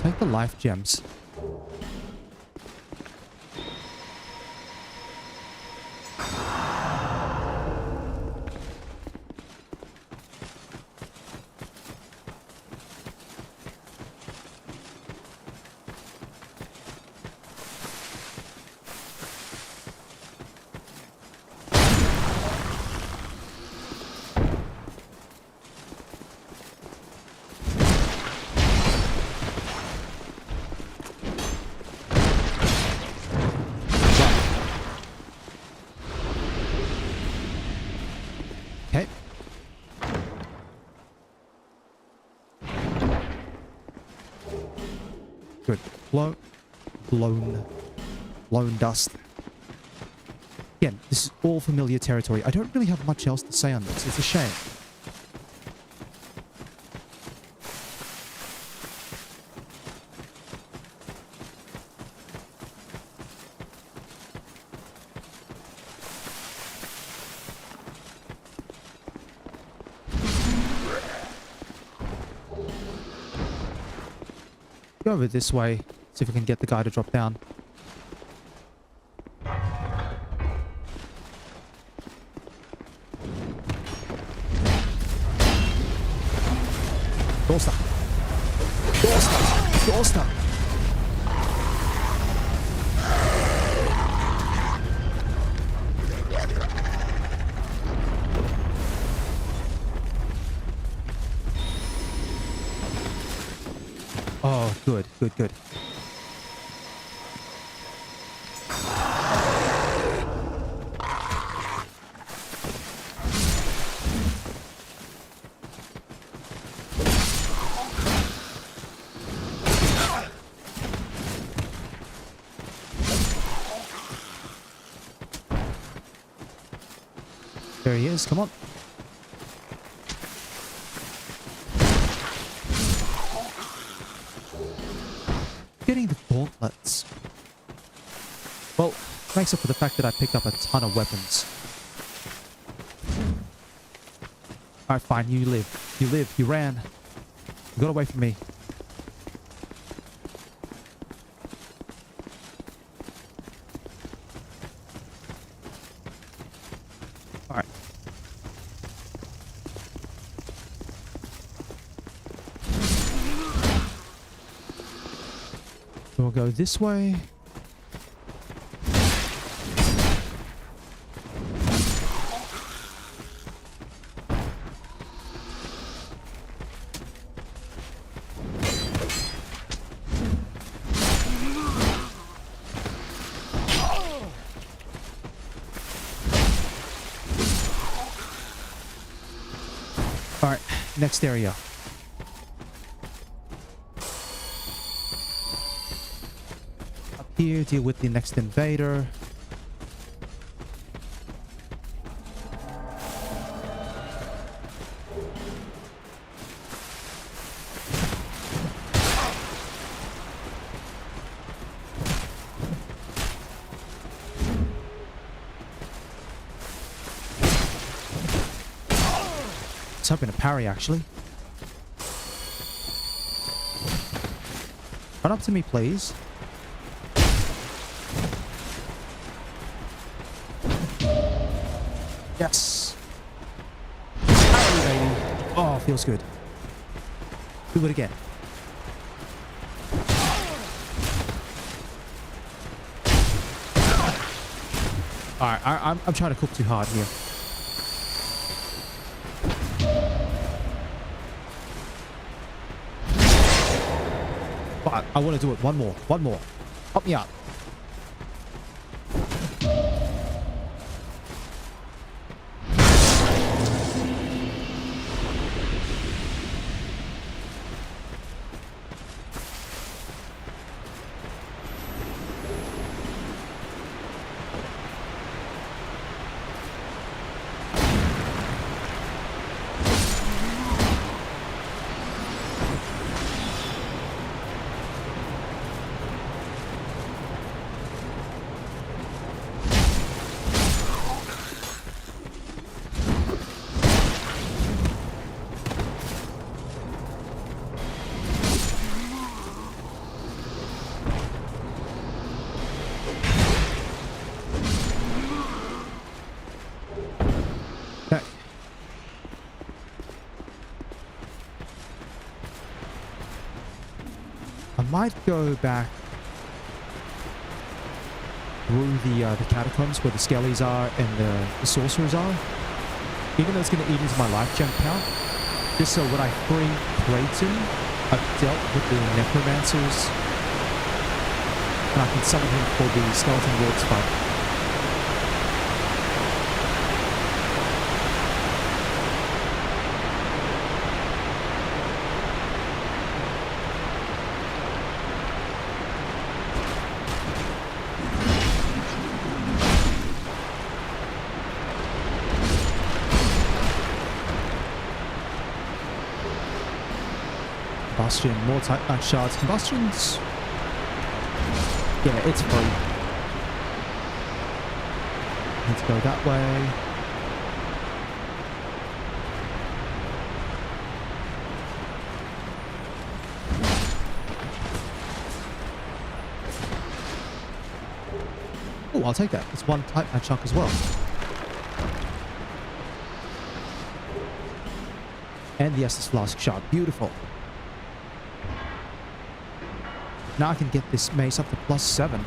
Take the life gems. Okay. Good. Blown dust. Again, this is all familiar territory. I don't really have much else to say on this. It's a shame. Go over this way. See if we can get the guy to drop down. Doorstop. Doorstop. Doorstop. Oh, good, good, good. There he is, come on. Getting the gauntlets. Well, makes up for the fact that I picked up a ton of weapons. Alright, fine, you live. You live, you ran. You got away from me. Alright. We'll go this way. Alright, next area. Here, deal with the next invader. I was hoping to parry, actually. Run up to me, please. Yes. Parry, baby. Oh, feels good. Do it again. Alright, I'm trying to cook too hard here. But I want to do it one more. One more. Help me out. might go back through the catacombs where the skellies are and the sorcerers are. Even though it's going to eat into my life gem count. Just so when I free Clayton, I've dealt with the necromancers. And I can summon him for the skeleton lord's fight. Combustion, more Titanite shards. Combustions. Yeah, it's free. Need to go that way. Oh, I'll take that. It's one Titanite chunk as well. And the Estus Flask shard. Beautiful. Now I can get this mace up to +7.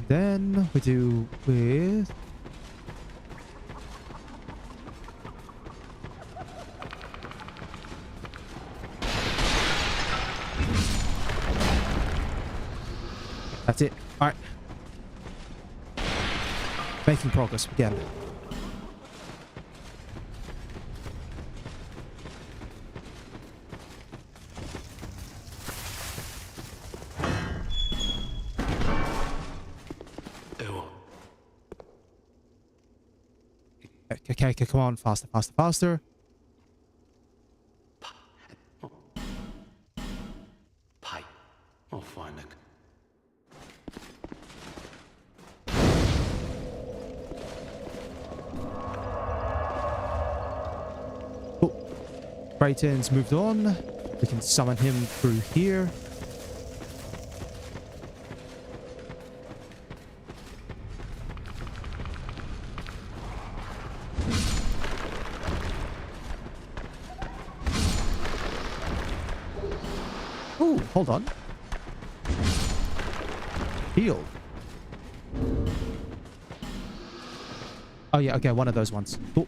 Then we do with that's it. All right, making progress again. Okay, come on, faster, faster, faster. Pai. Oh, fine. Oh, Brayton's moved on. We can summon him through here. Hold on. Healed. Oh yeah, okay, one of those ones. Cool.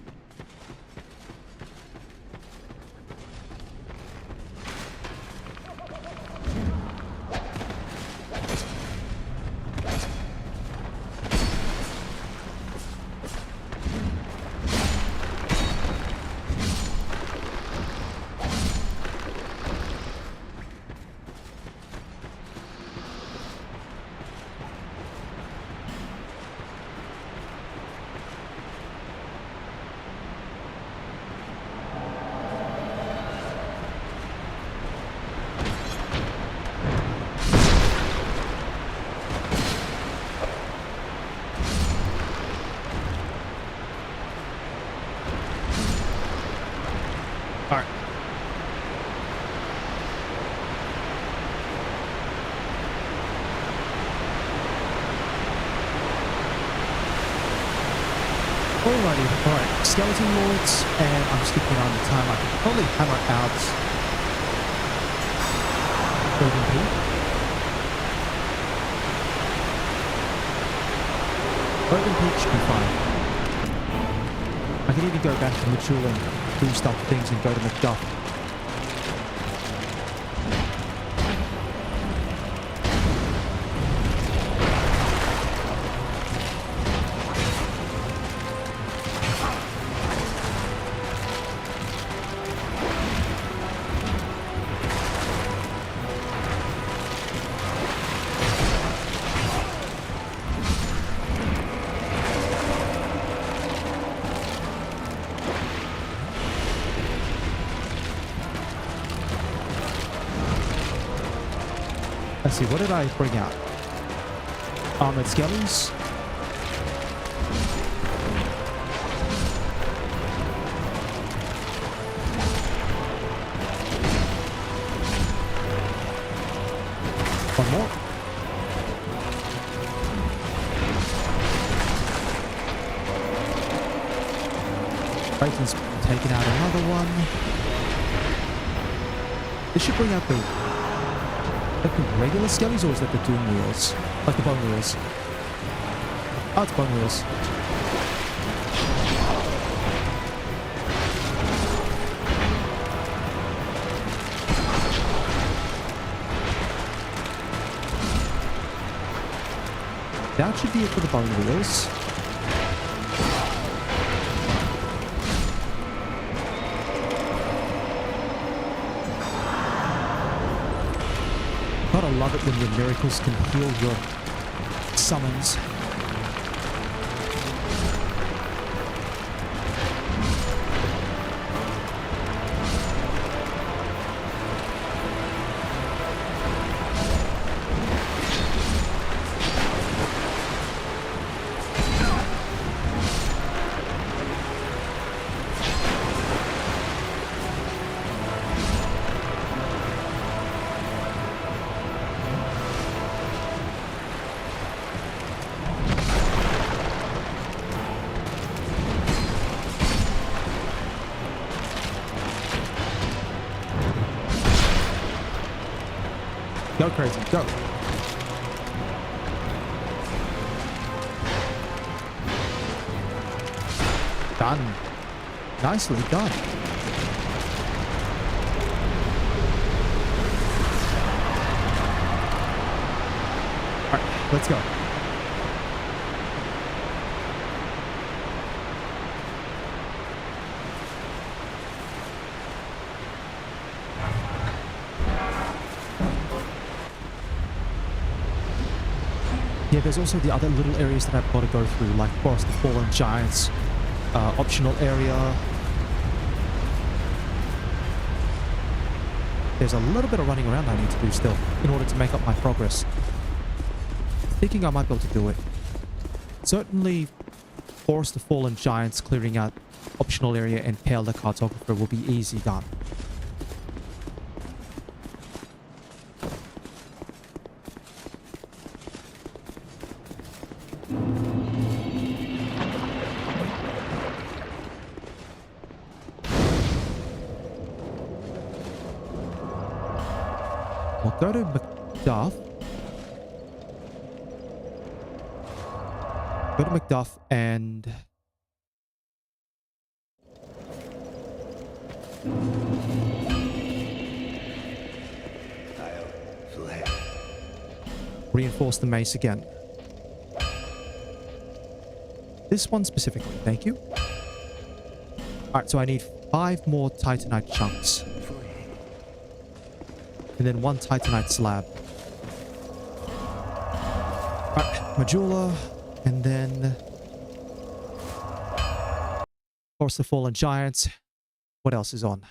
Alright. Alrighty, alright. Skeleton Lords, and I'm just keeping on the time. I can probably hammer out Golden Peak. Golden Peak should be fine. I can even go back to Mitchell and boost up things and go to McDuff. Let's see, what did I bring out? Armored skellies. One more. Clayton's taken out another one. This should bring out the regular skellies, or is that the doom wheels? Like the bone wheels. Oh, it's bone wheels. That should be it for the bone wheels. Gotta love it when your miracles can heal your summons. Go crazy, go. Done. Nicely done. All right, let's go. Yeah, there's also the other little areas that I've got to go through, like Forest of Fallen Giants, optional area. There's a little bit of running around I need to do still in order to make up my progress. Thinking I might be able to do it. Certainly, Forest of Fallen Giants, clearing out optional area, and Pale the Cartographer will be easy done. We'll go to Macduff. Go to Macduff and... reinforce the mace again. This one specifically, thank you. Alright, so I need 5 more Titanite chunks. And then 1 Titanite slab. Alright, Majula. And then... Forest of Fallen Giants. What else is on?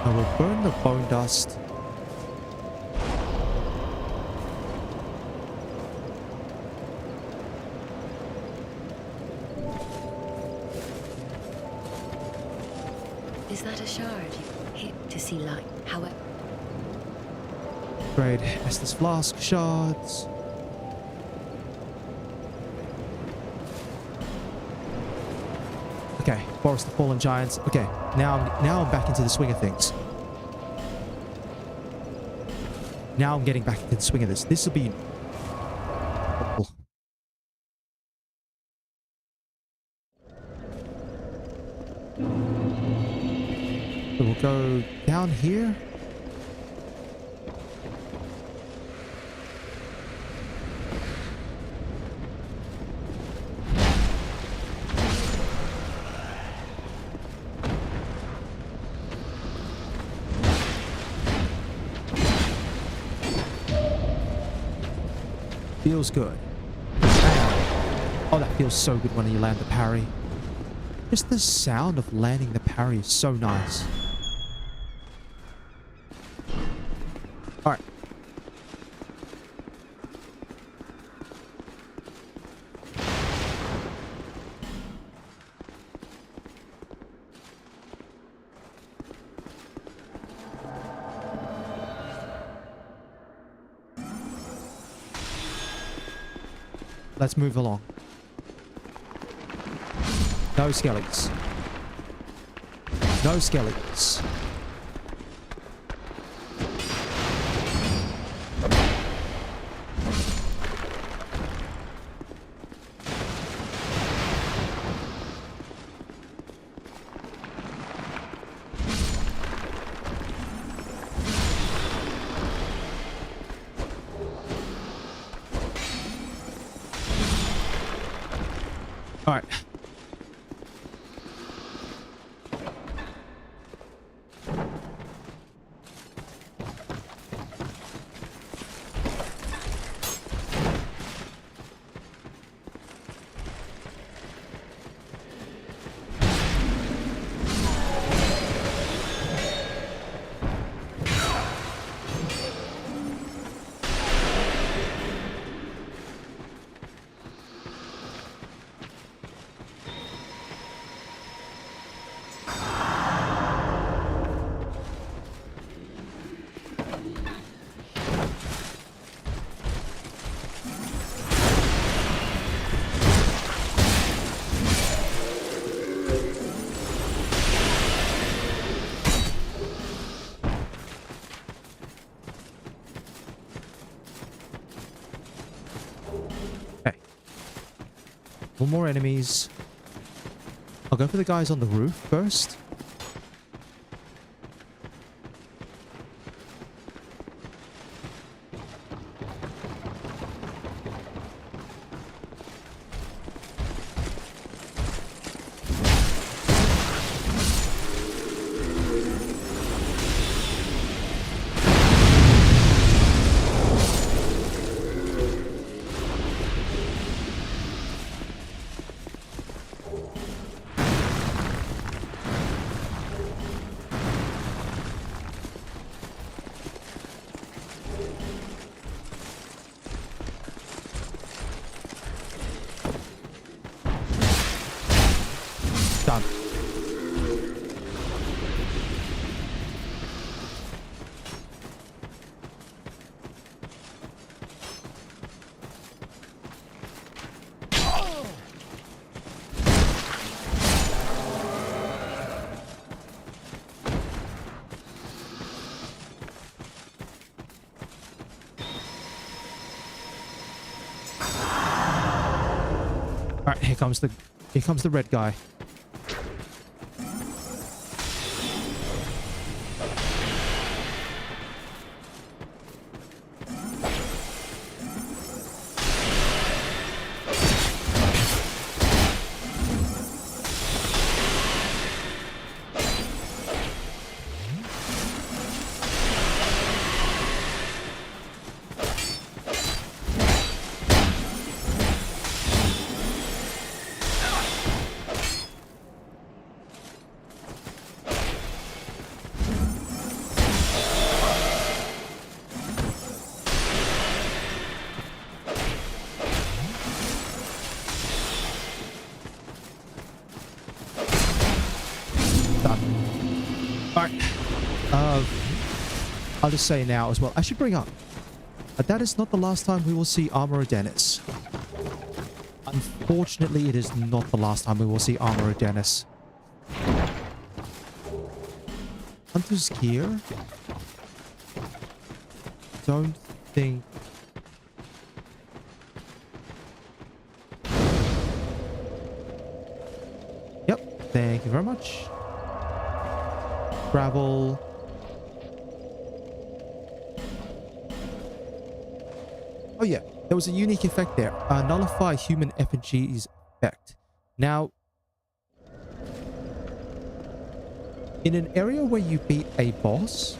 I will burn the bone dust. Is that a shard you hit to see light? However... Great. Estus Flask shards. Okay, Forest of Fallen Giants. Okay, now I'm back into the swing of things. Now I'm getting back into the swing of this. This will be... So we'll go down here. Feels good. Oh, that feels so good when you land the parry. Just the sound of landing the parry is so nice. let's move along. No skellies. No skellies. All right. Okay. One more enemies. I'll go for the guys on the roof first. Done. All right, here comes the red guy. I'll just say now as well, I should bring up, that is not the last time we will see Armor Dennis. Unfortunately, it is not the last time we will see Armor Dennis. Hunter's gear? Don't think... Yep, thank you very much. Gravel... Oh yeah, there was a unique effect there. Nullify human effigies effect. Now, in an area where you beat a boss,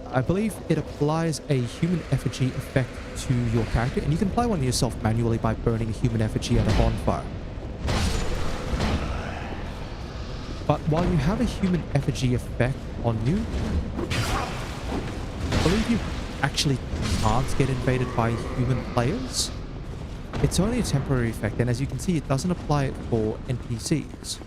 I believe it applies a human effigy effect to your character, and you can apply one to yourself manually by burning a human effigy at a bonfire. But while you have a human effigy effect on you, I believe you actually can't get invaded by human players. It's only a temporary effect, and as you can see, it doesn't apply it for NPCs.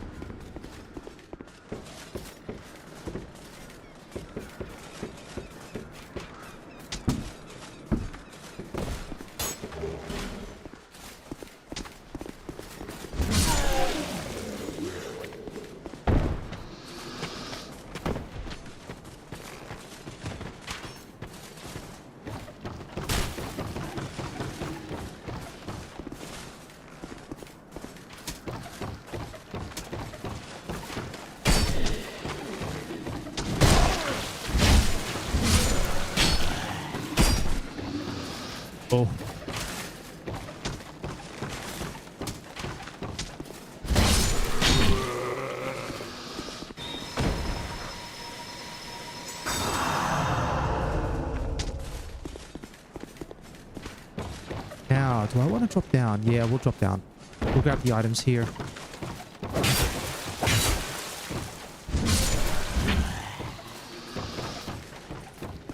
Oh. Now, do I want to drop down? Yeah, we'll drop down. We'll grab the items here.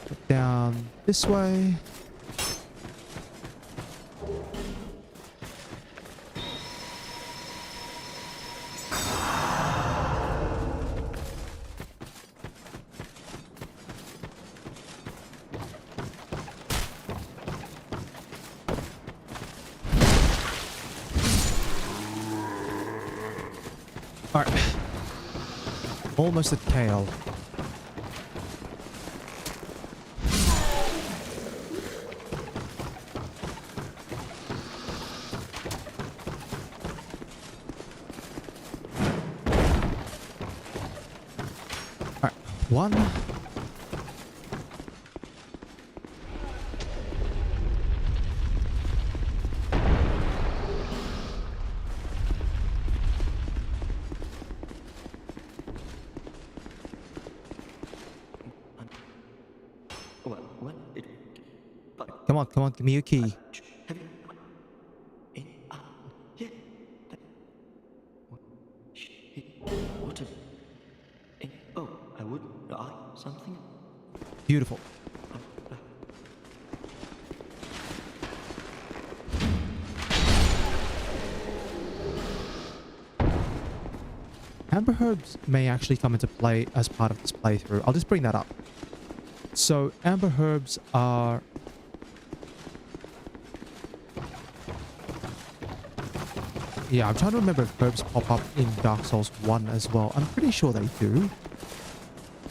Drop down this way. Alright. Almost at Kale. Alright. One. What? Come on, give me your key. Have you... Yeah. What is... Oh, I would... something? Beautiful. Amber herbs may actually come into play as part of this playthrough. I'll just bring that up. So, amber herbs are... Yeah, I'm trying to remember if herbs pop up in Dark Souls 1 as well. I'm pretty sure they do.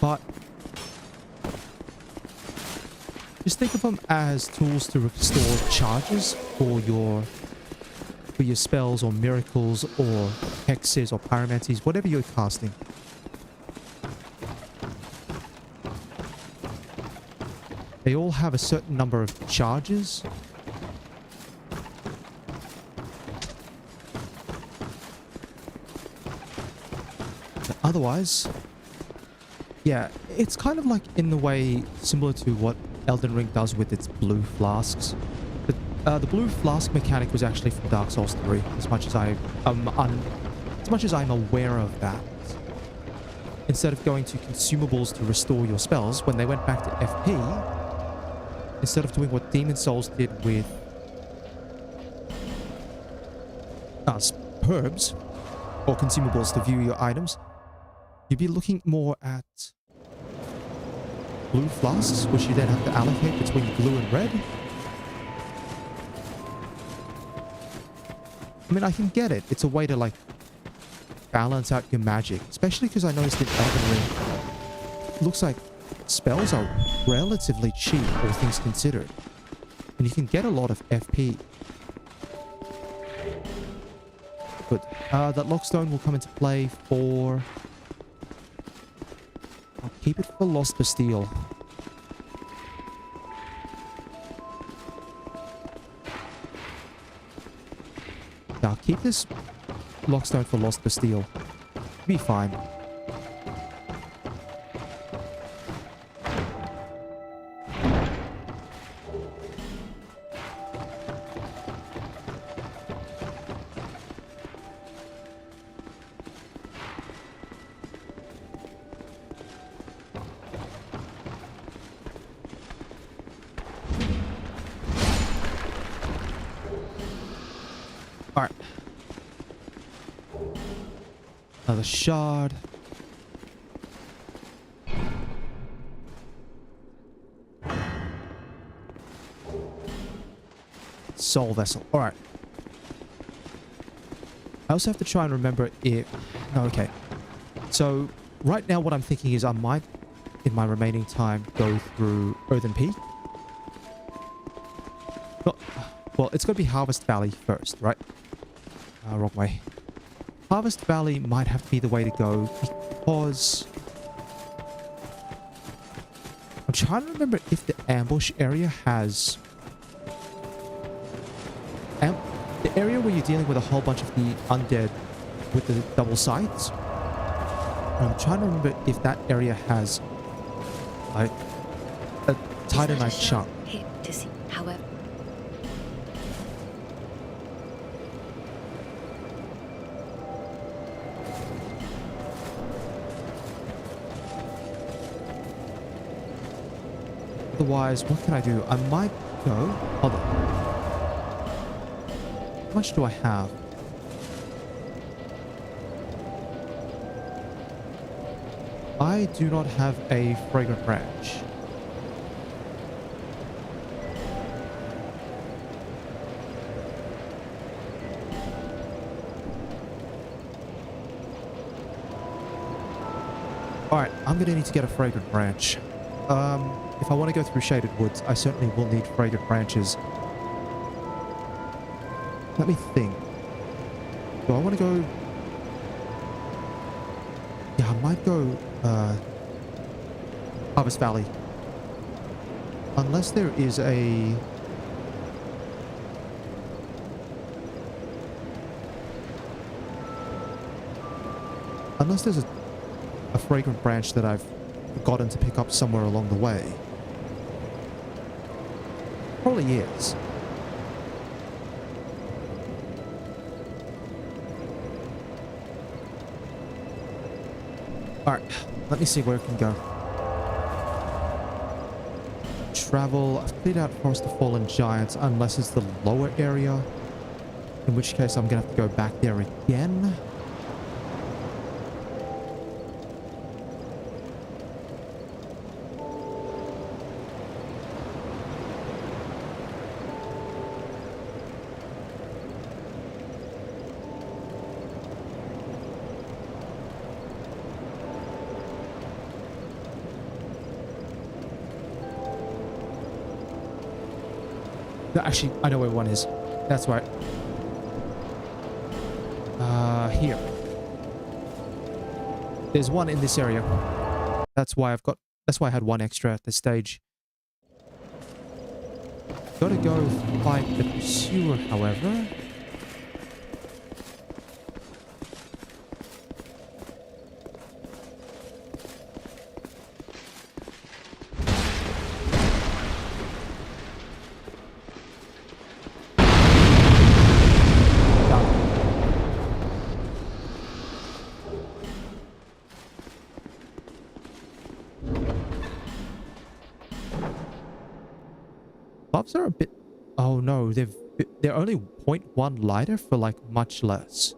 But... just think of them as tools to restore charges for your spells or miracles or hexes or pyromancies, whatever you're casting. They all have a certain number of charges. But otherwise, yeah, it's kind of like in the way similar to what Elden Ring does with its blue flasks. The blue flask mechanic was actually from Dark Souls 3, as much as I'm aware of that. Instead of going to consumables to restore your spells, when they went back to FP, instead of doing what Demon Souls did with herbs or consumables to view your items, you'd be looking more at blue flasks, which you then have to allocate between blue and red. I mean, I can get it. It's a way to, like, balance out your magic. Especially because I noticed in Elden Ring, it looks like spells are relatively cheap, all things considered. And you can get a lot of FP. Good. That lockstone will come into play for... I'll keep it for Lost Bastille. I'll keep this lockstone for Lost Bastille. Be fine. Alright. Another shard. Soul vessel. Alright. I also have to try and remember if... No, okay. So, right now what I'm thinking is I might, in my remaining time, go through Earthen Peak. Well, it's going to be Harvest Valley first, right? Wrong way. Harvest Valley might have to be the way to go because... I'm trying to remember if the ambush area has The area where you're dealing with a whole bunch of the undead with the double sights. I'm trying to remember if that area has like a titanite chunk. Hit to see. However, Otherwise, what can I do? I might go. Hold on. How much do I have? I do not have a fragrant branch. Alright, I'm gonna need to get a fragrant branch. If I want to go through shaded woods, I certainly will need fragrant branches. Let me think. Do I want to go... Yeah, I might go, Harvest Valley. Unless there is a... Unless there's a fragrant branch that I've forgotten to pick up somewhere along the way. Probably is. Alright, let me see where it can go. Travel. I've cleared out Forest of Fallen Giants unless it's the lower area. In which case I'm going to have to go back there again. No, actually, I know where one is. That's right. Here. There's one in this area. That's why I had one extra at this stage. Gotta go fight the pursuer, however. Buffs are a bit... Oh no, they're only 0.1 lighter for like much less.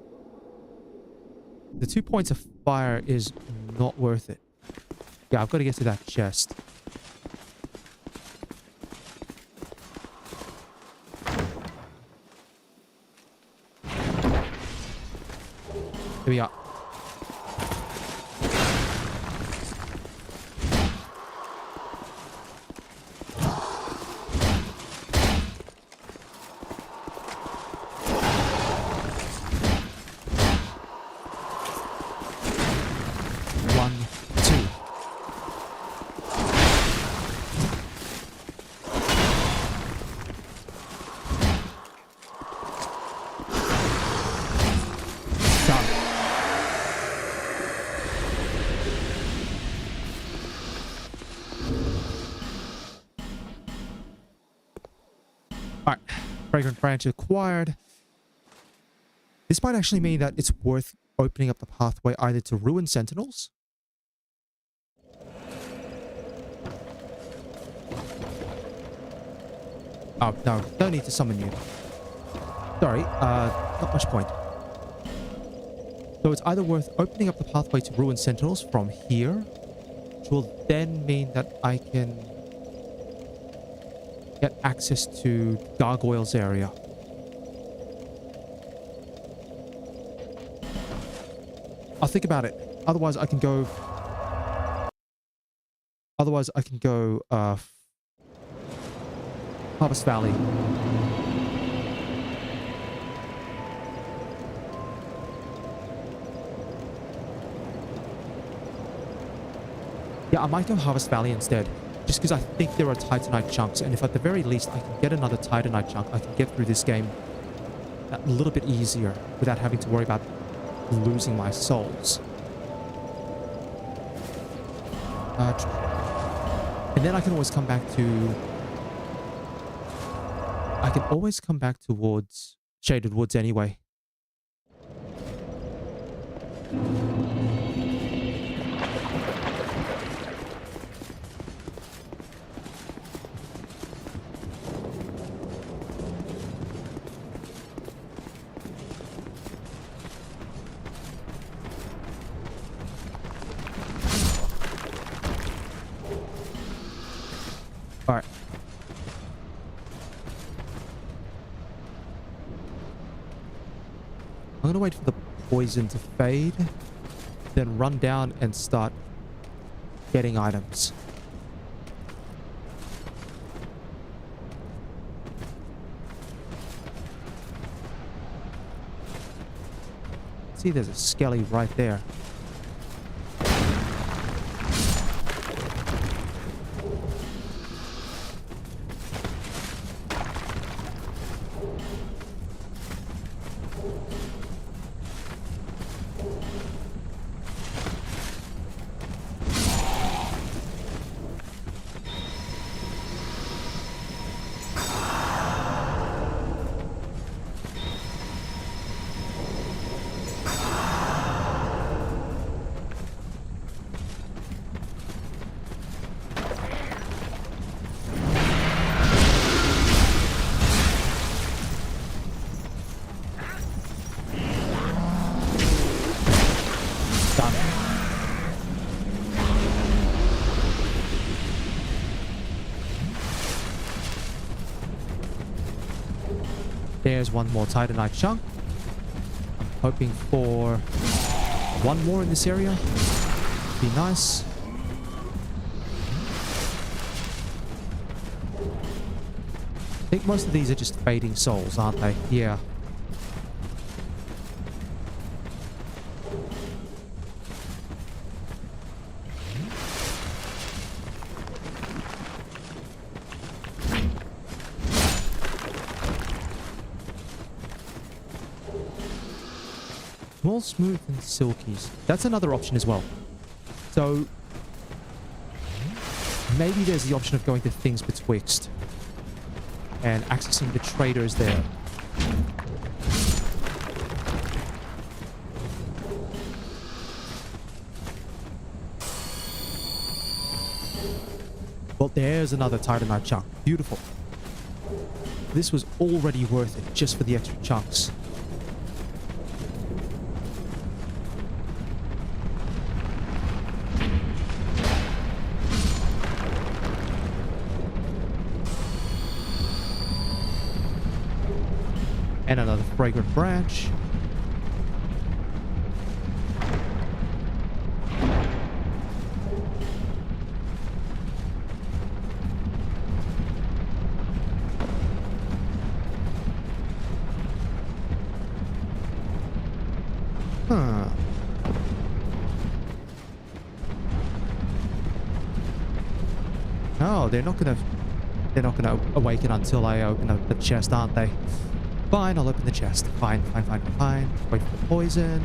The 2 points of fire is not worth it. Yeah, I've got to get to that chest. Here we are. Alright, fragrant branch acquired. This might actually mean that it's worth opening up the pathway either to ruin sentinels. Oh, no, no need to summon you. Sorry, not much point. So it's either worth opening up the pathway to ruin sentinels from here, which will then mean that I can get access to Gargoyle's area. I'll think about it. Otherwise, I can go... Harvest Valley. Yeah, I might go Harvest Valley instead. Just because I think there are Titanite chunks, and if at the very least I can get another Titanite chunk, I can get through this game a little bit easier without having to worry about losing my souls. And then I can always come back to... I can always come back towards Shaded Woods anyway. All right. I'm gonna wait for the poison to fade, then run down and start getting items. See, there's a skelly right there. There's one more Titanite chunk. I'm hoping for one more in this area. Be nice. I think most of these are just fading souls, aren't they? Yeah. Small, smooth, and silkies. That's another option as well. So maybe there's the option of going to things betwixt and accessing the traders there. Well, there's another Titanite chunk. Beautiful. This was already worth it just for the extra chunks. And another fragrant branch. Huh. Oh, they're not gonna awaken until I open up the chest, aren't they? Fine, I'll open the chest. Fine. Wait for the poison.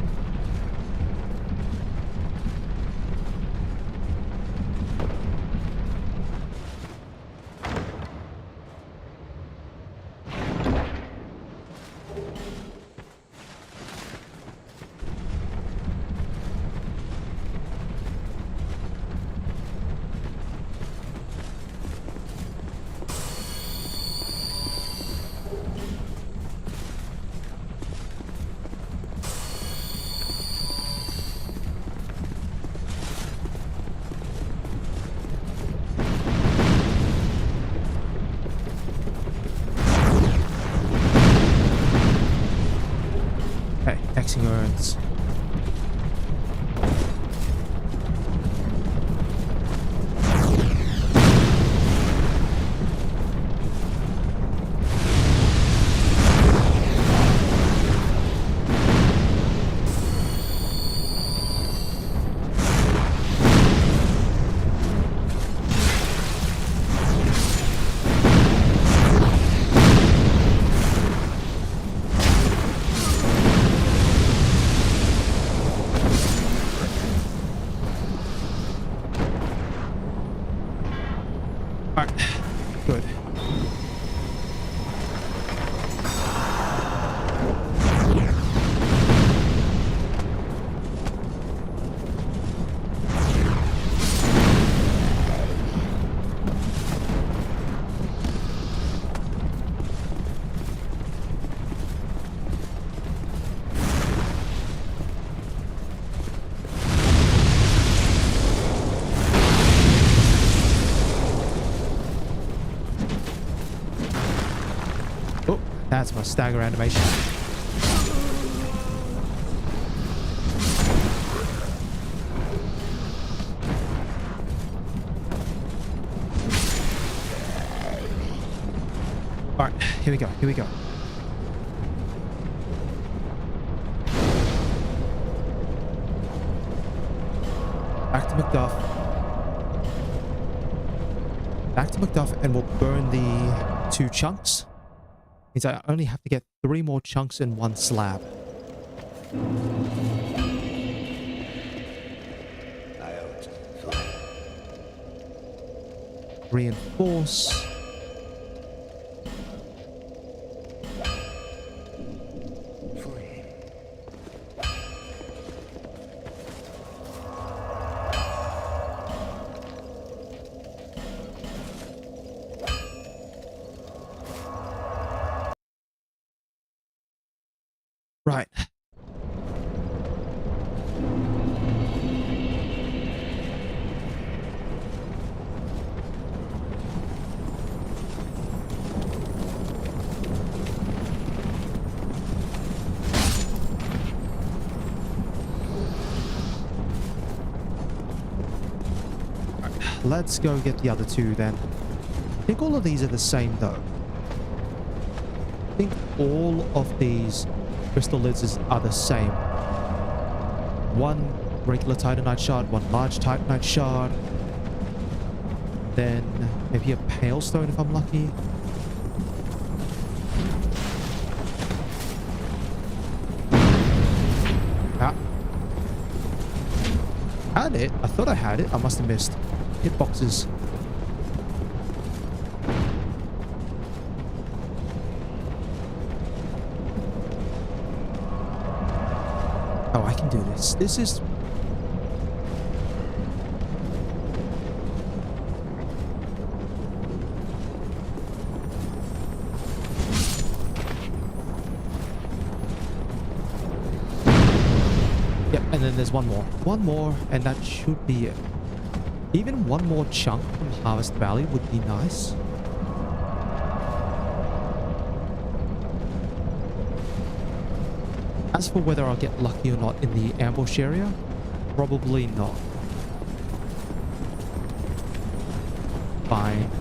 Alright, good. Oh, that's my stagger animation. Alright, here we go, here we go. Back to Macduff. Back to Macduff, and we'll burn the 2 chunks. Means I only have to get 3 more chunks in 1 slab. Reinforce. Right. Let's go get the other 2 then. I think all of these are the same though. I think all of these crystal lids are the same. 1 regular titanite shard, 1 large titanite shard. Then maybe a pale stone if I'm lucky. Ah. Had it? I thought I had it. I must have missed. Hitboxes. Oh, I can do this. This is... Yep, and then there's 1 more. 1 more, and that should be it. Even 1 more chunk from Harvest Valley would be nice. As for whether I'll get lucky or not in the ambush area, probably not. Fine.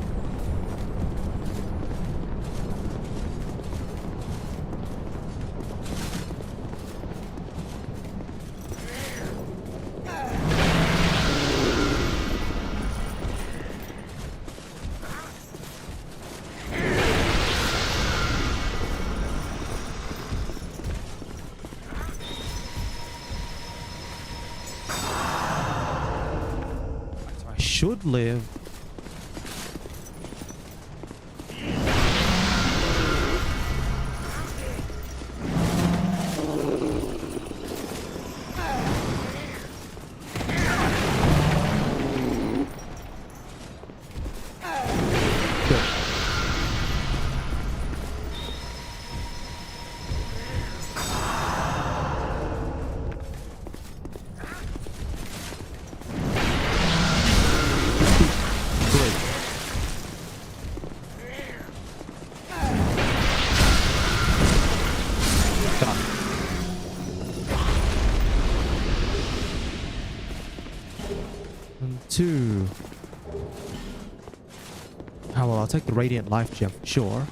Should live. Good. Done. And 2. Oh, well, I'll take the Radiant Life Gem, sure.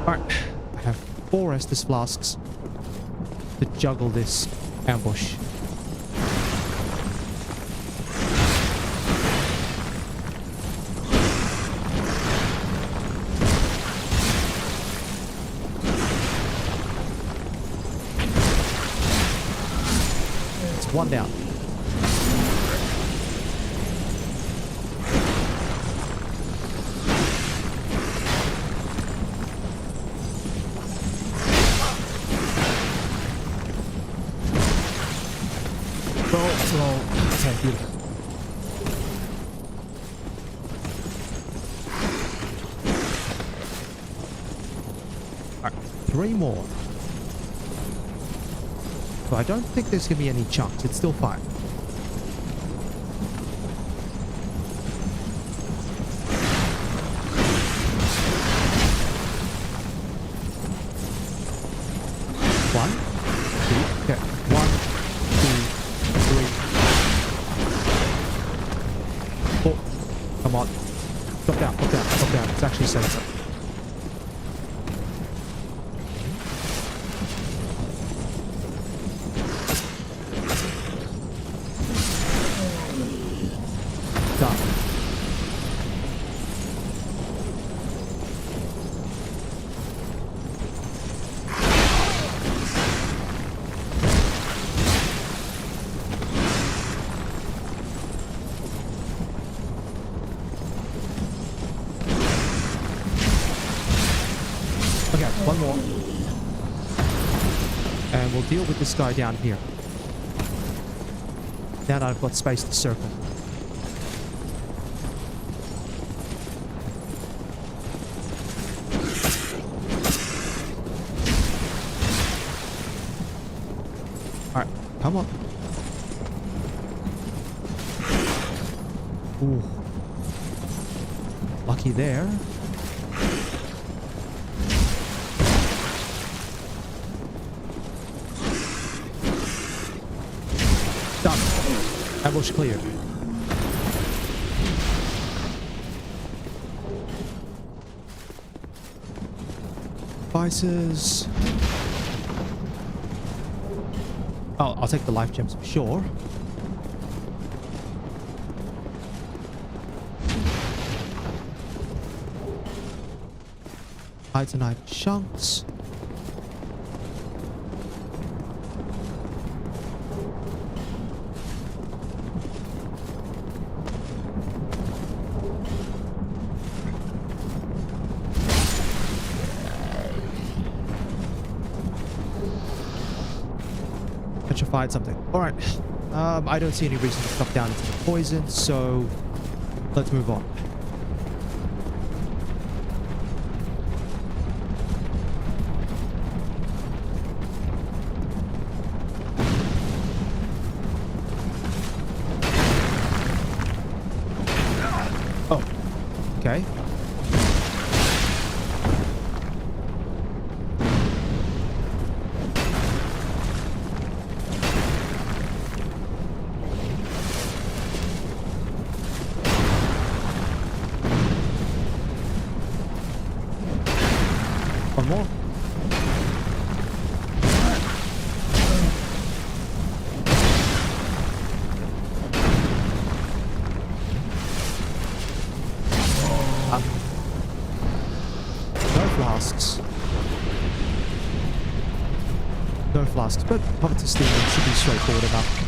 Alright, I have 4 Estus Flasks to juggle this ambush. one down. Roll. Okay, beautiful. Alright, 3 more. So I don't think there's gonna be any chunks. It's still fine. One, two, okay. 1, 2, 3, 4. Come on. Drop down. It's actually set us up. Done. Okay, one more. And we'll deal with this guy down here. Now that I've got space to circle. Alright, come on. Ooh. Lucky there. Done. Ambush cleared. Devices. Oh, I'll take the life gems for sure. Titanite chunks. Petrified something. Alright. I don't see any reason to drop down into the poison, so let's move on. Oh. Okay. One more. No flasks. No flasks, but Covetous Demon should be straightforward enough.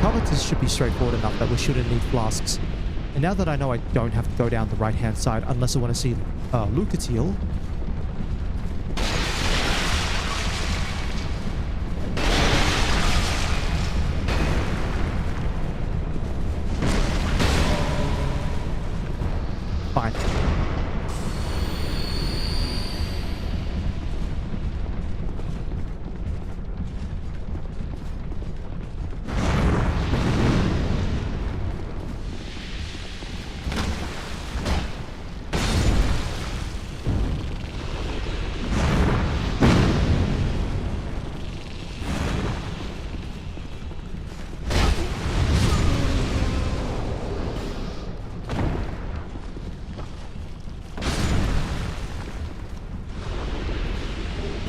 Covetous should be straightforward enough that we shouldn't need flasks. And now that I know I don't have to go down the right-hand side unless I want to see Lucatiel. Fine.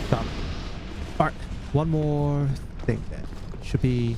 Done. Alright, one more thing then. Should be...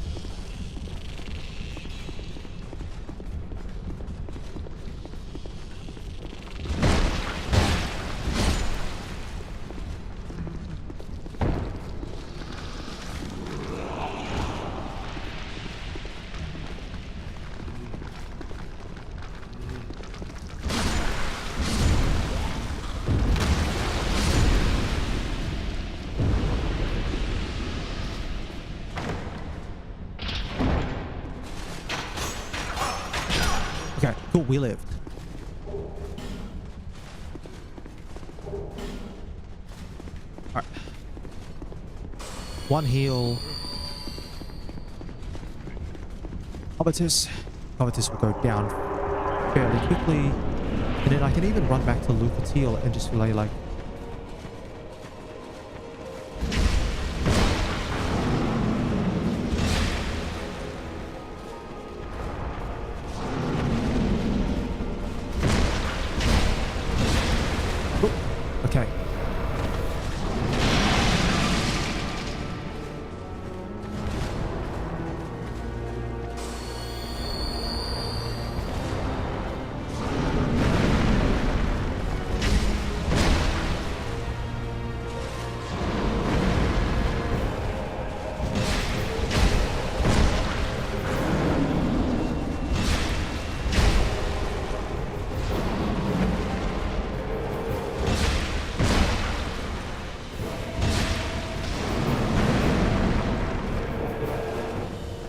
Thought we lived. Alright. One heal. Covetous. Covetous will go down fairly quickly. And then I can even run back to Lucatiel and just lay like... Oh, okay.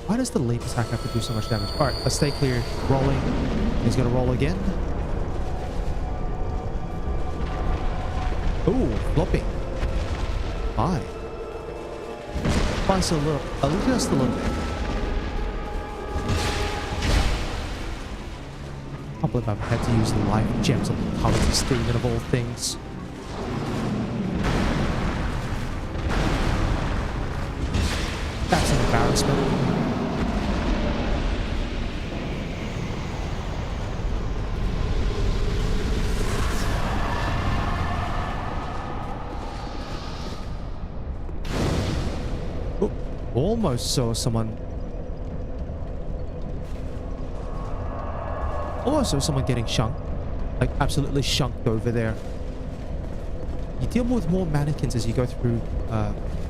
Why does the leap attack have to do so much damage? Alright, let's stay clear. Rolling. He's gonna roll again. Ooh, floppy. Bye. Bites a little, just a little bit. I can't believe I've had to use life gems on the Covetous Demon of all things. That's an embarrassment. Almost saw someone getting shunked, like absolutely shunked over there. You deal with more mannequins as you go through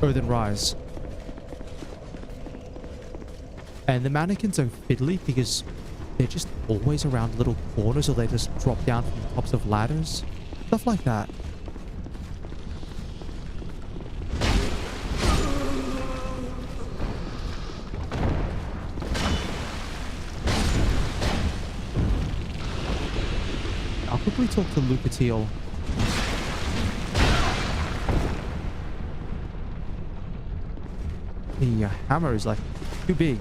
Earthen Rise, and the mannequins are fiddly because they're just always around little corners, or they just drop down from the tops of ladders, stuff like that. Quickly talk to Lucatiel. The hammer is like too big.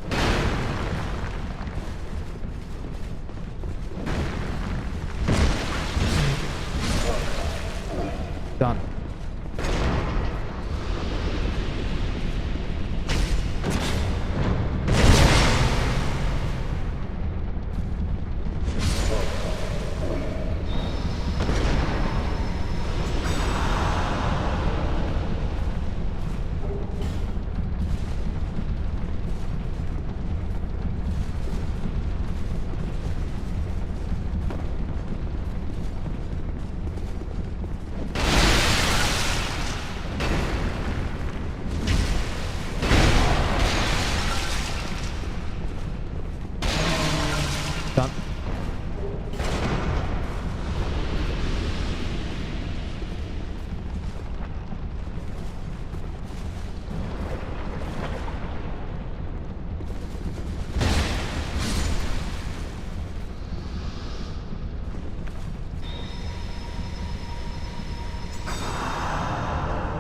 Done. Done.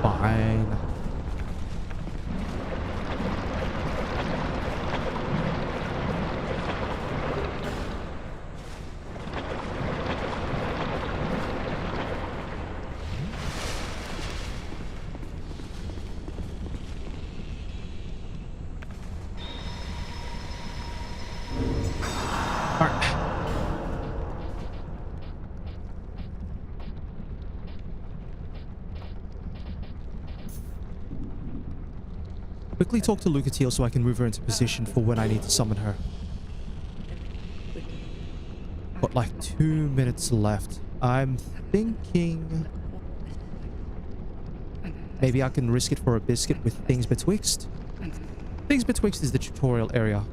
Fine. Quickly talk to Lucatiel so I can move her into position for when I need to summon her. Got like 2 minutes left. I'm thinking maybe I can risk it for a biscuit with Things Betwixt. Things Betwixt is the tutorial area.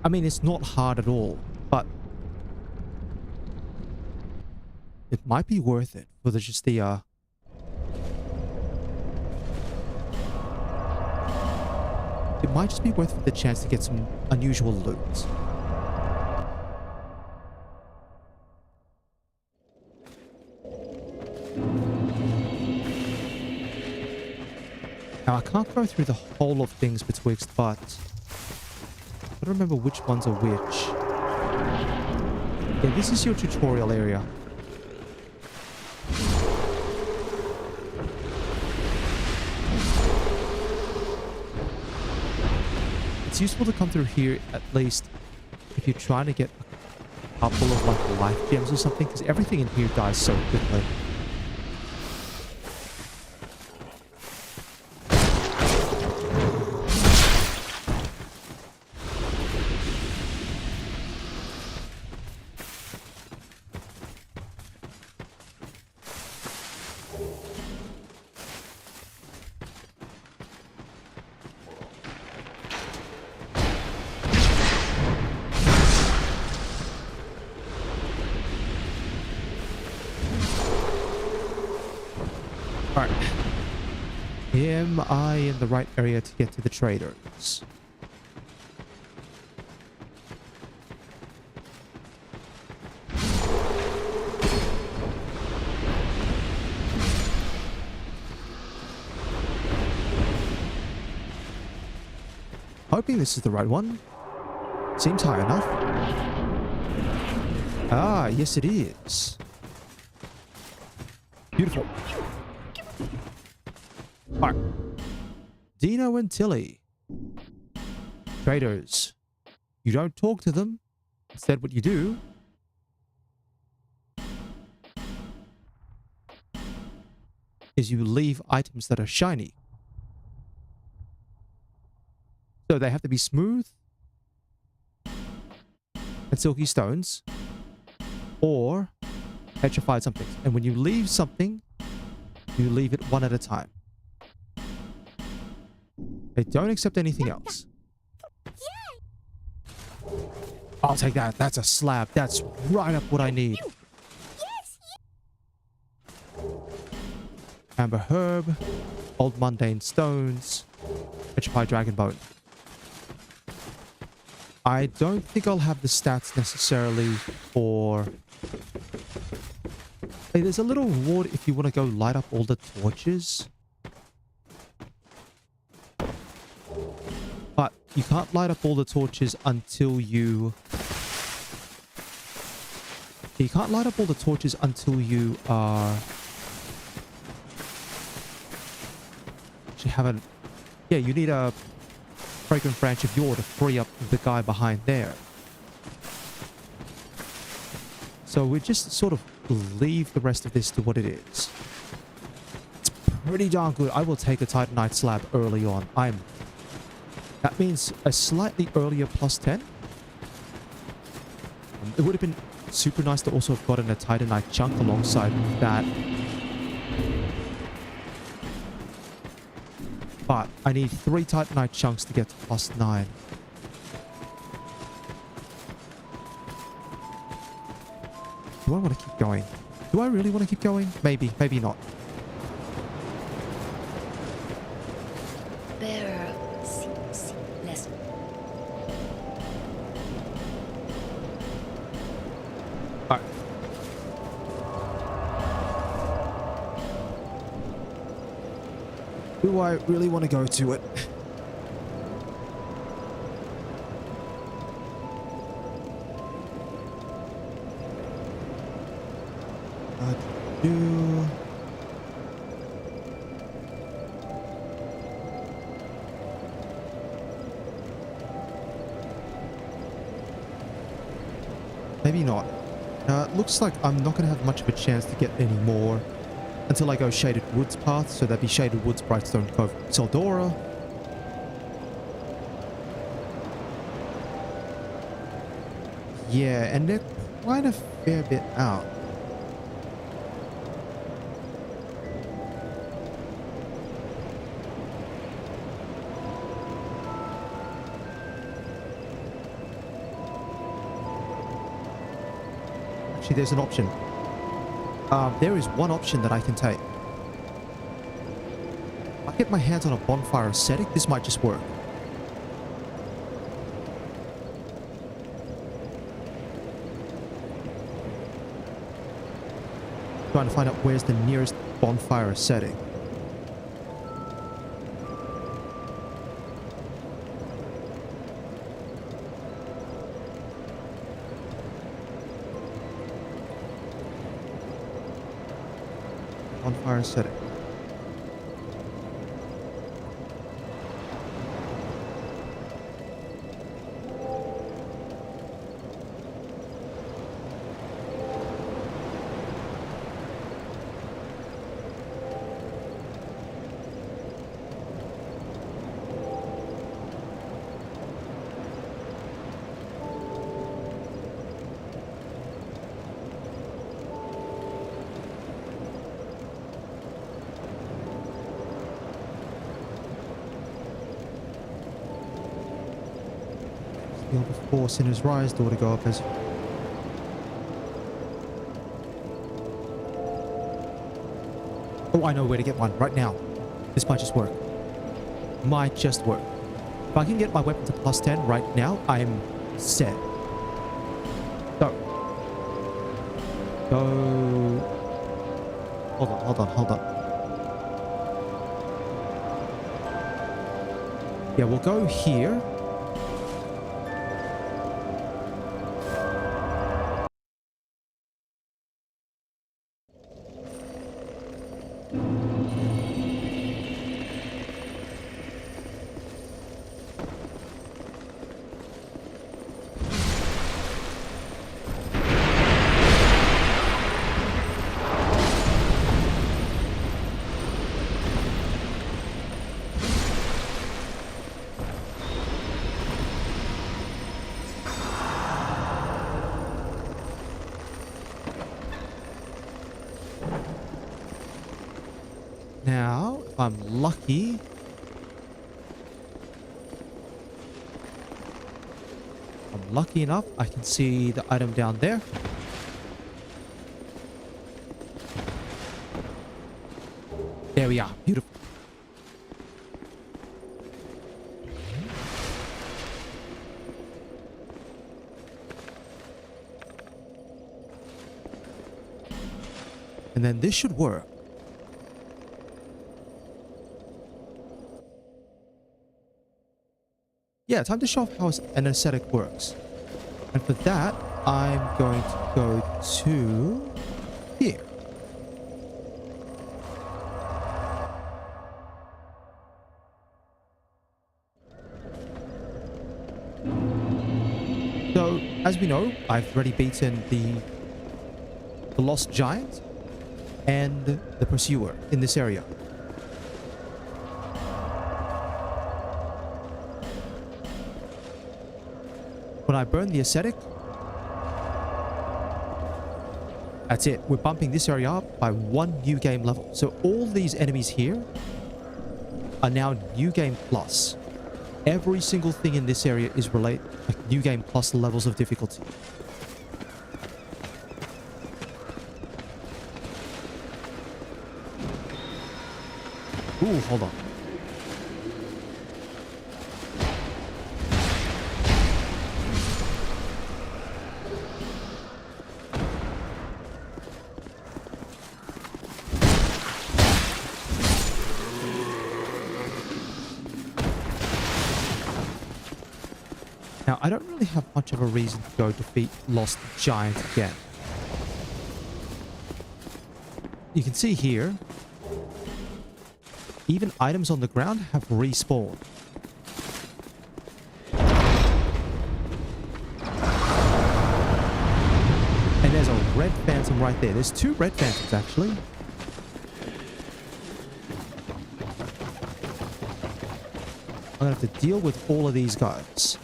I mean, it's not hard at all, but it might be worth it for just the it might just be worth the chance to get some unusual loot. Now, I can't go through the whole of things betwixt, but I don't remember which ones are which. Yeah, this is your tutorial area. It's useful to come through here, at least if you're trying to get a couple of like life gems or something, because everything in here dies so quickly. Alright. Am I in the right area to get to the traders? Hoping this is the right one. Seems high enough. Ah, yes it is. Beautiful. Alright. Dino and Tilly. Traders. You don't talk to them. Instead, what you do is you leave items that are shiny. So they have to be smooth and silky stones or petrified something. And when you leave something, you leave it one at a time. They don't accept anything else. I'll take that. That's a slab. That's right up what I need. Amber herb, old mundane stones, petrified dragon bone. I don't think I'll have the stats necessarily for... Hey, there's a little reward if you want to go light up all the torches. But you can't light up all the torches until you... You can't light up all the torches until you are... Actually haven't... Yeah, you need a fragrant branch of yore to free up the guy behind there. So we just sort of leave the rest of this to what it is. It's pretty darn good. I will take a Titanite slab early on. That means a slightly earlier plus 10. It would have been super nice to also have gotten a Titanite chunk alongside that. But I need 3 Titanite chunks to get to plus 9. Do I want to keep going? Do I really want to keep going? Maybe, maybe not. Bearer, less. Alright. Do I really want to go to it? Maybe not. It looks like I'm not going to have much of a chance to get any more until I go Shaded Woods path. So that'd be Shaded Woods, Brightstone Cove, Seldora. Yeah, and they're quite a fair bit out. Actually, there's an option. There is one option that I can take. If I get my hands on a bonfire ascetic, this might just work. Trying to find out where's the nearest bonfire setting. Bonfire setting. Steal before sinners rise, door to go up as... Oh, I know where to get one right now. This might just work. Might just work. If I can get my weapon to +10 right now, I'm set. Go. Go. Hold on. Yeah, we'll go here. Now, if I'm lucky... I'm lucky enough, I can see the item down there. There we are. Beautiful. And then this should work. Yeah, time to show off how an aesthetic works. And for that, I'm going to go to here. So, as we know, I've already beaten the Lost Giant and the Pursuer in this area. When I burn the ascetic, that's it. We're bumping this area up by 1 new game level. So all these enemies here are now new game plus. Every single thing in this area is like new game plus levels of difficulty. Ooh, hold on. Now, I don't really have much of a reason to go defeat Lost Giant again. You can see here, even items on the ground have respawned. And there's a red phantom right there. There's 2 red phantoms, actually. I'm gonna have to deal with all of these guys.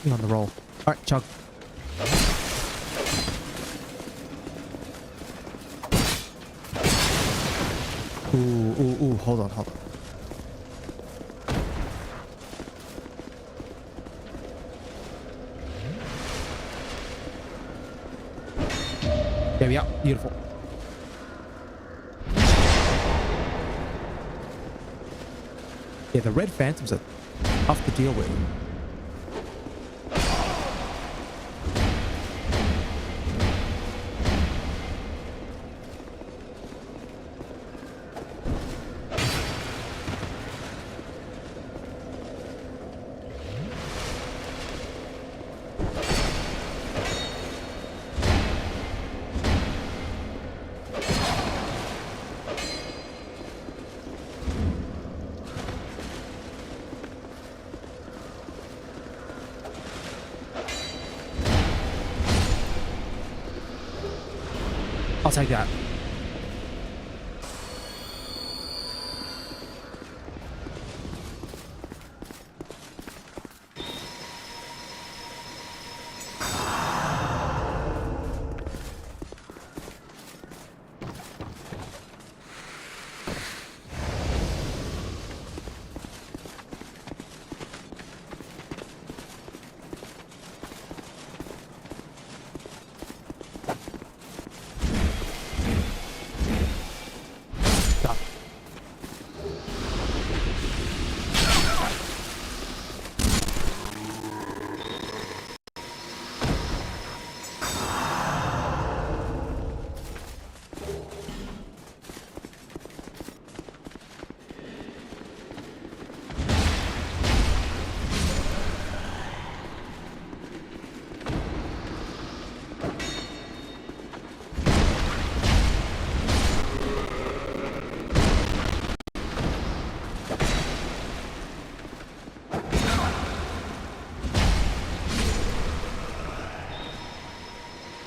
On the roll. All right, chug. Ooh, Ooh, hold on, hold on. There we are. Beautiful. Yeah, the red phantoms are tough to deal with. I'll take that. Done.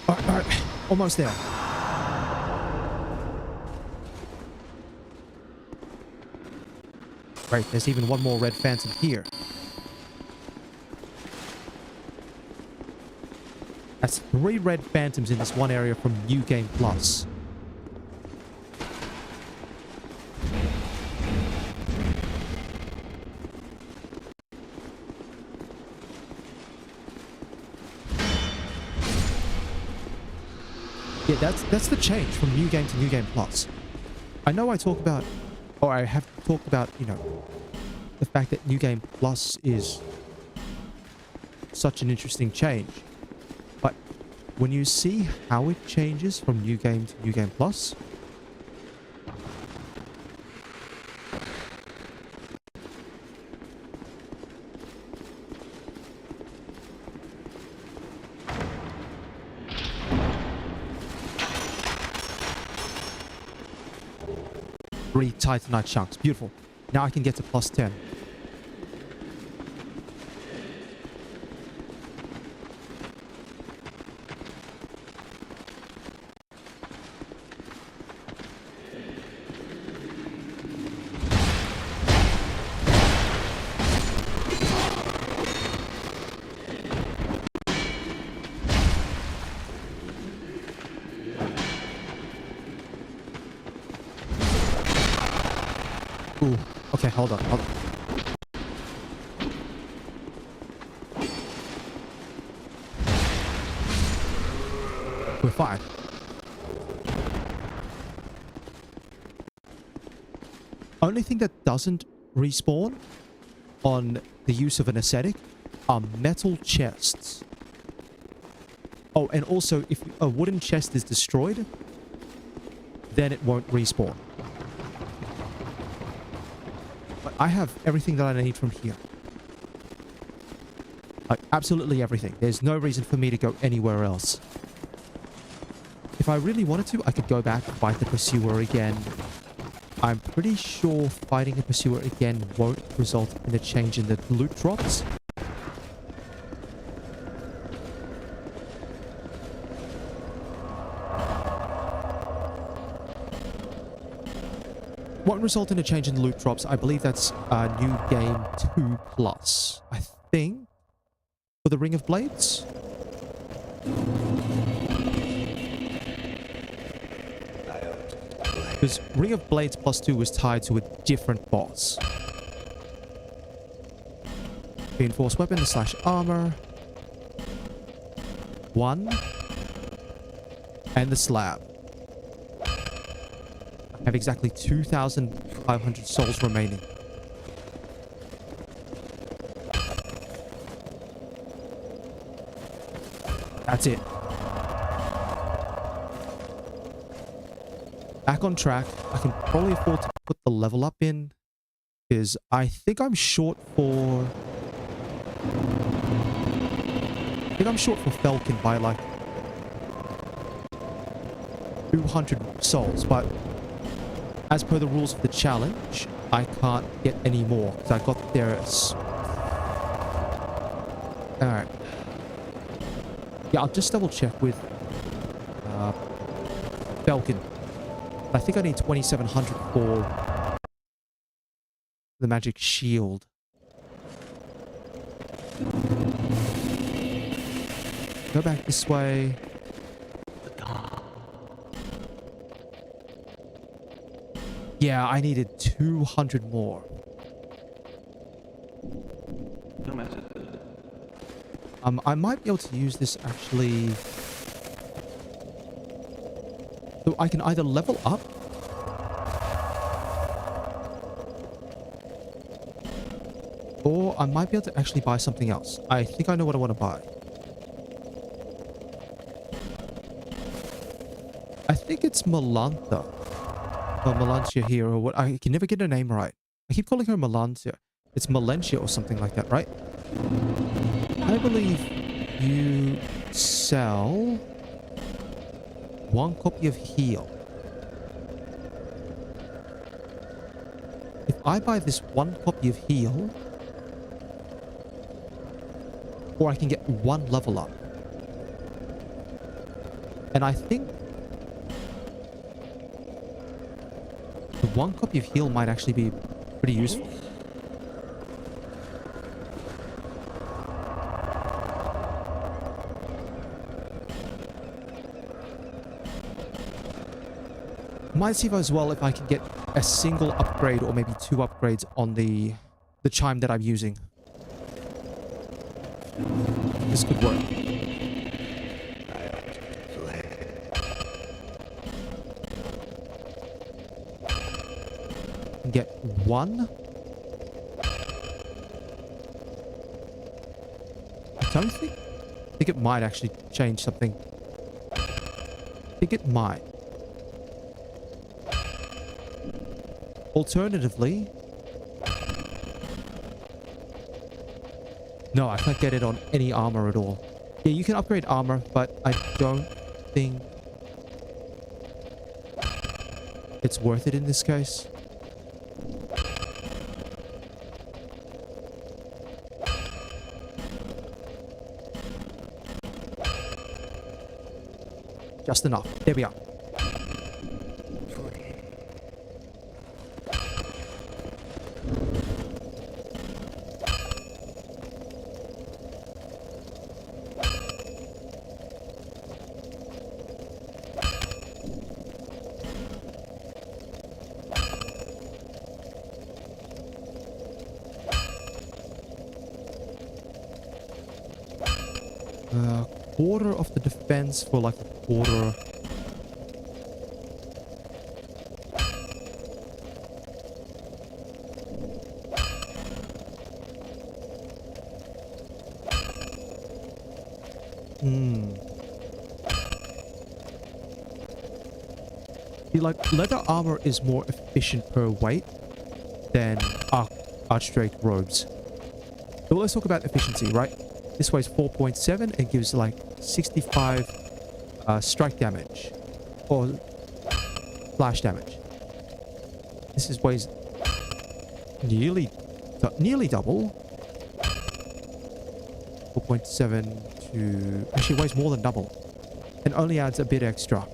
All right. Almost there. Right, there's even one more red phantom here. That's 3 red phantoms in this one area from New Game Plus. Yeah, that's the change from New Game to New Game Plus. I know I talk about, or I have talked about, you know, the fact that New Game Plus is such an interesting change. But when you see how it changes from New Game to New Game Plus, three Titanite chunks. Beautiful. Now I can get to plus 10. Ooh, okay, hold on, hold on. We're fine. Only thing that doesn't respawn on the use of an ascetic are metal chests. Oh, and also, if a wooden chest is destroyed, then it won't respawn. But I have everything that I need from here. Like, absolutely everything. There's no reason for me to go anywhere else. If I really wanted to, I could go back and fight the Pursuer again. I'm pretty sure fighting a Pursuer again won't result in a change in the loot drops. Won't result in a change in the loot drops. I believe that's New Game 2 Plus. I think for the Ring of Blades. I ought to play. Because Ring of Blades +2 was tied to a different boss. Reinforced weapon / armor. 1. And the slab. I have exactly 2,500 souls remaining. That's it. Back on track. I can probably afford to put the level up in, because I think I'm short for... Falcon by like 200 souls, but as per the rules of the challenge, I can't get any more because I got there as... Alright. Yeah, I'll just double check with Falcon. I think I need 2,700 for the magic shield. Go back this way. Yeah, I needed 200 more. No matter. I might be able to use this actually. So I can either level up or I might be able to actually buy something else. I think I know what I want to buy. I think it's Melantha. Or Melantia here, or what? I can never get her name right. I keep calling her Melantia. It's Melentia or something like that, right? I believe you sell 1 copy of heal. If I buy this 1 copy of heal, or I can get 1 level up. And I think the 1 copy of heal might actually be pretty useful. Might see as well if I can get a single upgrade or maybe 2 upgrades on the chime that I'm using. This could work. Get 1. I don't think... I think it might actually change something. I think it might. Alternatively... No, I can't get it on any armor at all. Yeah, you can upgrade armor, but I don't think it's worth it in this case. Just enough. There we are. Quarter of the defense for like a quarter. See, like, leather armor is more efficient per weight than archdrake robes. So let's talk about efficiency, right? This weighs 4.7 and gives like 65 strike damage or flash damage. This is weighs nearly double. 4.7 to... Actually weighs more than double. And only adds a bit extra.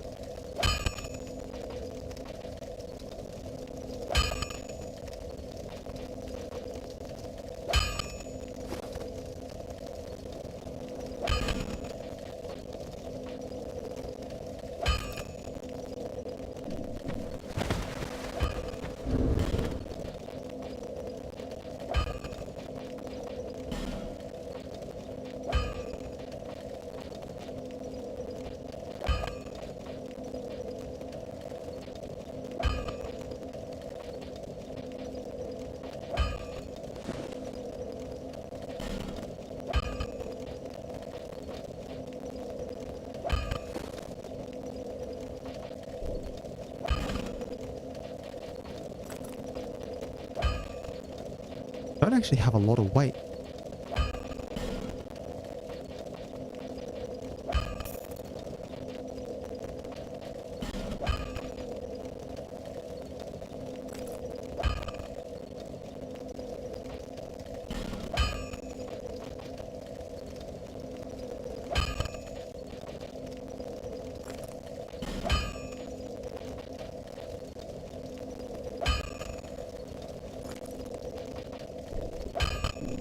don't actually have a lot of weight.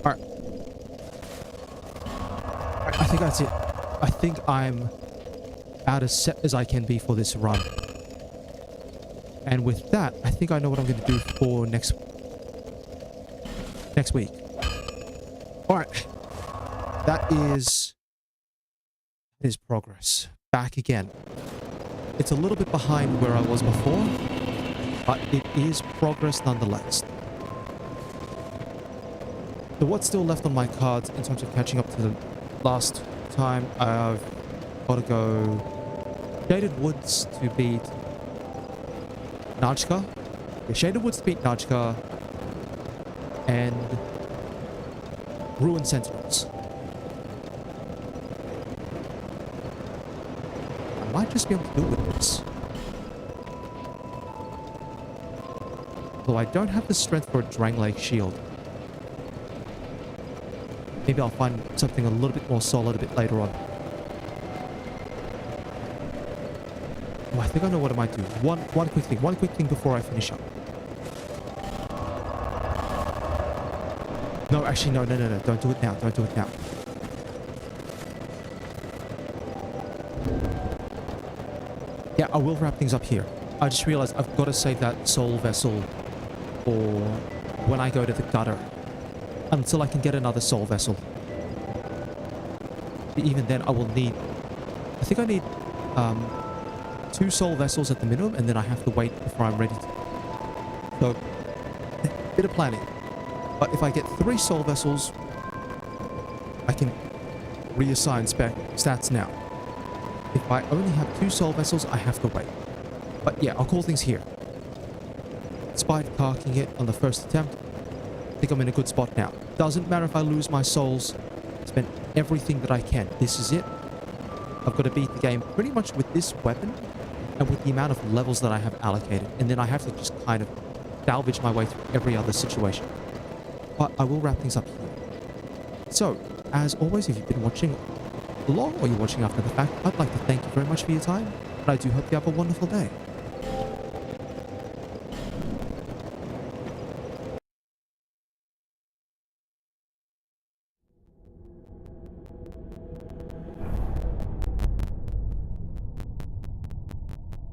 Alright. I think that's it. I think I'm about as set as I can be for this run. And with that, I think I know what I'm going to do for next week. Alright. That is progress. Back again. It's a little bit behind where I was before, but it is progress nonetheless. So what's still left on my cards in terms of catching up to the last time? I've got to go Shaded Woods to beat Najka. Yeah, Shaded Woods to beat Najka and Ruined Sentinels. I might just be able to do with this. Though I don't have the strength for a Drang Lake shield. Maybe I'll find something a little bit more solid a bit later on. Oh, I think I know what I might do. One quick thing before I finish up. No, actually, no. Don't do it now. Don't do it now. Yeah, I will wrap things up here. I just realized I've got to save that soul vessel for when I go to the gutter. Until I can get another soul vessel. Even then, I will need... I think I need 2 soul vessels at the minimum, and then I have to wait before I'm ready to... So, bit of planning. But if I get 3 soul vessels, I can reassign stats now. If I only have 2 soul vessels, I have to wait. But yeah, I'll call things here. Despite parking it on the first attempt, I think I'm in a good spot now. Doesn't matter if I lose my souls. Spent everything that I can. This is it. I've got to beat the game pretty much with this weapon and with the amount of levels that I have allocated. And then I have to just kind of salvage my way through every other situation. But I will wrap things up here. So, as always, if you've been watching along or you're watching after the fact, I'd like to thank you very much for your time. And I do hope you have a wonderful day.